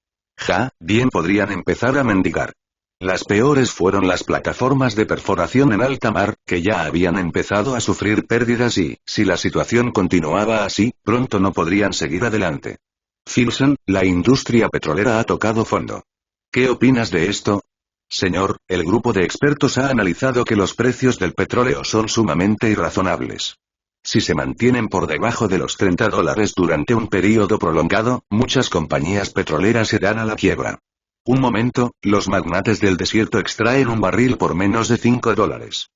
Bien podrían empezar a mendigar. Las peores fueron las plataformas de perforación en alta mar, que ya habían empezado a sufrir pérdidas y, si la situación continuaba así, pronto no podrían seguir adelante. Filson, la industria petrolera ha tocado fondo. ¿Qué opinas de esto? Señor, el grupo de expertos ha analizado que los precios del petróleo son sumamente irrazonables. Si se mantienen por debajo de los $30 durante un período prolongado, muchas compañías petroleras se dan a la quiebra. Un momento, los magnates del desierto extraen un barril por menos de $5.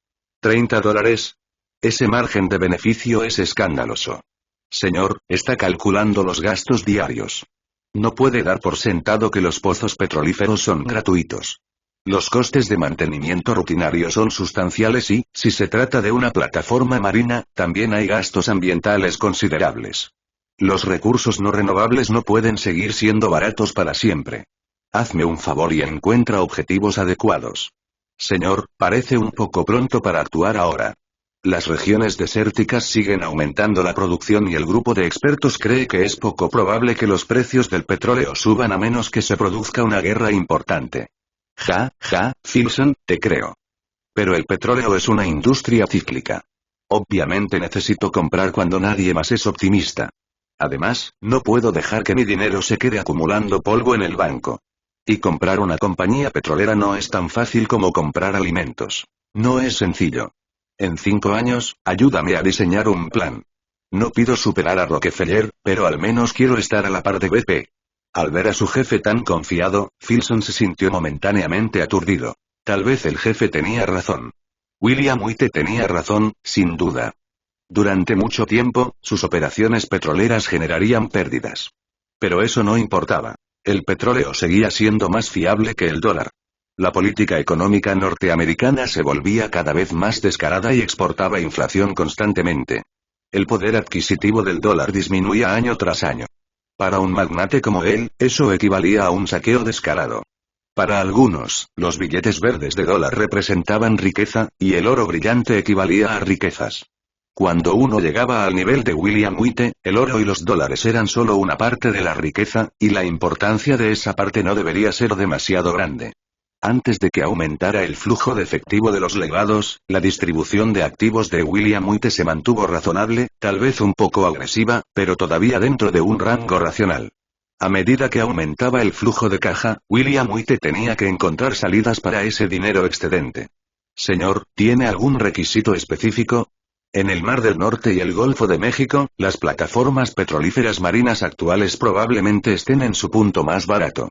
¿$30? Ese margen de beneficio es escandaloso. Señor, está calculando los gastos diarios. No puede dar por sentado que los pozos petrolíferos son gratuitos. Los costes de mantenimiento rutinario son sustanciales y, si se trata de una plataforma marina, también hay gastos ambientales considerables. Los recursos no renovables no pueden seguir siendo baratos para siempre. Hazme un favor y encuentra objetivos adecuados. Señor, parece un poco pronto para actuar ahora. Las regiones desérticas siguen aumentando la producción y el grupo de expertos cree que es poco probable que los precios del petróleo suban a menos que se produzca una guerra importante. Philson, te creo. Pero el petróleo es una industria cíclica. Obviamente necesito comprar cuando nadie más es optimista. Además, no puedo dejar que mi dinero se quede acumulando polvo en el banco. Y comprar una compañía petrolera no es tan fácil como comprar alimentos. No es sencillo. En 5 años, ayúdame a diseñar un plan. No pido superar a Rockefeller, pero al menos quiero estar a la par de BP. Al ver a su jefe tan confiado, Philson se sintió momentáneamente aturdido. Tal vez el jefe tenía razón. William White tenía razón, sin duda. Durante mucho tiempo, sus operaciones petroleras generarían pérdidas. Pero eso no importaba. El petróleo seguía siendo más fiable que el dólar. La política económica norteamericana se volvía cada vez más descarada y exportaba inflación constantemente. El poder adquisitivo del dólar disminuía año tras año. Para un magnate como él, eso equivalía a un saqueo descarado. Para algunos, los billetes verdes de dólar representaban riqueza, y el oro brillante equivalía a riquezas. Cuando uno llegaba al nivel de William White, el oro y los dólares eran solo una parte de la riqueza, y la importancia de esa parte no debería ser demasiado grande. Antes de que aumentara el flujo de efectivo de los legados, la distribución de activos de William White se mantuvo razonable, tal vez un poco agresiva, pero todavía dentro de un rango racional. A medida que aumentaba el flujo de caja, William White tenía que encontrar salidas para ese dinero excedente. Señor, ¿tiene algún requisito específico? En el Mar del Norte y el Golfo de México, las plataformas petrolíferas marinas actuales probablemente estén en su punto más barato.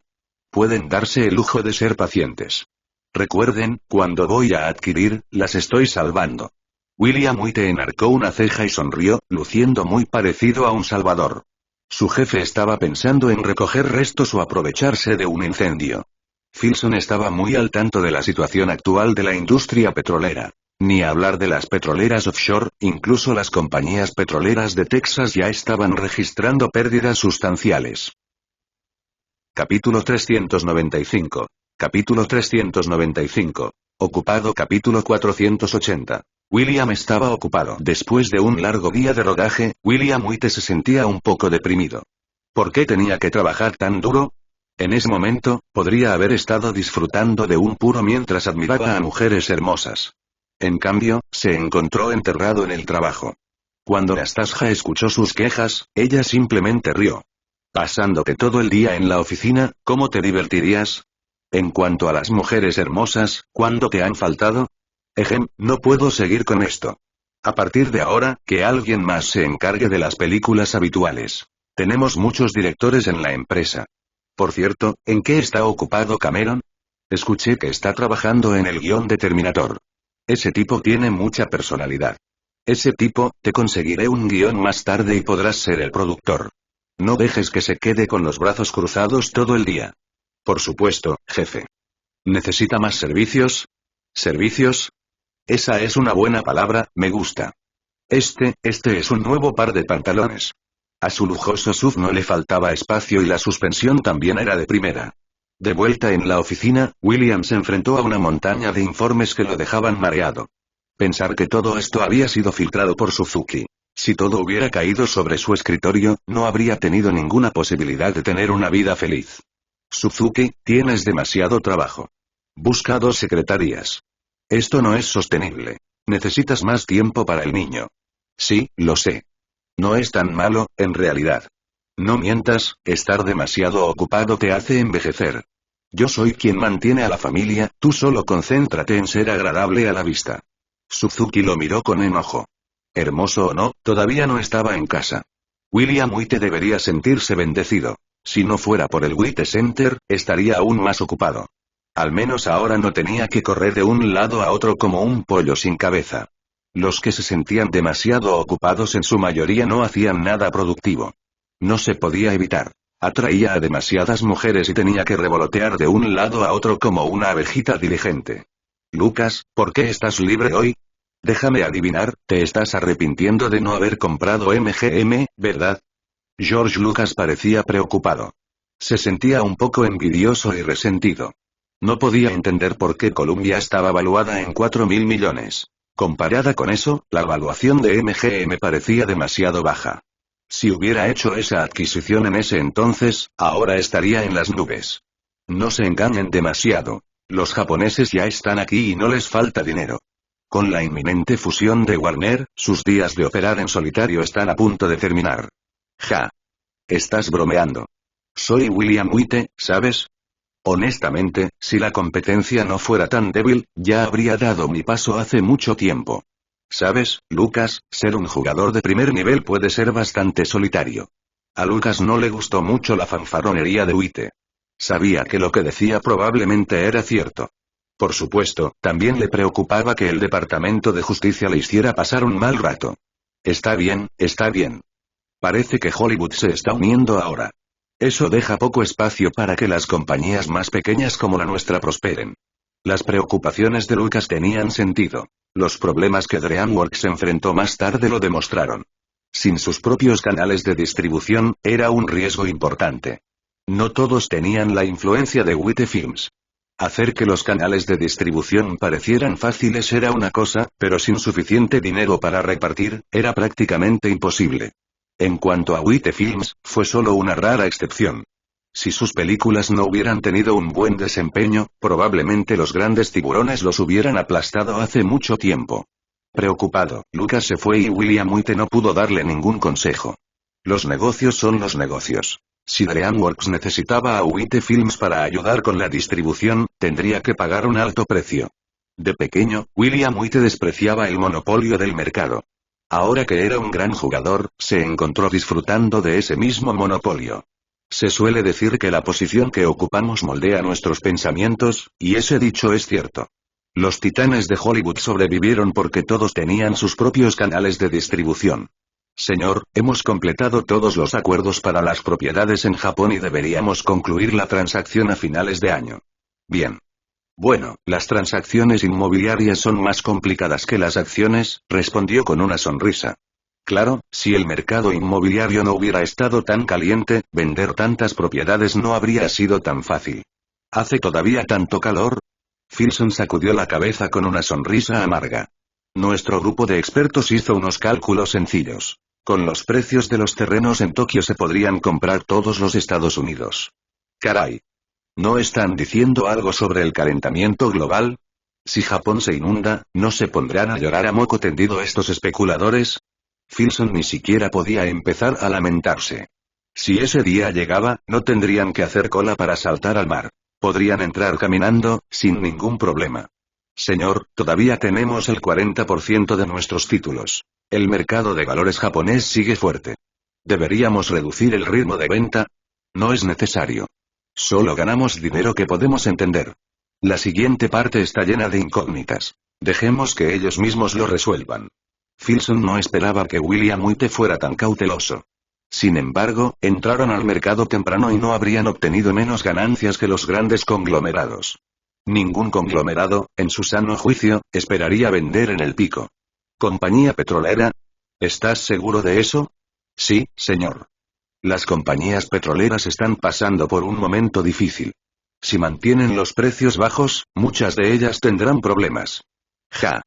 Pueden darse el lujo de ser pacientes. Recuerden, cuando voy a adquirir, las estoy salvando. William White enarcó una ceja y sonrió, luciendo muy parecido a un salvador. Su jefe estaba pensando en recoger restos o aprovecharse de un incendio. Philson estaba muy al tanto de la situación actual de la industria petrolera. Ni hablar de las petroleras offshore, incluso las compañías petroleras de Texas ya estaban registrando pérdidas sustanciales. Capítulo 395. Capítulo 395. Ocupado. Capítulo 480. William estaba ocupado. Después de un largo día de rodaje, William White se sentía un poco deprimido. ¿Por qué tenía que trabajar tan duro? En ese momento, podría haber estado disfrutando de un puro mientras admiraba a mujeres hermosas. En cambio, se encontró enterrado en el trabajo. Cuando Nastasia escuchó sus quejas, ella simplemente rió. Pasándote todo el día en la oficina, ¿cómo te divertirías? En cuanto a las mujeres hermosas, ¿cuándo te han faltado? No puedo seguir con esto. A partir de ahora, que alguien más se encargue de las películas habituales. Tenemos muchos directores en la empresa. Por cierto, ¿en qué está ocupado Cameron? Escuché que está trabajando en el guión de Terminator. Ese tipo tiene mucha personalidad. Ese tipo, te conseguiré un guión más tarde y podrás ser el productor. No dejes que se quede con los brazos cruzados todo el día. Por supuesto, jefe. ¿Necesita más servicios? ¿Servicios? Esa es una buena palabra, me gusta. Este es un nuevo par de pantalones. A su lujoso SUV no le faltaba espacio y la suspensión también era de primera. De vuelta en la oficina, William se enfrentó a una montaña de informes que lo dejaban mareado. Pensar que todo esto había sido filtrado por Suzuki. Si todo hubiera caído sobre su escritorio, no habría tenido ninguna posibilidad de tener una vida feliz. Suzuki, tienes demasiado trabajo. Busca 2 secretarías. Esto no es sostenible. Necesitas más tiempo para el niño. Sí, lo sé. No es tan malo, en realidad. No mientas, estar demasiado ocupado te hace envejecer. Yo soy quien mantiene a la familia, tú solo concéntrate en ser agradable a la vista. Suzuki lo miró con enojo. Hermoso o no, todavía no estaba en casa. William White debería sentirse bendecido. Si no fuera por el White Center, estaría aún más ocupado. Al menos ahora no tenía que correr de un lado a otro como un pollo sin cabeza. Los que se sentían demasiado ocupados en su mayoría no hacían nada productivo. No se podía evitar. Atraía a demasiadas mujeres y tenía que revolotear de un lado a otro como una abejita diligente. Lucas, ¿por qué estás libre hoy? Déjame adivinar, te estás arrepintiendo de no haber comprado MGM, ¿verdad? George Lucas parecía preocupado. Se sentía un poco envidioso y resentido. No podía entender por qué Columbia estaba valuada en 4.000 millones. Comparada con eso, la valuación de MGM parecía demasiado baja. Si hubiera hecho esa adquisición en ese entonces, ahora estaría en las nubes. No se engañen demasiado. Los japoneses ya están aquí y no les falta dinero. Con la inminente fusión de Warner, sus días de operar en solitario están a punto de terminar. Ja. Estás bromeando. Soy William White, ¿sabes? Honestamente, si la competencia no fuera tan débil, ya habría dado mi paso hace mucho tiempo. ¿Sabes, Lucas? Ser un jugador de primer nivel puede ser bastante solitario. A Lucas no le gustó mucho la fanfarronería de White. Sabía que lo que decía probablemente era cierto. Por supuesto, también le preocupaba que el Departamento de Justicia le hiciera pasar un mal rato. Está bien, está bien. Parece que Hollywood se está uniendo ahora. Eso deja poco espacio para que las compañías más pequeñas como la nuestra prosperen. Las preocupaciones de Lucas tenían sentido. Los problemas que DreamWorks enfrentó más tarde lo demostraron. Sin sus propios canales de distribución, era un riesgo importante. No todos tenían la influencia de White Films. Hacer que los canales de distribución parecieran fáciles era una cosa, pero sin suficiente dinero para repartir, era prácticamente imposible. En cuanto a White Films, fue solo una rara excepción. Si sus películas no hubieran tenido un buen desempeño, probablemente los grandes tiburones los hubieran aplastado hace mucho tiempo. Preocupado, Lucas se fue y William White no pudo darle ningún consejo. Los negocios son los negocios. Si DreamWorks necesitaba a White Films para ayudar con la distribución, tendría que pagar un alto precio. De pequeño, William White despreciaba el monopolio del mercado. Ahora que era un gran jugador, se encontró disfrutando de ese mismo monopolio. Se suele decir que la posición que ocupamos moldea nuestros pensamientos, y ese dicho es cierto. Los titanes de Hollywood sobrevivieron porque todos tenían sus propios canales de distribución. Señor, hemos completado todos los acuerdos para las propiedades en Japón y deberíamos concluir la transacción a finales de año. Bien. Bueno, las transacciones inmobiliarias son más complicadas que las acciones, respondió con una sonrisa. Claro, si el mercado inmobiliario no hubiera estado tan caliente, vender tantas propiedades no habría sido tan fácil. ¿Hace todavía tanto calor? Filson sacudió la cabeza con una sonrisa amarga. Nuestro grupo de expertos hizo unos cálculos sencillos. Con los precios de los terrenos en Tokio se podrían comprar todos los Estados Unidos. Caray. ¿No están diciendo algo sobre el calentamiento global? Si Japón se inunda, ¿no se pondrán a llorar a moco tendido estos especuladores? Filson ni siquiera podía empezar a lamentarse. Si ese día llegaba, no tendrían que hacer cola para saltar al mar. Podrían entrar caminando, sin ningún problema. Señor, todavía tenemos el 40% de nuestros títulos. El mercado de valores japonés sigue fuerte. ¿Deberíamos reducir el ritmo de venta? No es necesario. Solo ganamos dinero que podemos entender. La siguiente parte está llena de incógnitas. Dejemos que ellos mismos lo resuelvan. Filson no esperaba que William White fuera tan cauteloso. Sin embargo, entraron al mercado temprano y no habrían obtenido menos ganancias que los grandes conglomerados. Ningún conglomerado, en su sano juicio, esperaría vender en el pico. ¿Compañía petrolera? ¿Estás seguro de eso? Sí, señor. Las compañías petroleras están pasando por un momento difícil. Si mantienen los precios bajos, muchas de ellas tendrán problemas. Ja.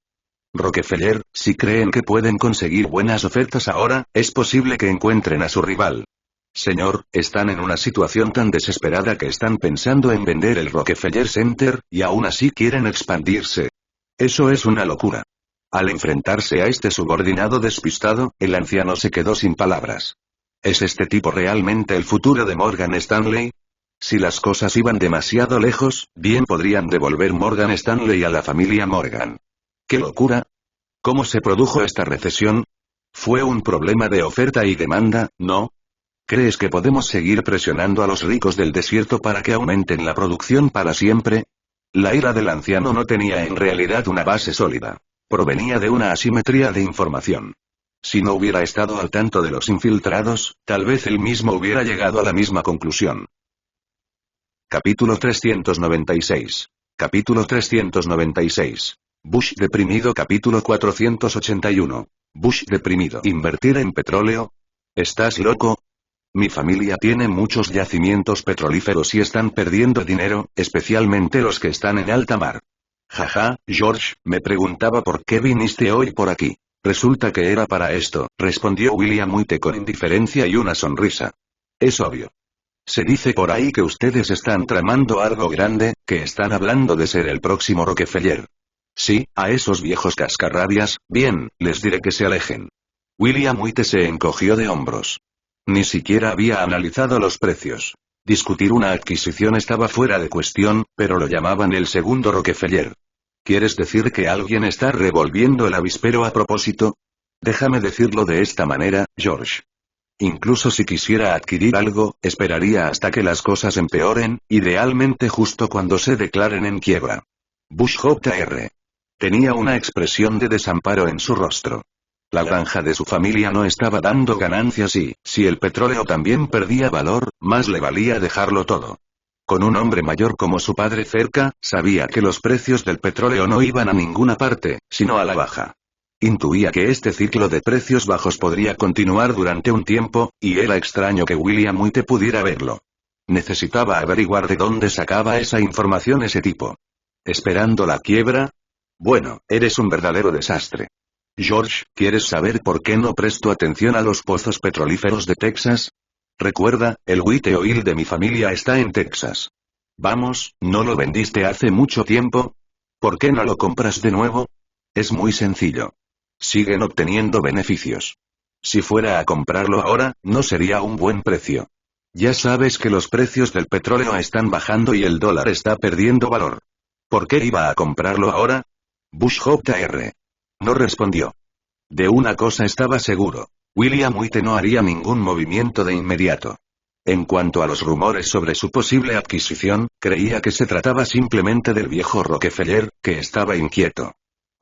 Rockefeller, si creen que pueden conseguir buenas ofertas ahora, es posible que encuentren a su rival. Señor, están en una situación tan desesperada que están pensando en vender el Rockefeller Center, y aún así quieren expandirse. Eso es una locura. Al enfrentarse a este subordinado despistado, el anciano se quedó sin palabras. ¿Es este tipo realmente el futuro de Morgan Stanley? Si las cosas iban demasiado lejos, bien podrían devolver Morgan Stanley a la familia Morgan. ¡Qué locura! ¿Cómo se produjo esta recesión? Fue un problema de oferta y demanda, ¿no? ¿Crees que podemos seguir presionando a los ricos del desierto para que aumenten la producción para siempre? La ira del anciano no tenía en realidad una base sólida. Provenía de una asimetría de información. Si no hubiera estado al tanto de los infiltrados, tal vez él mismo hubiera llegado a la misma conclusión. Capítulo 396. Capítulo 396. Bush deprimido. Capítulo 481. Bush deprimido. ¿Invertir en petróleo? ¿Estás loco? Mi familia tiene muchos yacimientos petrolíferos y están perdiendo dinero, especialmente los que están en alta mar. Jaja, George, me preguntaba por qué viniste hoy por aquí. Resulta que era para esto, respondió William White con indiferencia y una sonrisa. Es obvio. Se dice por ahí que ustedes están tramando algo grande, que están hablando de ser el próximo Rockefeller. Sí, a esos viejos cascarrabias, bien, les diré que se alejen. William White se encogió de hombros. Ni siquiera había analizado los precios. Discutir una adquisición estaba fuera de cuestión, pero lo llamaban el segundo Rockefeller. ¿Quieres decir que alguien está revolviendo el avispero a propósito? Déjame decirlo de esta manera, George. Incluso si quisiera adquirir algo, esperaría hasta que las cosas empeoren, idealmente justo cuando se declaren en quiebra. Bush Jr. Tenía una expresión de desamparo en su rostro. La granja de su familia no estaba dando ganancias y, si el petróleo también perdía valor, más le valía dejarlo todo. Con un hombre mayor como su padre cerca, sabía que los precios del petróleo no iban a ninguna parte, sino a la baja. Intuía que este ciclo de precios bajos podría continuar durante un tiempo, y era extraño que William White pudiera verlo. Necesitaba averiguar de dónde sacaba esa información ese tipo. ¿Esperando la quiebra? Bueno, eres un verdadero desastre. George, ¿quieres saber por qué no presto atención a los pozos petrolíferos de Texas? Recuerda, el White Oil de mi familia está en Texas. Vamos, ¿no lo vendiste hace mucho tiempo? ¿Por qué no lo compras de nuevo? Es muy sencillo. Siguen obteniendo beneficios. Si fuera a comprarlo ahora, no sería un buen precio. Ya sabes que los precios del petróleo están bajando y el dólar está perdiendo valor. ¿Por qué iba a comprarlo ahora? Bush Jr. No respondió. De una cosa estaba seguro. William White no haría ningún movimiento de inmediato. En cuanto a los rumores sobre su posible adquisición, creía que se trataba simplemente del viejo Rockefeller, que estaba inquieto.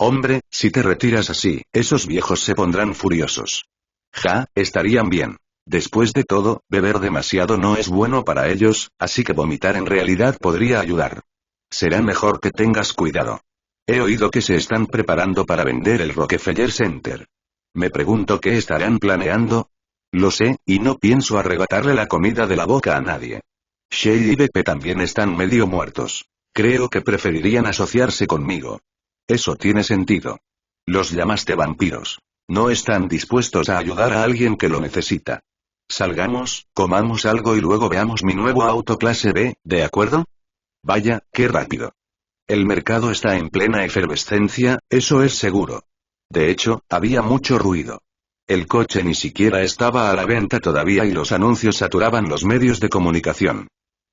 Hombre, si te retiras así, esos viejos se pondrán furiosos. Ja, estarían bien. Después de todo, beber demasiado no es bueno para ellos, así que vomitar en realidad podría ayudar. Será mejor que tengas cuidado. He oído que se están preparando para vender el Rockefeller Center. Me pregunto qué estarán planeando. Lo sé, y no pienso arrebatarle la comida de la boca a nadie. Shea y Beppe también están medio muertos. Creo que preferirían asociarse conmigo. Eso tiene sentido. Los llamaste vampiros. No están dispuestos a ayudar a alguien que lo necesita. Salgamos, comamos algo y luego veamos mi nuevo auto clase B, ¿de acuerdo? Vaya, qué rápido. El mercado está en plena efervescencia, eso es seguro. De hecho, había mucho ruido. El coche ni siquiera estaba a la venta todavía y los anuncios saturaban los medios de comunicación.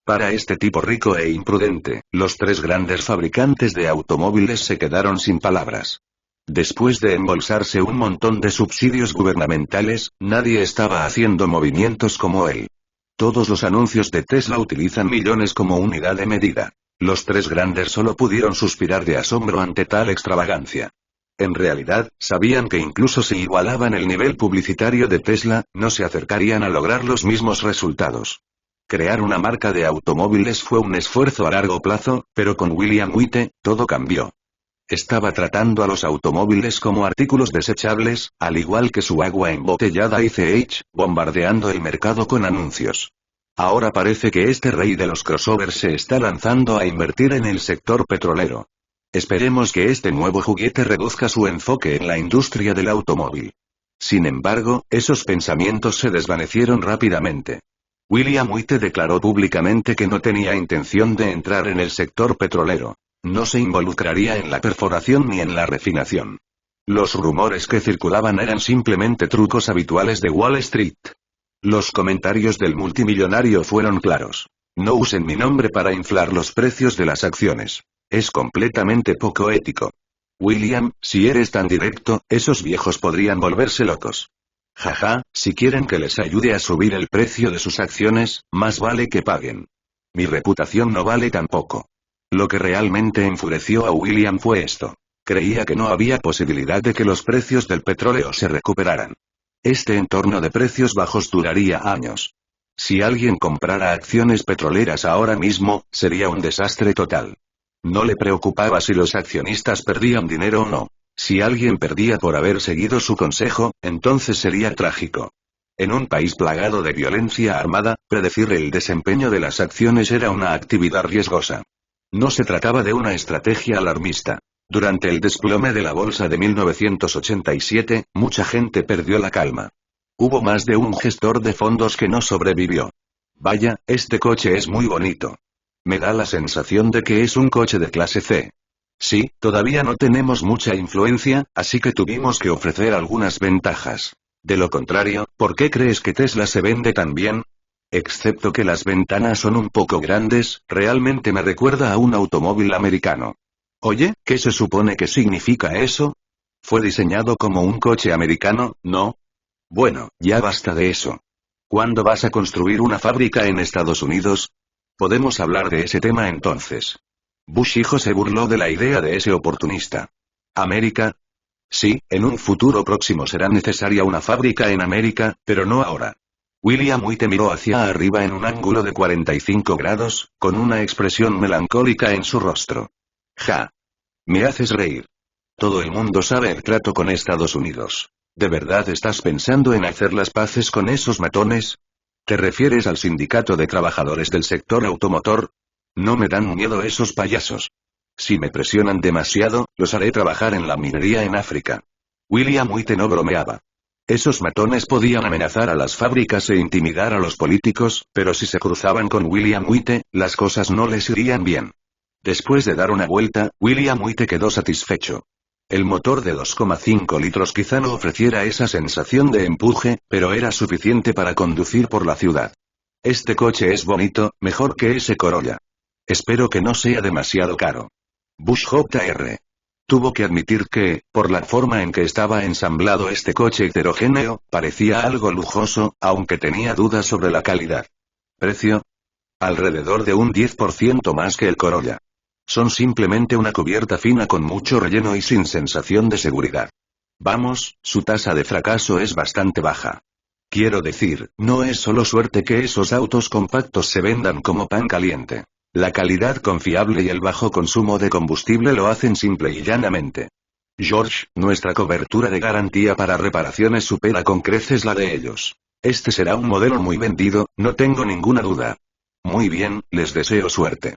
Para este tipo rico e imprudente, los tres grandes fabricantes de automóviles se quedaron sin palabras. Después de embolsarse un montón de subsidios gubernamentales, nadie estaba haciendo movimientos como él. Todos los anuncios de Tesla utilizan millones como unidad de medida. Los tres grandes solo pudieron suspirar de asombro ante tal extravagancia. En realidad, sabían que incluso si igualaban el nivel publicitario de Tesla, no se acercarían a lograr los mismos resultados. Crear una marca de automóviles fue un esfuerzo a largo plazo, pero con William White, todo cambió. Estaba tratando a los automóviles como artículos desechables, al igual que su agua embotellada y CH, bombardeando el mercado con anuncios. Ahora parece que este rey de los crossovers se está lanzando a invertir en el sector petrolero. Esperemos que este nuevo juguete reduzca su enfoque en la industria del automóvil. Sin embargo, esos pensamientos se desvanecieron rápidamente. William White declaró públicamente que no tenía intención de entrar en el sector petrolero. No se involucraría en la perforación ni en la refinación. Los rumores que circulaban eran simplemente trucos habituales de Wall Street. Los comentarios del multimillonario fueron claros. No usen mi nombre para inflar los precios de las acciones. Es completamente poco ético. William, si eres tan directo, esos viejos podrían volverse locos. Jaja, si quieren que les ayude a subir el precio de sus acciones, más vale que paguen. Mi reputación no vale tampoco. Lo que realmente enfureció a William fue esto. Creía que no había posibilidad de que los precios del petróleo se recuperaran. Este entorno de precios bajos duraría años. Si alguien comprara acciones petroleras ahora mismo, sería un desastre total. No le preocupaba si los accionistas perdían dinero o no. Si alguien perdía por haber seguido su consejo, entonces sería trágico. En un país plagado de violencia armada, predecir el desempeño de las acciones era una actividad riesgosa. No se trataba de una estrategia alarmista. Durante el desplome de la bolsa de 1987, mucha gente perdió la calma. Hubo más de un gestor de fondos que no sobrevivió. Vaya, este coche es muy bonito. Me da la sensación de que es un coche de clase C. Sí, todavía no tenemos mucha influencia, así que tuvimos que ofrecer algunas ventajas. De lo contrario, ¿por qué crees que Tesla se vende tan bien? Excepto que las ventanas son un poco grandes, realmente me recuerda a un automóvil americano. Oye, ¿qué se supone que significa eso? ¿Fue diseñado como un coche americano, no? Bueno, ya basta de eso. ¿Cuándo vas a construir una fábrica en Estados Unidos? Podemos hablar de ese tema entonces. Bush hijo se burló de la idea de ese oportunista. ¿América? Sí, en un futuro próximo será necesaria una fábrica en América, pero no ahora. William White miró hacia arriba en un ángulo de 45 grados, con una expresión melancólica en su rostro. Ja. Me haces reír. Todo el mundo sabe el trato con Estados Unidos. ¿De verdad estás pensando en hacer las paces con esos matones? ¿Te refieres al sindicato de trabajadores del sector automotor? No me dan miedo esos payasos. Si me presionan demasiado, los haré trabajar en la minería en África. William White no bromeaba. Esos matones podían amenazar a las fábricas e intimidar a los políticos, pero si se cruzaban con William White, las cosas no les irían bien. Después de dar una vuelta, William White quedó satisfecho. El motor de 2,5 litros quizá no ofreciera esa sensación de empuje, pero era suficiente para conducir por la ciudad. Este coche es bonito, mejor que ese Corolla. Espero que no sea demasiado caro. Bush Jr. Tuvo que admitir que, por la forma en que estaba ensamblado este coche heterogéneo, parecía algo lujoso, aunque tenía dudas sobre la calidad. ¿Precio? Alrededor de un 10% más que el Corolla. Son simplemente una cubierta fina con mucho relleno y sin sensación de seguridad. Vamos, su tasa de fracaso es bastante baja. Quiero decir, no es solo suerte que esos autos compactos se vendan como pan caliente. La calidad confiable y el bajo consumo de combustible lo hacen simple y llanamente. George, nuestra cobertura de garantía para reparaciones supera con creces la de ellos. Este será un modelo muy vendido, no tengo ninguna duda. Muy bien, les deseo suerte.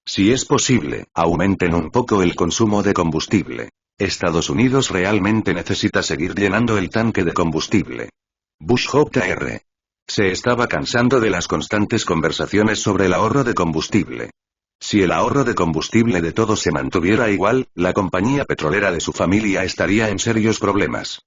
Si es posible, aumenten un poco el consumo de combustible. Estados Unidos realmente necesita seguir llenando el tanque de combustible. Bush Jr. Se estaba cansando de las constantes conversaciones sobre el ahorro de combustible. Si el ahorro de combustible de todos se mantuviera igual, la compañía petrolera de su familia estaría en serios problemas.